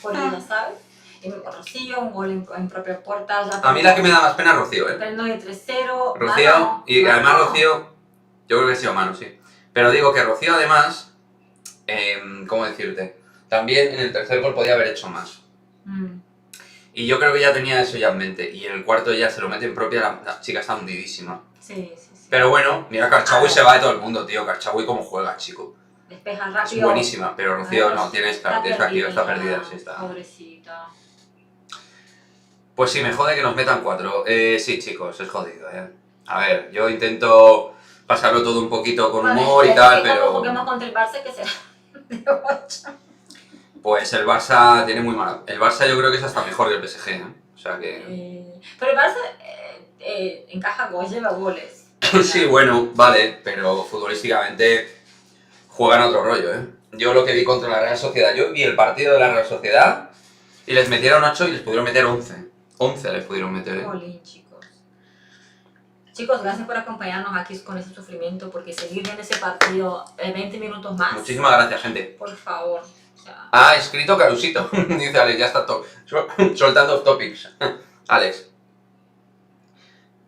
por ellas, ¿sabes? Y Rocío, un gol en propia puerta. Ya A mí la que me da más pena es Rocío, Perdiendo de 3-0. Rocío, mano, y mano. además Rocío, yo creo que ha sido mano, sí. Pero digo que Rocío además, ¿cómo decirte? También en el tercer gol podía haber hecho más. Y yo creo que ya tenía eso ya en mente. Y en el cuarto ya se lo mete en propia, la chica está hundidísima. Sí. Pero bueno, mira, Karchaoui se va de todo el mundo, tío. Karchaoui cómo juega, chico. Despeja Es rápido. buenísima, pero Rocío Ay, no, tienes que activar, está perdida, sí está. Pobrecita. Pues sí, me jode que nos metan 4. Sí, chicos, es jodido, A ver, yo intento pasarlo todo un poquito con humor y tal, pero... Juguemos contra el Barça, que será de 8. Pues el Barça tiene muy mala... El Barça yo creo que es hasta mejor que el PSG, O sea que... Pero el Barça encaja goles, lleva goles. Sí, bueno, vale, pero futbolísticamente juegan otro rollo, Yo lo que vi contra la Real Sociedad, yo vi el partido de la Real Sociedad y les metieron 8 y les pudieron meter 11. 11 les pudieron meter, Jolín, chicos. Chicos, gracias por acompañarnos aquí con ese sufrimiento, porque seguir viendo ese partido 20 minutos más. Muchísimas gracias, gente. Por favor. O sea, Ha escrito Carusito, dice Alex, ya está soltando off topics. Alex.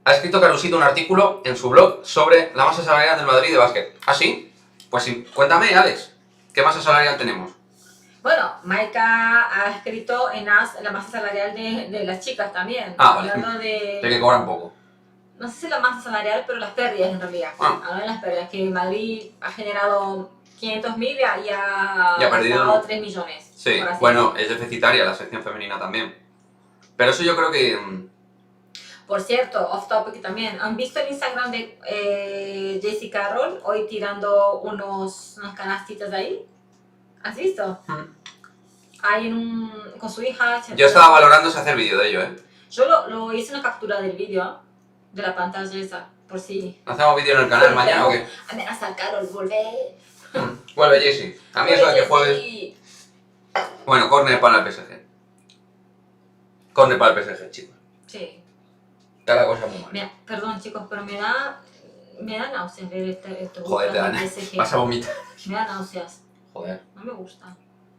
Ha escrito Carusito un artículo en su blog sobre la masa salarial del Madrid de básquet. ¿Ah, sí? Pues sí, cuéntame, Alex, ¿qué masa salarial tenemos? bueno, Maika ha escrito en AS la masa salarial de las chicas también. Ah, vale. Hablando de De que cobran poco. no sé si la masa salarial, pero las pérdidas en realidad. Hablo de las pérdidas, que Madrid ha generado 500.000 y ha Y ha perdido gastado 3 millones. Sí, por así bueno, decirlo. es deficitaria la sección femenina también. Pero eso yo creo que... Por cierto, off topic también. ¿Han visto el Instagram de Jessie Carroll hoy tirando unas canastitas de ahí? ¿Has visto? Ahí con su hija. Yo estaba valorándose hacer vídeo de ello, ¿eh? Yo lo hice una captura del vídeo, de la pantalla esa, por si... ¿Hacemos vídeo en el canal mañana o qué? Amenaza a Carol, volver. Vuelve Jessie. A mí eso de que juegues... Bueno, córner para el PSG. Córner para el PSG, chicos. Sí. Está la cosa muy mal. Mira, perdón chicos, pero me da náuseas ver esto. Joder, te dan, vas a vomitar. Me da náuseas. Joder. No me gusta.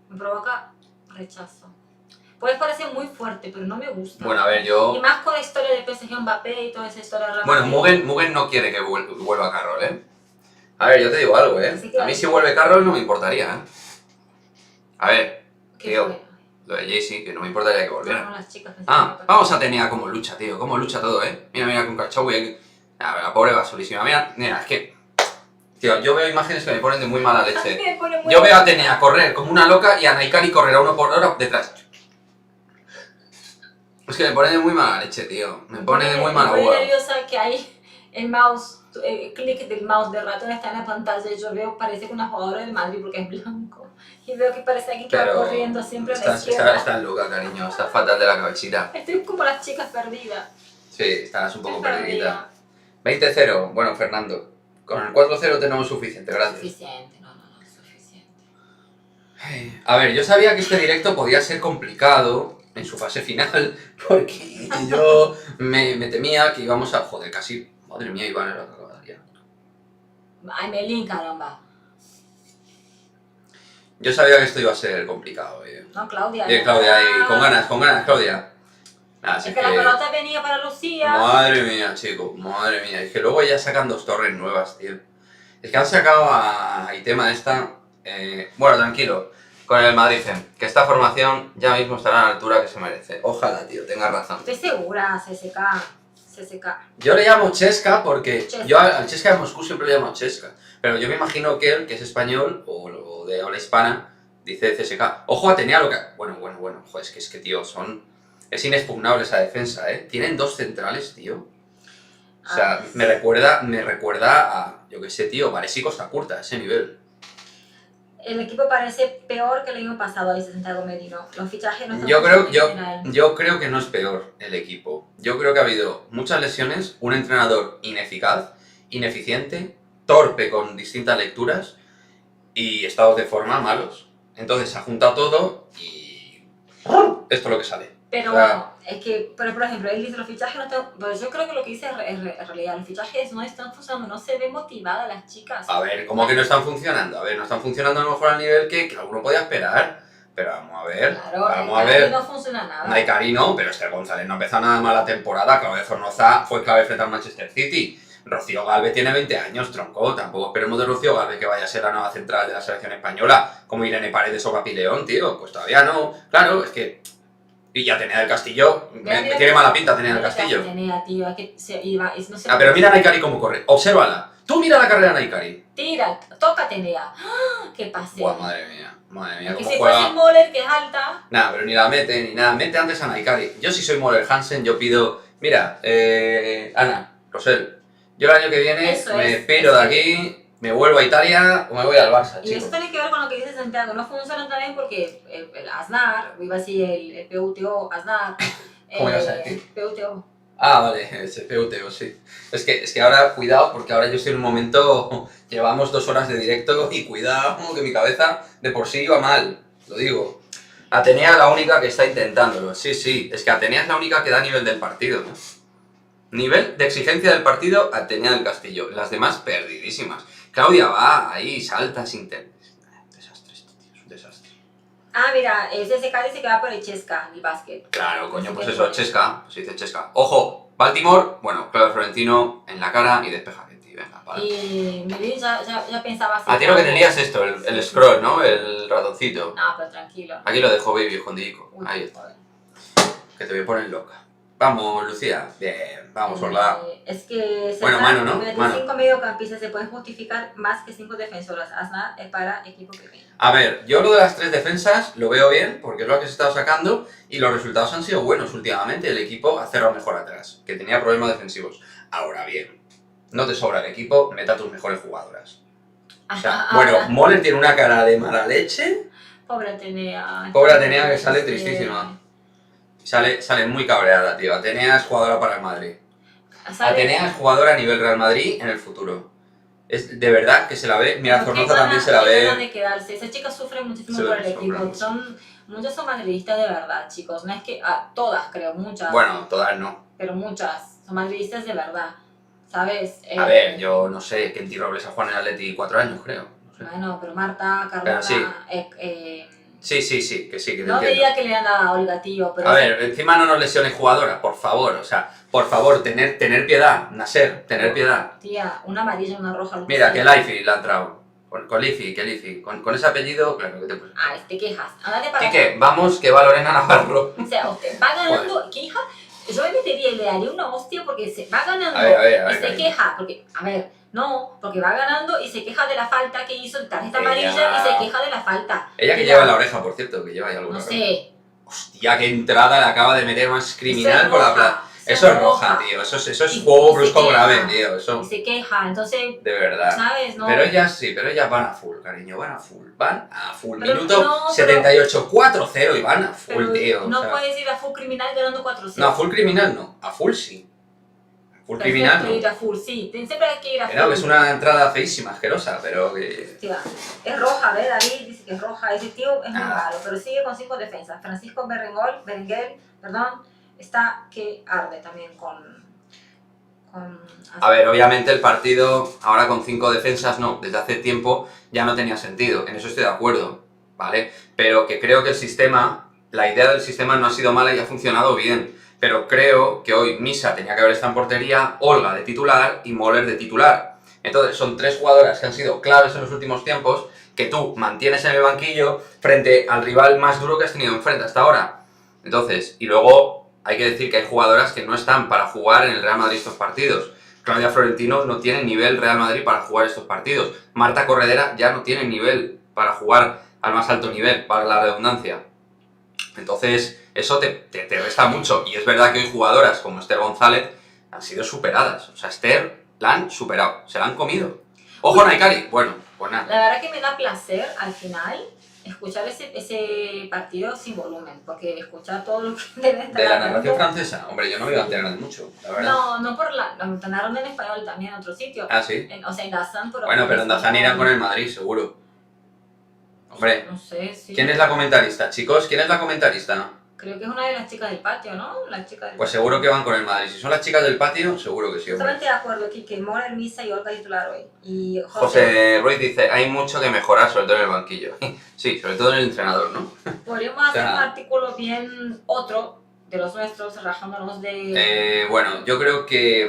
Me provoca rechazo. Puede parecer muy fuerte, pero no me gusta. Bueno, a ver, yo... Y más con la historia de PSG Mbappé y toda esa historia rara. Bueno, Mugen no quiere que vuelva Carroll, ¿eh? A ver, yo te digo algo, ¿eh? A mí si vuelve Carroll no me importaría, ¿eh? A ver, tío, lo de Jessie, que no me importaría que volviera. No, las chicas Vamos a Atenea como lucha, tío, cómo lucha todo, ¿eh? Mira, con Cachau y... La pobre va solísima. Mira, es que... Tío, yo veo imágenes que me ponen de muy mala leche. Yo veo a Atenea correr como una loca y a Naikari correr a 1 por hora detrás. Es que me pone de muy mala leche, tío. Me pone de muy mala uva. Estoy nerviosa que hay el mouse, el clic del mouse del ratón está en la pantalla y yo veo, parece que una jugadora del Madrid porque es blanco. Y veo que parece alguien que va corriendo siempre a la izquierda. Estás loca, cariño. Estás fatal de la cabecita. Estoy como las chicas perdidas. Sí, estás un poco perdidita. 20-0. Bueno, Fernando. Con el 4-0 tenemos suficiente, gracias. Suficiente, no, suficiente. A ver, yo sabía que este directo podía ser complicado en su fase final, porque yo me temía que íbamos a... Joder, casi... Madre mía, Iván era otra cosa. Ay, Melín, caramba. Yo sabía que esto iba a ser complicado, No, Claudia. Claudia, con ganas, Claudia. Nada, es que la pelota venía para Lucía. Madre mía, chico, madre mía. Es que luego ya sacan 2 torres nuevas, tío. Es que han sacado a Itema esta... bueno, tranquilo. Con el Madrid, que esta formación ya mismo estará a la altura que se merece. Ojalá, tío, tengas razón. Estoy segura, CSK. Yo le llamo Chesca porque... Yo al Chesca de Moscú siempre le llamo Chesca. Pero yo me imagino que él, que es español o de habla hispana, dice CSK. Ojo, Atenea lo que... Bueno, joder, es que tío, es inexpugnable esa defensa, ¿eh? Tienen 2 centrales, tío. O sea, me recuerda a, yo qué sé, tío, Varese y Costa Curta, a ese nivel. El equipo parece peor que el año pasado, dice Santiago Merino. Los fichajes no están yo creo que no es peor el equipo. Yo creo que ha habido muchas lesiones, un entrenador ineficaz, ineficiente, torpe con distintas lecturas y estados de forma malos. Entonces se ha juntado todo y esto es lo que sale. Pero bueno, es que, por ejemplo, él dice los fichajes no están... Pues yo creo que lo que dice es realidad, los fichajes no están funcionando, no se ven motivadas las chicas. A ver, ¿cómo que no están funcionando? A ver, no están funcionando a lo mejor al nivel que alguno podía esperar. Pero vamos a ver, Claro, no funciona nada. Naikari no, pero Esther González no empezó nada mal la temporada. Claudia Zornoza fue clave frente al Manchester City. Rocío Galvez tiene 20 años, tronco. Tampoco esperemos de Rocío Galvez que vaya a ser la nueva central de la selección española, como Irene Paredes o Papileón, tío. Pues todavía no. Claro, es que... Y ya Atenea del Castillo, me tiene mala pinta Atenea del Castillo. Atenea, tío, es que se iba, no sé. Pero mira a Naikari cómo corre, obsérvala. Tú mira la carrera de Naikari. Tira, toca Atenea. ¡Qué pase! Buah, madre mía, que cómo si juega. fuese Moller, que es alta. Nada, pero ni la mete, ni nada. Mete antes a Naikari. Yo si soy Moller Hansen, yo pido... Mira, Ana, Rosel, yo el año que viene me piro de aquí... Me vuelvo a Italia o me voy al Barça, y eso tiene que ver con lo que dice Santiago. No funciona también porque el Aznar, iba a decir el PUTO, Aznar. ¿Cómo ibas a decir? PUTO. Vale, ese PUTO, sí. Es que ahora, cuidado, porque ahora yo estoy en un momento... Llevamos 2 horas de directo y cuidado, que mi cabeza de por sí iba mal, lo digo. Atenea es la única que está intentándolo. Sí, es que Atenea es la única que da nivel del partido, ¿no? Nivel de exigencia del partido, Atenea del Castillo. Las demás, perdidísimas. Claudia va ahí, salta sin desastre, este tío, es un desastre. Mira, ese CSK dice que va por el Chesca, el básquet. Claro, coño, pues eso, Chesca, pues dice Chesca. Ojo, Baltimore, bueno, Claudio Florentino en la cara y despeja que tío, venga, vale. Y Melín ya pensaba así. A ti lo que te lías es esto, el scroll, ¿no? El ratoncito. No, pero tranquilo. Aquí lo dejo, baby, escondidico. Ahí está. Que te voy a poner loca. Vamos, Lucía. Bien, vamos, Orla. Es que Bueno, mano, ¿no? de Mano. 5 mediocampistas se pueden justificar más que 5 defensoras. Asna es para equipo pequeño. A ver, yo lo de las 3 defensas lo veo bien, porque es lo que se está sacando, y los resultados han sido buenos últimamente. El equipo ha cerrado mejor atrás, que tenía problemas defensivos. Ahora bien, no te sobra el equipo, meta tus mejores jugadoras. O sea, bueno, Moller tiene una cara de mala leche. Pobre Atenea. Pobre Atenea que sale tristísima. Sale muy cabreada, tío. Atenea es jugadora para el Madrid. Atenea es jugadora a nivel Real Madrid en el futuro. Es de verdad que se la ve. Mira, Zornoza también se la ve. De quedarse. Esa chica sufre muchísimo por el equipo. Muchas son madridistas de verdad, chicos. No es que todas, creo, muchas. Bueno, todas no. Pero muchas son madridistas de verdad. ¿Sabes? A ver, yo no sé, Kenty Robles ha jugado en el Atleti 4 años, creo. No sé. Bueno, pero Marta, Carolina... Sí, que sí, que te no entiendo. te diga que le han dado a Olga, tío, pero... A ver, encima no nos lesiones jugadora, por favor. O sea, por favor, tener piedad, Nasser, tener piedad. Tía, una amarilla, una roja... Mira, que Laifi le ha entrado. Con Lifi. Con ese apellido, claro, que te puse. te quejas. Ándale para Quique, vamos, que va Lorena Navarro. O sea, usted va ganando... ¿Qué hija? Yo me metería y le daría una hostia porque se va ganando A ver, y se queja. Porque, a ver, no, porque va ganando y se queja de la falta que hizo el tarjeta amarilla y se queja de la falta. Ella que lleva en la oreja, por cierto, que lleva ahí algo. No sé. Hostia, qué entrada le acaba de meter más criminal por la plaza. Eso es roja, tío. Eso es juego brusco grave, tío. Eso. Y se queja, entonces. De verdad. ¿Sabes? No. Pero ellas van a full, cariño. Van a full. Pero Minuto no, 78, 4-0 y van a full, pero tío. No o sea, puedes ir a full criminal ganando 4-0. No, a full criminal no. A full sí. A full criminal no. Ir a full, sí. Siempre hay que ir a full. Claro, que es una entrada feísima, asquerosa, pero que. Hostia, es roja, ¿ves? David dice que es roja. Ese tío es muy malo, pero sigue con 5 defensas. Francisco Berenguer, está que arde también con... A ver, obviamente el partido, ahora con 5 defensas, no, desde hace tiempo ya no tenía sentido, en eso estoy de acuerdo, ¿vale? Pero que creo que el sistema, la idea del sistema no ha sido mala y ha funcionado bien, pero creo que hoy Misa tenía que haber estado en portería, Olga de titular y Moller de titular. Entonces son 3 jugadoras que han sido claves en los últimos tiempos, que tú mantienes en el banquillo frente al rival más duro que has tenido enfrente hasta ahora. Entonces, y luego... Hay que decir que hay jugadoras que no están para jugar en el Real Madrid estos partidos. Claudia Florentino no tiene nivel Real Madrid para jugar estos partidos. Marta Corredera ya no tiene nivel para jugar al más alto nivel, para la redundancia. Entonces, eso te resta mucho. Y es verdad que hoy jugadoras como Esther González han sido superadas. O sea, Esther la han superado, se la han comido. ¡Ojo, Naikari! Bueno, pues nada. La verdad que me da placer al final escuchar ese partido sin volumen, porque escuchar todo lo que debe estar de la narración francesa, hombre, yo no me iba a enterar mucho, la verdad. No por la narraron en español también en otro sitio. Ah, sí. O sea, en Dazan, pero... Bueno, pero en Dazan irán con el Madrid, seguro. Hombre, no sé, sí. ¿Quién es la comentarista, chicos? ¿Quién es la comentarista? Creo que es una de las chicas del patio, ¿no? La chica del Pues seguro que van con el Madrid. Si son las chicas del patio, seguro que sí. Totalmente de acuerdo, Kike. Moller, Misa y Olga titular hoy. Y José Ruiz dice, hay mucho que mejorar, sobre todo en el banquillo. Sí, sobre todo en el entrenador, ¿no? Podríamos hacer un artículo bien otro de los nuestros, rajándonos de... Bueno, yo creo que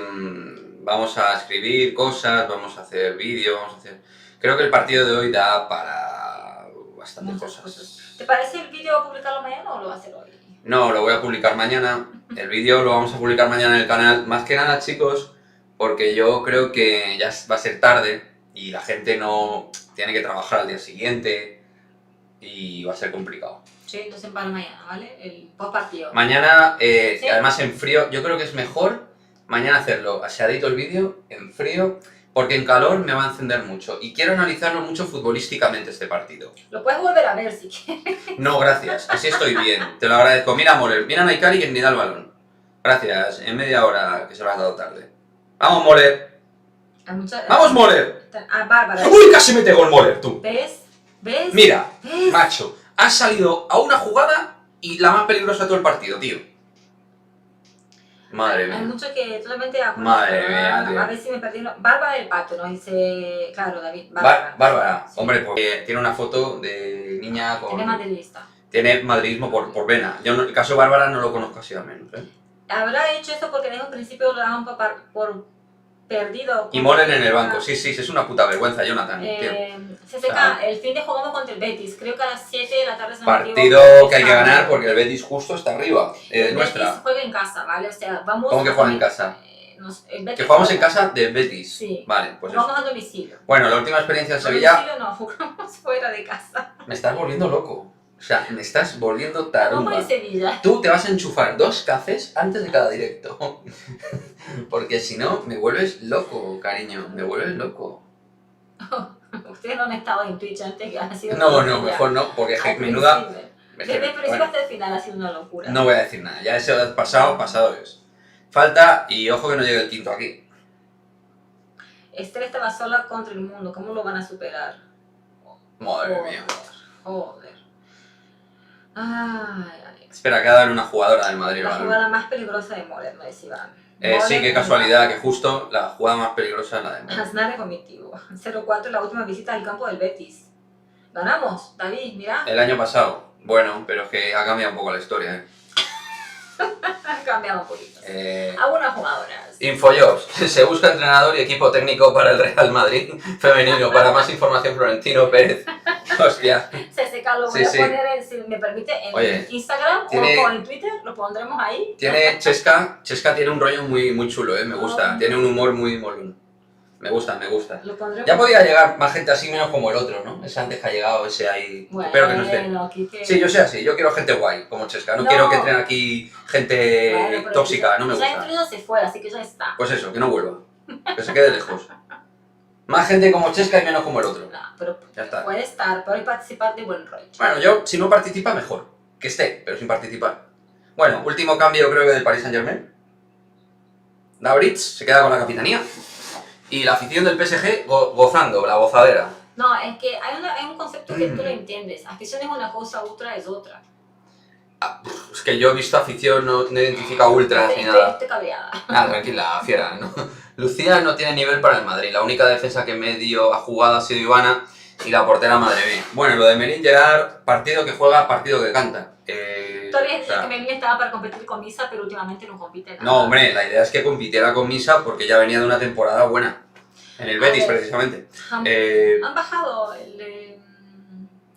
vamos a escribir cosas, vamos a hacer vídeos, vamos a hacer... Creo que el partido de hoy da para bastantes cosas. ¿Te parece el vídeo publicarlo mañana o lo va a hacer hoy? No, lo voy a publicar mañana. El vídeo lo vamos a publicar mañana en el canal. Más que nada, chicos, porque yo creo que ya va a ser tarde y la gente no tiene que trabajar al día siguiente y va a ser complicado. Sí, entonces para mañana, ¿vale? El post partido. Mañana, ¿Sí? Además en frío, yo creo que es mejor mañana hacerlo aseadito el vídeo, en frío, porque en calor me va a encender mucho y quiero analizarlo mucho futbolísticamente este partido. Lo puedes volver a ver si quieres. No, gracias, así estoy bien, te lo agradezco. Mira Moller, mira Naikari que ni da el balón. Gracias, en media hora que se lo has dado tarde. ¡Vamos, Moller! ¡Vamos, Moller! Bárbara. ¡Uy, casi mete gol Moller, tú! ¿Ves? ¿Ves? Mira, ¿ves? macho, has salido a una jugada y la más peligrosa de todo el partido, tío. Madre mía. Hay mucho que totalmente de acuerdo. Madre mía, tío. A ver si me perdí. Bárbara del Pato nos dice... Claro, David. Bárbara, Sí. hombre, porque tiene una foto de niña con... Tiene madridista. Tiene madridismo por vena. Yo el caso de Bárbara no lo conozco así al menos, ¿eh? Habrá hecho esto porque desde un principio lo daban por perdido. Y Molen en el banco. Sí, sí, es una puta vergüenza, Jonathan, tío. CSK, O sea, el fin de jugamos contra el Betis. Creo que a las 7 de la tarde se me partido equivoco, que hay que está- ganar porque el Betis justo está arriba. El Nuestra. Betis juega en casa, ¿vale? O sea, vamos ¿Cómo que a juega en comer- casa? el Betis Que jugamos en juega. casa del Betis. Sí. Vale, pues Vamos eso. a domicilio. Bueno, la última experiencia en No, Sevilla, domicilio no, jugamos fuera de casa. me estás volviendo loco. O sea, me estás volviendo Vamos tarumba. en Sevilla. Tú te vas a enchufar 2 cafés antes de cada directo. Porque si no, me vuelves loco, cariño. Me vuelves loco. Ustedes no han estado en Twitch antes que han sido. No, no, mejor no, porque Al menuda. principio. Desde el principio Bueno, hasta el final ha sido una locura. no voy a decir nada. Ya eso pasado es. Falta, y ojo que no llegue el quinto aquí. Esther estaba sola contra el mundo. ¿Cómo lo van a superar? Madre mía. Joder. Ay, Alex. Espera, que ha dado una jugadora del Madrid. La ¿vale? jugada más peligrosa de Moller, me decía Iván. Sí, qué casualidad, que justo la jugada más peligrosa es la de Madrid. Aznar es vomitivo. 0-4 la última visita al campo del Betis. Ganamos, David, mira. El año pasado. Bueno, pero es que ha cambiado un poco la historia, ¿eh? Ha cambiado un poquito. Eh, Algunas jugadoras. Infojobs. Se busca entrenador y equipo técnico para el Real Madrid femenino. Para más información, Florentino Pérez. Hostia. CSK lo voy Sí, a sí. poner, si me permite, en Oye, Instagram tiene- o en Twitter. Lo pondremos ahí. Tiene Chesca tiene un rollo muy, muy chulo, me gusta. Ah. Tiene un humor muy molón. Me gusta, me gusta. Lo pondremos. Ya podía llegar más gente así, menos como el otro, ¿no? Ese antes que ha llegado, ese ahí. Bueno, Espero que no esté. Quique. Sí, yo sé así. Yo quiero gente guay, como Chesca. No, No. quiero que entren aquí gente Bueno, pero tóxica, no me ya gusta. entró, se fue, así que ya está. Pues eso, que no vuelva. Que se quede lejos. Más gente como Chesca y menos como el otro. No, pero Ya está. puede estar, puede participar de buen rollo. Bueno, yo, si no participa, mejor. Que esté, pero sin participar. Bueno, último cambio creo que del Paris Saint-Germain. Dabritz se queda con la capitanía. Y la afición del PSG gozando, la gozadera. No, es que hay un concepto que tú lo entiendes. Afición es una cosa, ultra es otra. Es que yo he visto afición, no identifica ultras ni nada. Estoy cabreada. Ah, tranquila, fiera, ¿no? Lucía no tiene nivel para el Madrid. La única defensa que medio ha jugado ha sido Ivana y la portera madre mía. Bueno, lo de Merín Gerard, partido que juega, partido que canta. Todavía O sea, que Melina estaba para competir con Misa, pero últimamente no compite nada. no, hombre, la idea es que compitiera con Misa porque ya venía de una temporada buena. En el Betis, A ver. precisamente. Han bajado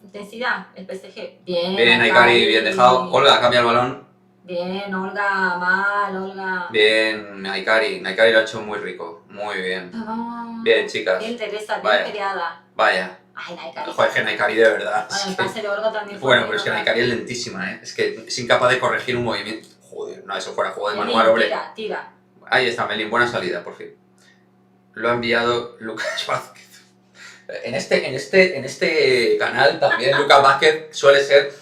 intensidad, el PSG. Bien, Bien, Aikari, bien dejado. Olga, cambia el balón. Bien, Olga, mal, Olga. Bien, Aikari. Aikari lo ha hecho muy rico. Muy bien. Ah, Bien, chicas. Bien, Teresa, bien Vaya. peleada. Vaya. Ay, Naikari. Joder, que Naikari de verdad. Bueno, el pase de Olga también fue Bueno, bien, pero es que ¿verdad? Naikari es lentísima, ¿eh? Es que es incapaz de corregir un movimiento. Joder, no, eso fuera juego de Melín, manual, hombre. Tira. Ahí está, Melín, buena salida, por fin. Lo ha enviado Lucas Vázquez. En este canal también Lucas Vázquez suele ser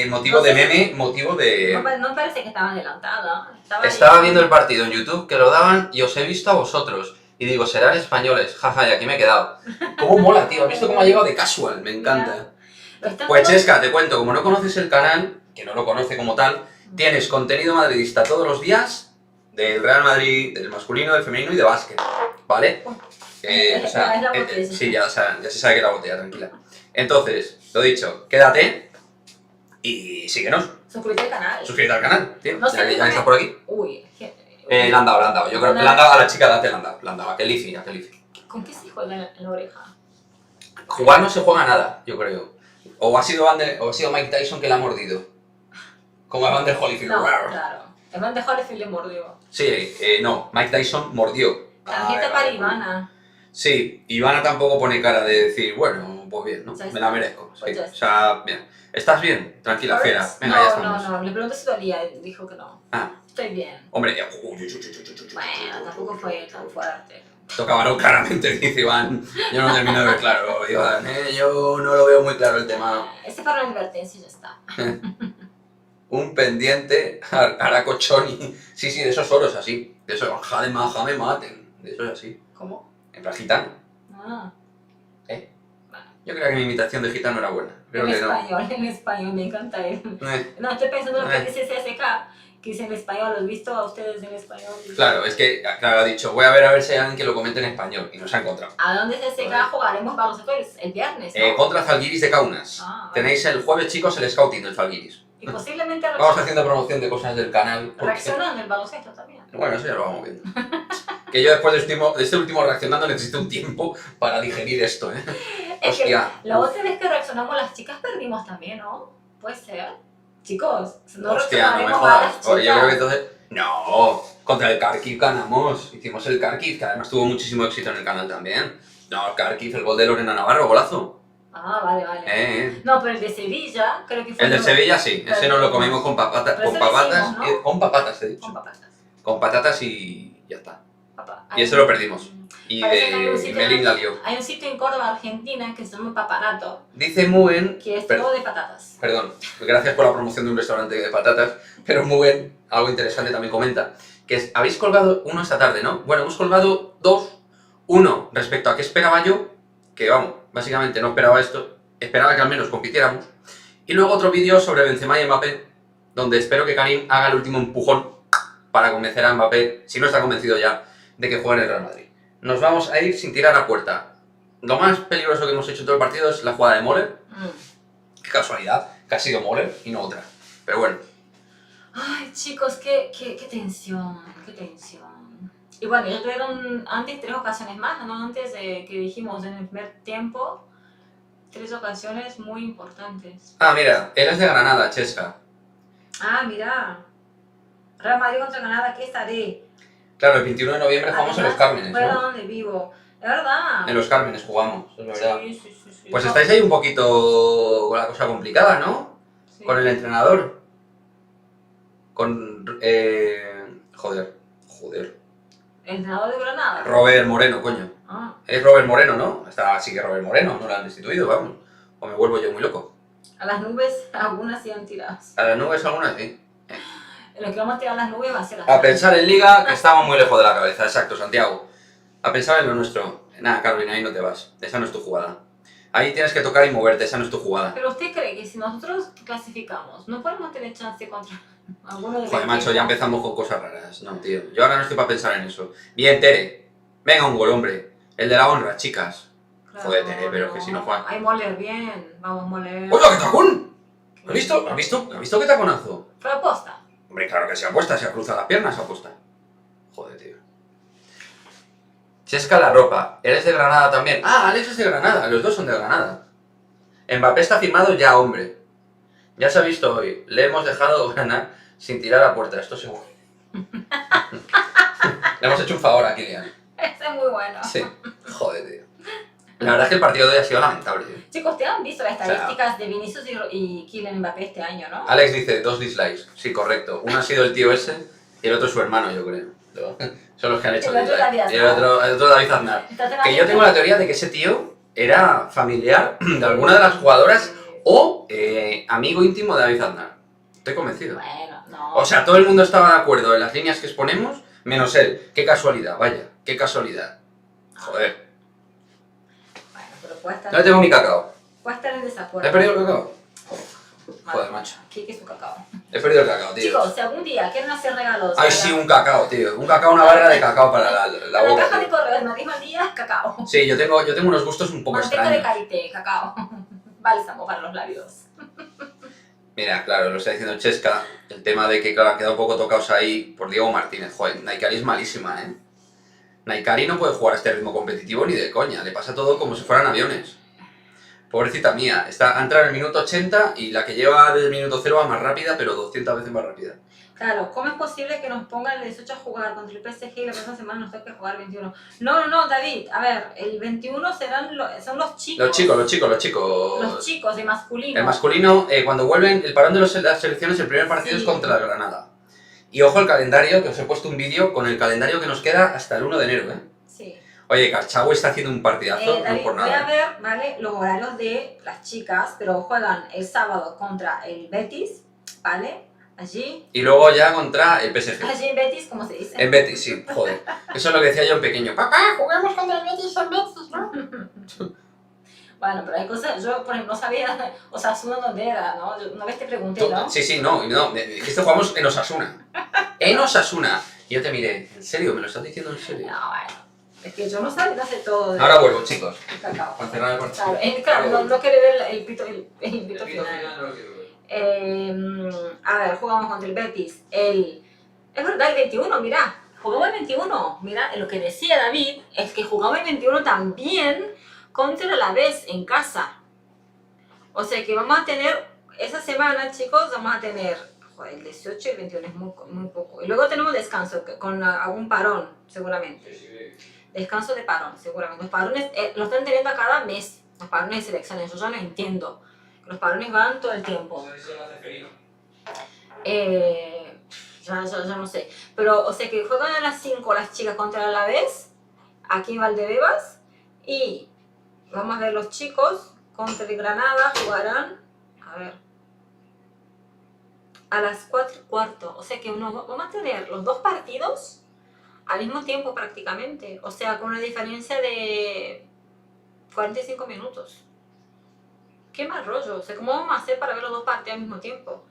motivo No de sé. meme, motivo de... No parece que estaba adelantada. Estaba viendo el partido en YouTube que lo daban y os he visto a vosotros. Y digo, serán españoles, jaja, y aquí me he quedado. ¿Cómo mola, tío? ¿Has visto cómo ha llegado de casual? Me encanta. Pues Chesca, te cuento, como no conoces el canal, que no lo conoce como tal, tienes contenido madridista todos los días del Real Madrid, del masculino, del femenino y de básquet, ¿vale? Es la botella. Sí, ya se sabe que es la botella, tranquila. Entonces, lo dicho, quédate y síguenos. Suscríbete al canal. Suscríbete al canal, tío. No sé Ya qué que estás por aquí. Uy, Le han dado. Yo creo que le han dado a la chica, le han dado. A Kelifi. ¿Con qué se juega en la oreja? Jugar no se juega nada, yo creo. O ha sido Mike Tyson que la ha mordido. Como Evander Holyfield. No, claro. El man de Holyfield le mordió. Sí, no, Mike Tyson mordió. Tarjeta para Ivana. Sí, Ivana tampoco pone cara de decir, bueno, pues bien, ¿no? Ya está. Me la merezco. Sí. Pues ya O sea, bien. ¿Estás bien? Tranquila, fiera. Venga, no, ya estamos. No, le pregunté si dolía y dijo que no. Ah, Estoy bien. hombre, Bueno, tampoco fue tan fuerte. toca varón claramente, dice Iván. Yo no termino de ver claro, Iván, yo no lo veo muy claro el tema. Ese para una advertencia y ya está. Un pendiente, Aracochoni. Sí, de esos oros así. De esos, jame maten. De esos así. ¿Cómo? En plan gitano. Ah, Yo creo que mi imitación de gitano era buena. Creo en que no. español, me encanta él. No, estoy pensando lo que dice CSK, que dice en español, ¿lo has visto a ustedes en español? Claro, es que claro, ha dicho, voy a ver si hay alguien que lo comente en español. Y no se ha encontrado. ¿A dónde CSK jugaremos baloncesto el viernes? ¿No? Contra Zalgiris de Kaunas. Ah, vale. Tenéis el jueves, chicos, el scouting del Zalgiris. Y posiblemente Vamos haciendo promoción de cosas del canal. porque- reaccionan el baloncesto también. Bueno, eso ya lo vamos viendo. Que yo después de este último reaccionando necesito un tiempo para digerir esto, ¿eh? Es que Hostia. la otra vez que reaccionamos las chicas perdimos también, ¿no? Puede ser. Chicos, no Hostia, no me reaccionaremos a las jodas. Oye, yo creo que chicas. entonces... No, contra el Kharkiv ganamos. Hicimos el Kharkiv, que además tuvo muchísimo éxito en el canal también. No, el Kharkiv, el gol de Lorena Navarro, golazo. Ah, vale. No, pero el de Sevilla, creo que fue... El del Sevilla sí, ese nos lo comimos con papatas, Pero con ese lo papatas, hicimos, ¿no? con papatas he dicho. Con papatas. Con patatas y ya está. Papá. Y ese lo perdimos. Y Parece que hay un sitio- Melin la lió. Hay un sitio en Córdoba, Argentina, que se llama Papanato, Dice Muen, que es todo de patatas. perdón, gracias por la promoción de un restaurante de patatas, pero Muen, algo interesante también comenta, que es, habéis colgado uno esta tarde, ¿no? Bueno, hemos colgado dos. Uno respecto a qué esperaba yo, que vamos, básicamente no esperaba esto, esperaba que al menos compitiéramos. Y luego otro vídeo sobre Benzema y Mbappé, donde espero que Karim haga el último empujón para convencer a Mbappé, si no está convencido ya, de que juegue en el Real Madrid. Nos vamos a ir sin tirar a puerta. Lo más peligroso que hemos hecho en todo el partido es la jugada de Moller. Qué casualidad, que ha sido Moller y no otra. Pero bueno. Ay, chicos, qué tensión, qué tensión. Y bueno, ya tuvieron antes 3 ocasiones más, ¿no? Antes de que dijimos en el primer tiempo, 3 ocasiones muy importantes. Ah, mira, él es de Granada, Chesca. Ah, mira. Real Madrid contra Granada, ¿qué estaré? Claro, el 21 de noviembre jugamos en Los Cármenes, Fuera ¿no? donde vivo. Es verdad. En Los Cármenes jugamos, es verdad. Sí. Pues estáis ahí un poquito con la cosa complicada, ¿no? Sí. Con el entrenador. Con... Joder. ¿El entrenador de Granada? Robert Moreno, coño. Ah, Es Robert Moreno, ¿no? Está así que Robert Moreno, no lo han destituido, vamos. O me vuelvo yo muy loco. a las nubes algunas sí han tirado. A las nubes algunas, sí. Lo que vamos a tirar a las nubes va a ser A pensar en Liga, que estamos muy lejos de la cabeza, exacto, Santiago. A pensar en lo nuestro. Nada, Carolina, ahí no te vas. Esa no es tu jugada. Ahí tienes que tocar y moverte, esa no es tu jugada. Pero usted cree que si nosotros clasificamos, no podemos tener chance contra alguno de los Joder, macho, equipos? ya empezamos con cosas raras. No, tío. Yo ahora no estoy para pensar en eso. Bien, Tere. Venga, un gol, hombre. El de la honra, chicas. Claro, Joder, Tere, pero es que si no juega... Ay, Moller, bien. Vamos, Moller. ¡Oye, qué tacón! ¿Has visto? ¿Has visto qué taconazo? Fue aposta. Hombre, claro que se apuesta, se cruza las piernas, se apuesta. Joder, tío. Chesca la ropa. ¿Eres de Granada también? Ah, Alex es de Granada. Los dos son de Granada. Mbappé está firmado ya, hombre. Ya se ha visto hoy. Le hemos dejado ganar sin tirar a puerta, esto seguro. Le hemos hecho un favor a Kylian. Ese es muy bueno. Sí. Joder, tío. La verdad es que el partido de hoy ha sido lamentable, tío. Chicos, ¿te han visto las estadísticas de Vinicius y Kylian Mbappé este año, no? Alex dice 2 dislikes. Sí, correcto. Uno ha sido el tío ese y el otro su hermano, yo creo. Son los que han hecho El otro dislike. David Y el otro David Aznar. Está Que yo tengo la teoría de que ese tío era familiar de alguna de las jugadoras o amigo íntimo de David Aznar. Estoy convencido. Bueno, no. O sea, todo el mundo estaba de acuerdo en las líneas que exponemos, menos él. Qué casualidad, vaya, qué casualidad. Joder. Bueno, pero puede estar, Ya tengo mi cacao. puede estar en desacuerdo. ¿He perdido el cacao? Vale, Joder, macho. ¿Qué es su cacao? He perdido el cacao, tío. Chicos, si algún día quieren hacer regalos... Ay, sí, un cacao, tío. Un cacao, una barra de cacao para la La boca, caja de tío. correos, Madrid Díaz, cacao. Sí, yo tengo unos gustos un poco Manteca de extraños. karité, cacao. Bálsamo para los labios. Mira, claro, lo está diciendo Chesca, el tema de que, claro, han quedado un poco tocados ahí por Diego Martínez. Joder, Naikari es malísima, ¿eh? Naikari no puede jugar a este ritmo competitivo ni de coña, le pasa todo como si fueran aviones. Pobrecita mía, ha entrado en el minuto 80 y la que lleva desde el minuto 0 va más rápida, pero 200 veces más rápida. Claro, ¿cómo es posible que nos pongan el 18 a jugar contra el PSG y la próxima semana nos toque jugar el 21? No, David, a ver, el 21 son los chicos. Los chicos. Los chicos de masculino. El masculino, cuando vuelven, el parón de las selecciones, el primer partido Sí. es contra la Granada. Y ojo el calendario, que os he puesto un vídeo con el calendario que nos queda hasta el 1 de enero, ¿eh? Sí. Oye, Carchagüe está haciendo un partidazo, David, no por voy a nada. ver, ¿vale? Los horarios de las chicas, pero juegan el sábado contra el Betis, ¿vale? Allí. Y luego ya contra el PSG. Allí en Betis, ¿cómo se dice? En Betis, sí, joder. Eso es lo que decía yo en pequeño. Papá, Jugamos contra el Betis en Betis, ¿no? Bueno, pero hay cosas, yo por ejemplo no sabía Osasuna dónde era, ¿no? Yo una vez te pregunté, ¿no? Sí, no, me dijiste jugamos en Osasuna. En Osasuna. Y yo te miré, ¿en serio? ¿Me lo estás diciendo en serio? No, bueno, es que yo no sé todo de Ahora vuelvo, chicos. el cacao. Para cerrar el partido. Claro, no quiere ver el pito final. no lo quiero ver. A ver, jugamos contra el Betis. Es verdad, el 21, mirá. jugamos el 21. Mira, lo que decía David es que jugamos el 21 también contra el Alavés en casa. O sea que vamos a tener, esa semana, chicos, vamos a tener, joder, el 18 y el 21 es muy poco. Y luego tenemos descanso, con algún parón, seguramente. Descanso de parón, seguramente. Los parones lo están teniendo a cada mes, los parones de selecciones, yo ya no entiendo. Los parones van todo el tiempo. Ya no sé. Pero, o sea que juegan a las 5 las chicas contra el Alavés, aquí en Valdebebas, y vamos a ver los chicos contra el Granada, jugarán, a ver, a las 4:15. O sea que vamos a tener los dos partidos al mismo tiempo prácticamente. O sea, con una diferencia de 45 minutos. Qué mal rollo. O sea, ¿cómo vamos a hacer para ver los dos partidos al mismo tiempo?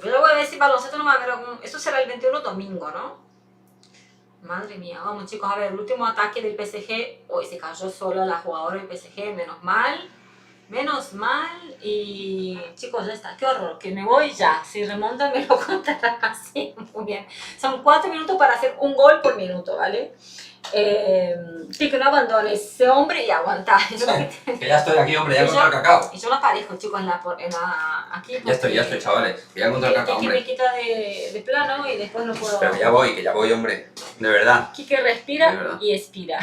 Yo voy a ver si baloncesto no va a haber algún... Eso será el 21 domingo, ¿no? Madre mía, vamos chicos, a ver, el último ataque del PSG. Hoy se cayó sola la jugadora del PSG, menos mal. Menos mal. Y chicos, ya está, qué horror, que me voy ya. Si remontan me lo contarán así, muy bien. Son 4 minutos para hacer un gol por minuto, ¿vale? Sí, que no abandones ese hombre y aguanta. Que ya estoy aquí, hombre, ya encontré el cacao. Y yo no aparezco, chicos, aquí. Ya estoy, chavales. Que ya encontré el cacao, Que hombre. me quita de plano y después no puedo... Pero que ya voy, hombre. De verdad. Quique De respira verdad. y expira.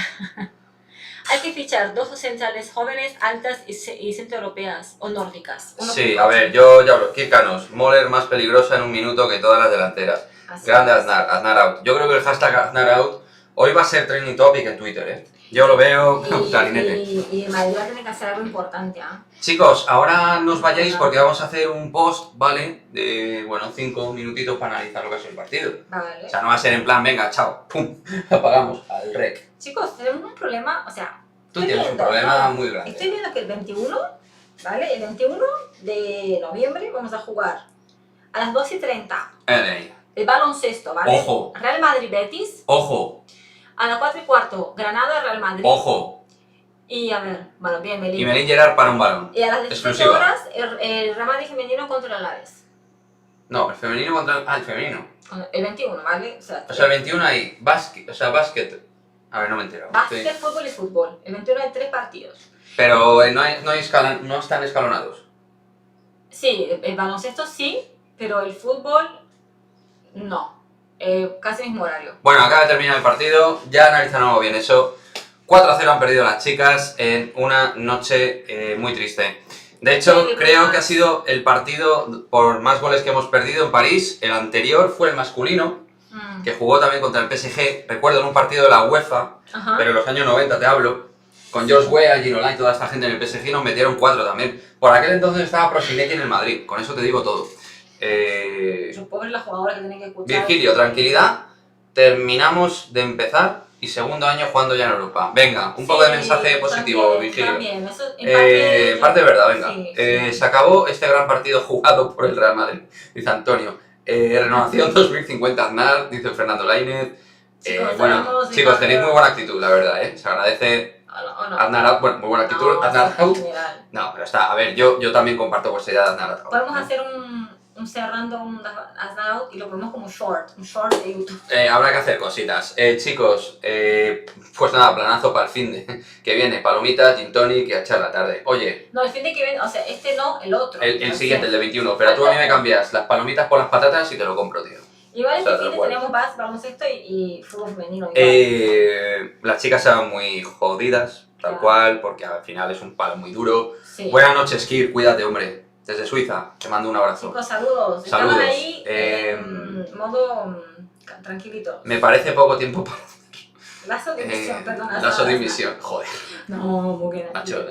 Hay que fichar 2 centrales jóvenes, altas y centroeuropeas o nórdicas. Sí, a ver, yo ya hablo. Kirkanos, Moller más peligrosa en un minuto que todas las delanteras. Grande Aznar out. Yo creo que el hashtag Aznar out hoy va a ser trending topic en Twitter, ¿eh? Yo lo veo clarinete. Y Madrid va a tener que hacer algo importante, ¿ah? Chicos, ahora no os vayáis porque vamos a hacer un post, ¿vale? De, 5 minutitos para analizar lo que ha sido el partido. Vale. O sea, no va a ser en plan, venga, chao, pum, apagamos al rec. Chicos, tenemos un problema, o sea... Tú tienes un problema muy grande. Estoy viendo que el 21, ¿vale? El 21 de noviembre vamos a jugar a las 2:30. El baloncesto, ¿vale? Ojo. Real Madrid-Betis. Ojo, A las 4:15, Granada-Real Madrid. ojo. Y a ver, bueno, bien, Melín. Y Melín Gerard para un balón. Y a las 17 Exclusiva. horas, el Real Madrid femenino contra el Alavés. No, el femenino contra el... Ah, el femenino. El 21, ¿vale? O sea, el 21 hay básquet. A ver, no me entero. básquet, fútbol y fútbol. El 21 hay 3 partidos. Pero no están escalonados. Sí, el baloncesto sí, pero el fútbol no. Casi mismo horario. Bueno, acaba de terminar el partido, ya analizamos bien eso. 4-0 han perdido las chicas en una noche muy triste. De hecho, Sí, creo más. que ha sido el partido por más goles que hemos perdido en París. El anterior fue el masculino, que jugó también contra el PSG. Recuerdo en un partido de la UEFA, Ajá. pero en los años 90 te hablo. Con George Weah, Ginola y toda esta gente en el PSG nos metieron 4 también. Por aquel entonces estaba Prosinecki en el Madrid, con eso te digo todo. Yo pobre la jugadora que tiene que escuchar. Virgilio, tranquilidad. Terminamos de empezar y segundo año jugando ya en Europa. Venga, un poco de mensaje positivo, también, Virgilio. También, eso en parte de verdad, venga. Sí, sí. Se acabó este gran partido jugado por el Real Madrid, dice Antonio. Renovación 2050 Aznar, dice Fernando Lainez. Chicos, Bueno, tenemos chicos, de tenéis cambio. muy buena actitud, la verdad, ¿eh? Se agradece. ¿O no? Aznar out, bueno, muy buena actitud, No, Aznar en out. general. No, pero está, a ver, yo también comparto vuestra idea de Aznar out. Podemos hacer un cerrando un Aznar out y lo ponemos como un short de YouTube. Habrá que hacer cositas. Chicos, pues nada, planazo para el fin de que viene. Palomitas, gin tonic y a echar la tarde. Oye, No, el fin de que viene, o sea, este no, el otro. el No siguiente, sé. el de 21. Pero tú a mí me cambias las palomitas por las patatas y te lo compro, tío. Igual este O sea, fin de tal cual. tenemos baloncesto y fútbol femenino. Igual. Las chicas se van muy jodidas, tal Ya. cual, porque al final es un palo muy duro. Sí. Buenas noches, Kir, cuídate, hombre. Desde Suiza, te mando un abrazo. Chicos, saludos. Saludos. Estaban ahí en modo tranquilito. Me parece poco tiempo para... Lazo de emisión, perdona. Lazo de emisión, joder. No, muy bien. Macho,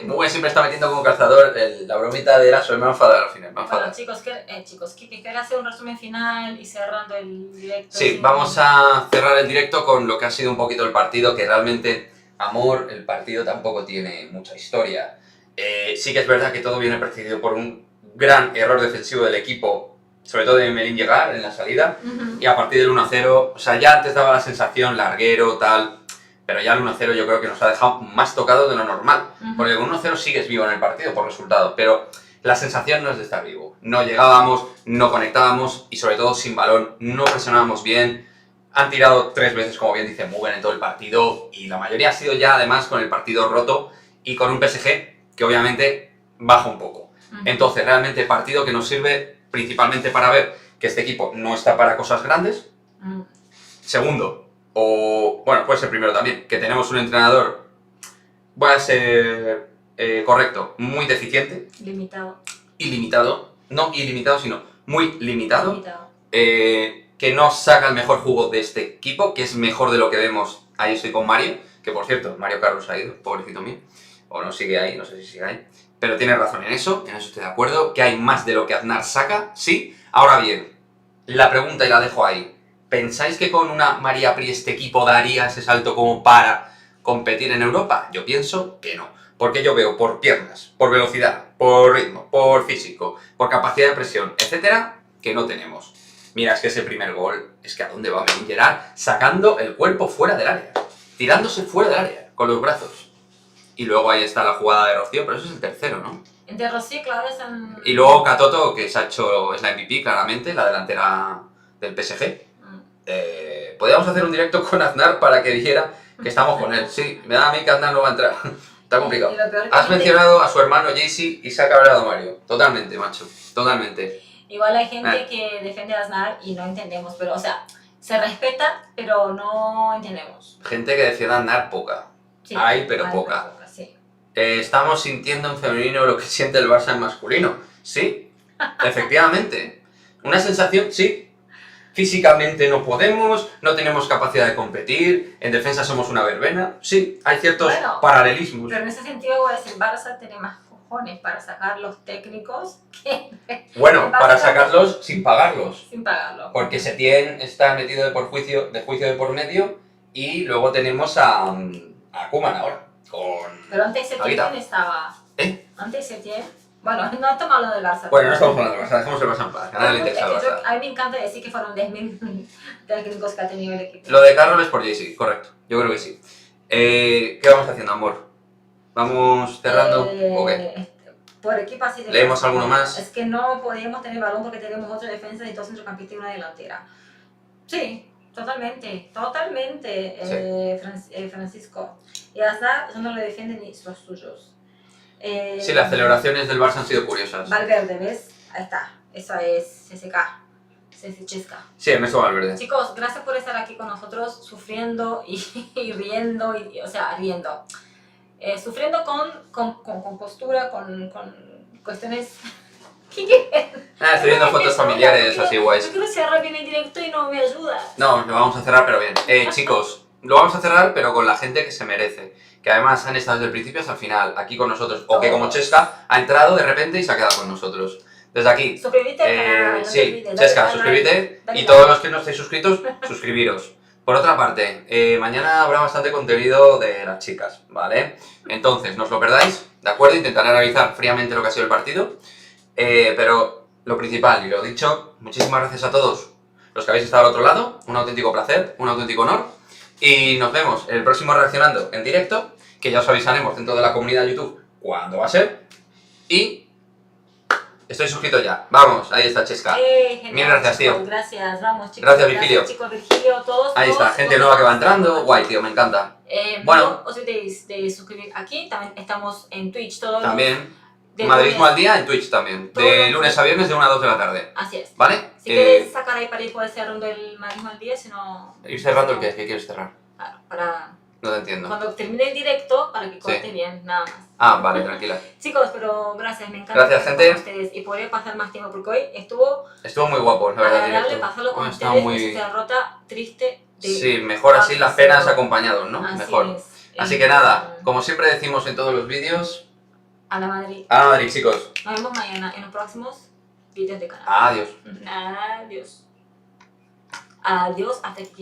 Google siempre está metiendo como calzador la bromita de Lazo, me va a enfadar al final, me va a Bueno, enfadar. chicos, Kike, ¿quieres hacer un resumen final y cerrando el directo? Sí, vamos a cerrar el directo con lo que ha sido un poquito el partido, que realmente, amor, el partido tampoco tiene mucha historia. Sí que es verdad que todo viene precedido por un gran error defensivo del equipo, sobre todo de Melín llegar en la salida, Ujú. y a partir del 1-0, o sea, ya antes daba la sensación larguero, tal, pero ya el 1-0 yo creo que nos ha dejado más tocado de lo normal, Ujú. porque con 1-0 sigues vivo en el partido por resultado, pero la sensación no es de estar vivo. No llegábamos, no conectábamos y sobre todo sin balón, no presionábamos bien. Han tirado 3 veces, como bien dice Mugen, en todo el partido, y la mayoría ha sido ya además con el partido roto y con un PSG que obviamente baja un poco. Entonces, realmente partido que nos sirve principalmente para ver que este equipo no está para cosas grandes. Segundo, o bueno, puede ser primero también, que tenemos un entrenador, voy a ser correcto, muy deficiente. Limitado. Ilimitado, no ilimitado, sino muy limitado. Limitado. Que no saca el mejor jugo de este equipo, que es mejor de lo que vemos. Ahí estoy con Mario, que por cierto, Mario Carlos ha ido, pobrecito mío, o no sigue ahí, no sé si sigue ahí, pero tiene razón en eso estoy de acuerdo, que hay más de lo que Aznar saca, sí. Ahora bien, la pregunta y la dejo ahí, ¿pensáis que con una María Pri este equipo daría ese salto como para competir en Europa? Yo pienso que no, porque yo veo por piernas, por velocidad, por ritmo, por físico, por capacidad de presión, etcétera, que no tenemos. Mira, es que ese primer gol, es que a dónde va venir Gerard sacando el cuerpo fuera del área, tirándose fuera del área, con los brazos. Y luego ahí está la jugada de Rocío, pero eso es el tercero, ¿no? De Rocío, claro, es un... Y luego Katoto, que se ha hecho, es la MVP claramente, la delantera del PSG. Podríamos hacer un directo con Aznar para que dijera que estamos con él. Sí, me da a mí que Aznar no va a entrar. Está complicado. Y lo peor que Has mencionado a su hermano Jaycee y se ha cabreado Mario. Totalmente, macho. Totalmente. Igual hay gente que defiende a Aznar y no entendemos, pero, o sea, se respeta, pero no entendemos. Gente que defiende a Aznar poca. Sí, Hay, pero poca. Sí. Estamos sintiendo en femenino lo que siente el Barça en masculino. Sí, efectivamente. Una sensación, sí. Físicamente no podemos, no tenemos capacidad de competir, en defensa somos una verbena. Sí, hay ciertos paralelismos. Pero en ese sentido, pues, el Barça tiene más cojones para sacar los técnicos que... Bueno, para sacarlos sin pagarlos. Sin pagarlo. Porque Setién está metido de juicio de por medio y luego tenemos a Koeman ahora. Pero antes Setién, ¿quién estaba? Antes Setién... Bueno, no estamos hablando del Barça. Bueno, no estamos hablando del Barça, dejemos el Barça en paz, que a nadie le interesa el Barça. A mí me encanta decir que fueron 10.000 técnicos que ha tenido el equipo. Lo de Carroll es por Jaycee, correcto, yo creo que sí. ¿Qué vamos haciendo, amor? ¿Vamos cerrando o qué? Por equipo así de... ¿Leemos alguno más? Es que no podíamos tener balón porque tenemos 8 defensas y 2 centrocampistas y una delantera. Sí, totalmente, totalmente, sí. Francisco. Y hasta eso no le defienden ni los suyos. Sí, las celebraciones del Barça han sido curiosas. Valverde, ¿ves? Ahí está. Eso es CSK. CSK. Sí, Ernesto Valverde. Chicos, gracias por estar aquí con nosotros, sufriendo y riendo, o sea, riendo. Sufriendo con postura, con cuestiones... Estoy viendo fotos familiares así guays. Yo quiero cerrar bien el directo y no me ayuda. No, lo vamos a cerrar, pero bien. Chicos, lo vamos a cerrar, pero con la gente que se merece. Que además han estado desde el principio hasta el final, aquí con nosotros. O que como Chesca ha entrado de repente y se ha quedado con nosotros. Desde aquí. Suscríbete al canal. Sí, Chesca, suscríbete. Y todos los que no estéis suscritos, suscribiros. Por otra parte, mañana habrá bastante contenido de las chicas, ¿vale? Entonces, no os lo perdáis, ¿de acuerdo? Intentaré analizar fríamente lo que ha sido el partido. Pero lo principal, y lo dicho, muchísimas gracias a todos los que habéis estado al otro lado. Un auténtico placer, un auténtico honor. Y nos vemos en el próximo Reaccionando en directo, que ya os avisaremos dentro de la comunidad de YouTube cuándo va a ser. Y estoy suscrito ya. Vamos, ahí está Chesca. Mil gracias, chicos, tío. Gracias, vamos chicos. Gracias, Virgilio. Gracias, chicos, Virgilio, todos. Ahí está, gente nueva que va entrando. Guay, tío, me encanta. Bueno, no os olvidéis de suscribir aquí. También estamos en Twitch todos. También. Madridismo al día en Twitch también. De lunes a viernes de 1 a 2 de la tarde. Así es. ¿Vale? Si quieres sacar ahí para ir poder cerrando el Madridismo al día, si no... ¿Ir cerrando el qué? ¿Qué quieres cerrar? Claro, para... No te entiendo. Cuando termine el directo, para que corte bien, nada más. Ah, vale, tranquila. Chicos, pero gracias, me encanta. Gracias, gente. Con ustedes y podría pasar más tiempo porque hoy estuvo muy guapo, la verdad. agradable pasarlo con ustedes. Esta derrota triste. Sí, mejor así las penas acompañados, ¿no? Así mejor. Es. Así que nada, como siempre decimos en todos los vídeos... A la Madrid. A la Madrid, chicos. Nos vemos mañana en los próximos vídeos de canal. Adiós. Adiós. Adiós, hasta aquí.